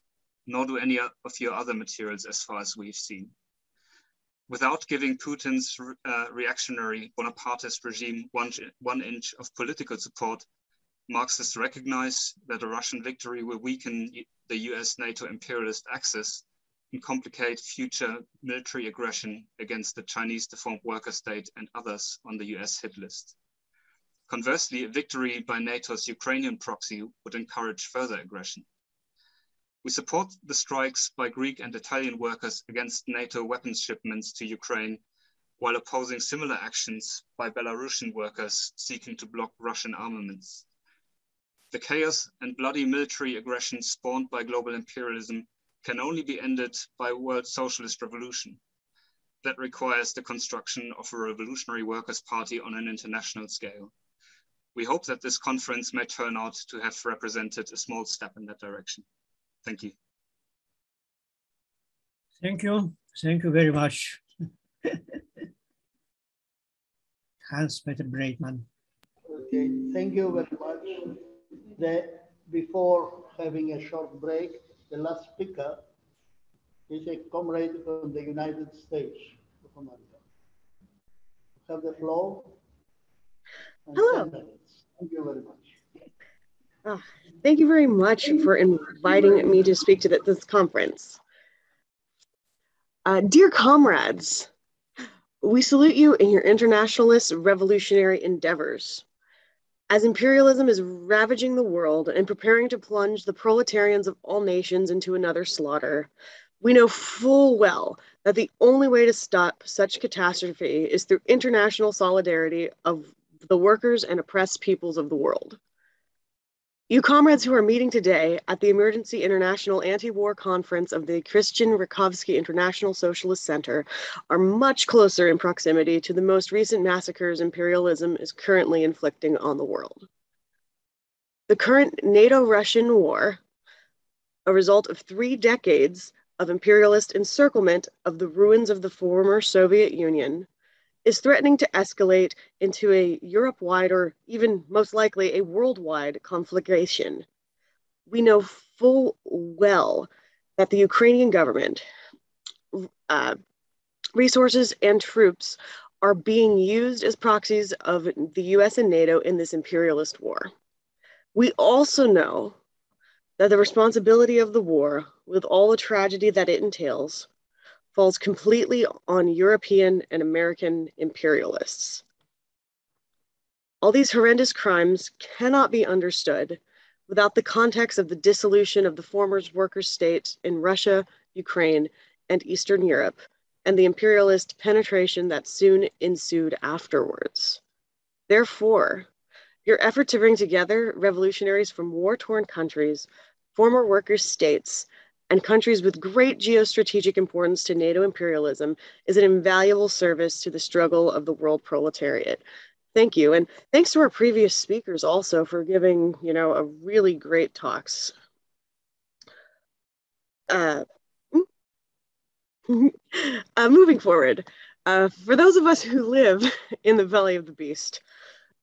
nor do any of your other materials as far as we've seen. Without giving Putin's reactionary Bonapartist regime one inch of political support, Marxists recognize that a Russian victory will weaken the US-NATO imperialist axis and complicate future military aggression against the Chinese deformed worker state and others on the US hit list. Conversely, a victory by NATO's Ukrainian proxy would encourage further aggression. We support the strikes by Greek and Italian workers against NATO weapons shipments to Ukraine, while opposing similar actions by Belarusian workers seeking to block Russian armaments. The chaos and bloody military aggression spawned by global imperialism can only be ended by a world socialist revolution. That requires the construction of a revolutionary workers' party on an international scale. We hope that this conference may turn out to have represented a small step in that direction. Thank you. Thank you. Thank you very much. Hans-Peter Breitmann. Okay, thank you very much. Before having a short break, the last speaker is a comrade from the United States of America. You have the floor. Hello. Thank you very much. Thank you very much for inviting me to speak to this conference. Dear comrades, we salute you in your internationalist revolutionary endeavors. As imperialism is ravaging the world and preparing to plunge the proletarians of all nations into another slaughter, we know full well that the only way to stop such catastrophe is through international solidarity of the workers and oppressed peoples of the world. You comrades who are meeting today at the Emergency International Anti-War Conference of the Christian Rakovsky International Socialist Center are much closer in proximity to the most recent massacres imperialism is currently inflicting on the world. The current NATO-Russian war, a result of 3 decades of imperialist encirclement of the ruins of the former Soviet Union, is threatening to escalate into a Europe-wide or even most likely a worldwide conflagration. We know full well that the Ukrainian government, resources and troops are being used as proxies of the US and NATO in this imperialist war. We also know that the responsibility of the war, with all the tragedy that it entails, falls completely on European and American imperialists. All these horrendous crimes cannot be understood without the context of the dissolution of the former worker state in Russia, Ukraine, and Eastern Europe, and the imperialist penetration that soon ensued afterwards. Therefore, your effort to bring together revolutionaries from war-torn countries, former worker states, and countries with great geostrategic importance to NATO imperialism is an invaluable service to the struggle of the world proletariat. Thank you. And thanks to our previous speakers also for giving, a really great talks. Moving forward, for those of us who live in the belly of the beast,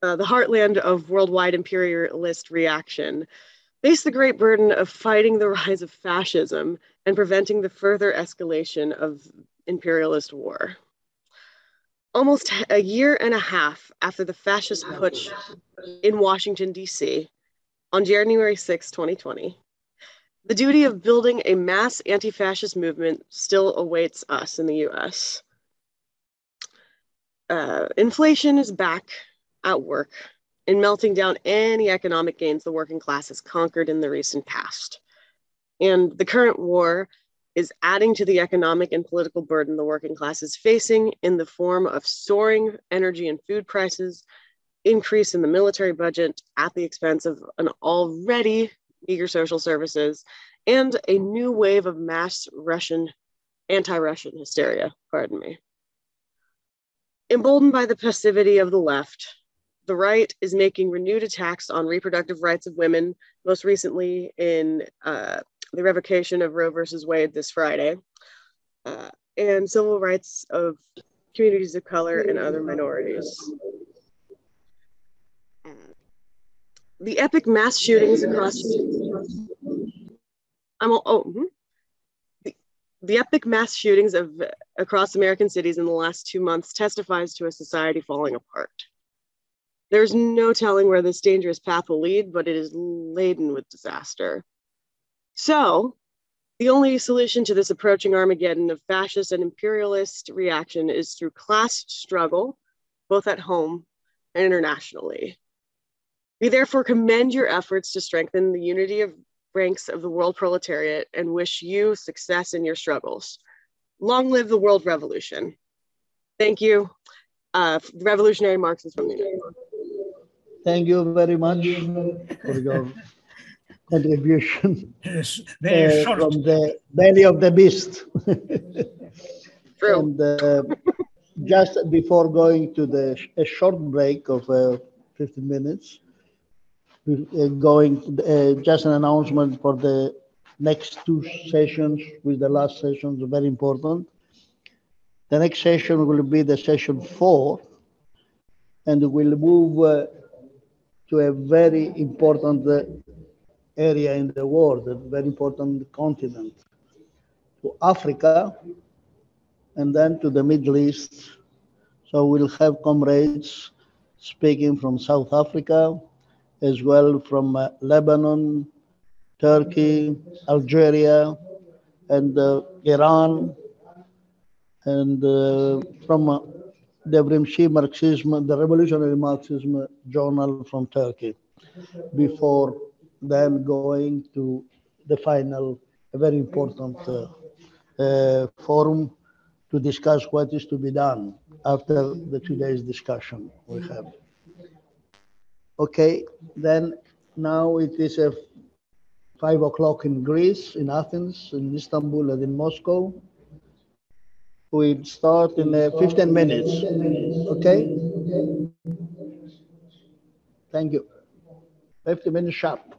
the heartland of worldwide imperialist reaction, face the great burden of fighting the rise of fascism and preventing the further escalation of imperialist war. Almost a year and a half after the fascist putsch in Washington, D.C., on January 6, 2020, the duty of building a mass anti-fascist movement still awaits us in the U.S. Inflation is back at work in melting down any economic gains the working class has conquered in the recent past. And the current war is adding to the economic and political burden the working class is facing in the form of soaring energy and food prices, increase in the military budget at the expense of an already meager social services, and a new wave of mass anti-Russian hysteria, pardon me. Emboldened by the passivity of the left, the right is making renewed attacks on reproductive rights of women, most recently in the revocation of Roe versus Wade this Friday, and civil rights of communities of color and other minorities. The epic mass shootings across the epic mass shootings across American cities in the last 2 months testifies to a society falling apart. There's no telling where this dangerous path will lead, but it is laden with disaster. So, the only solution to this approaching Armageddon of fascist and imperialist reaction is through class struggle, both at home and internationally. We therefore commend your efforts to strengthen the unity of ranks of the world proletariat and wish you success in your struggles. Long live the world revolution. Thank you. Revolutionary Marxists from the United States. Thank you very much for your contribution from the belly of the beast. True. And just before going to a short break of 15 minutes, just an announcement for the next 2 sessions, with the last sessions very important. The next session will be the session 4, and we'll move to a very important area in the world, a very important continent, to Africa, and then to the Middle East. So we'll have comrades speaking from South Africa, as well from Lebanon, Turkey, Algeria, and Iran, and from Devrimci Marxism, the Revolutionary Marxism Journal from Turkey, before then going to the final, a very important forum to discuss what is to be done after the 2 days discussion we have. Okay, then now it is 5 o'clock in Greece, in Athens, in Istanbul, and in Moscow. We'll start in 15 minutes, okay? Thank you. 15 minutes sharp.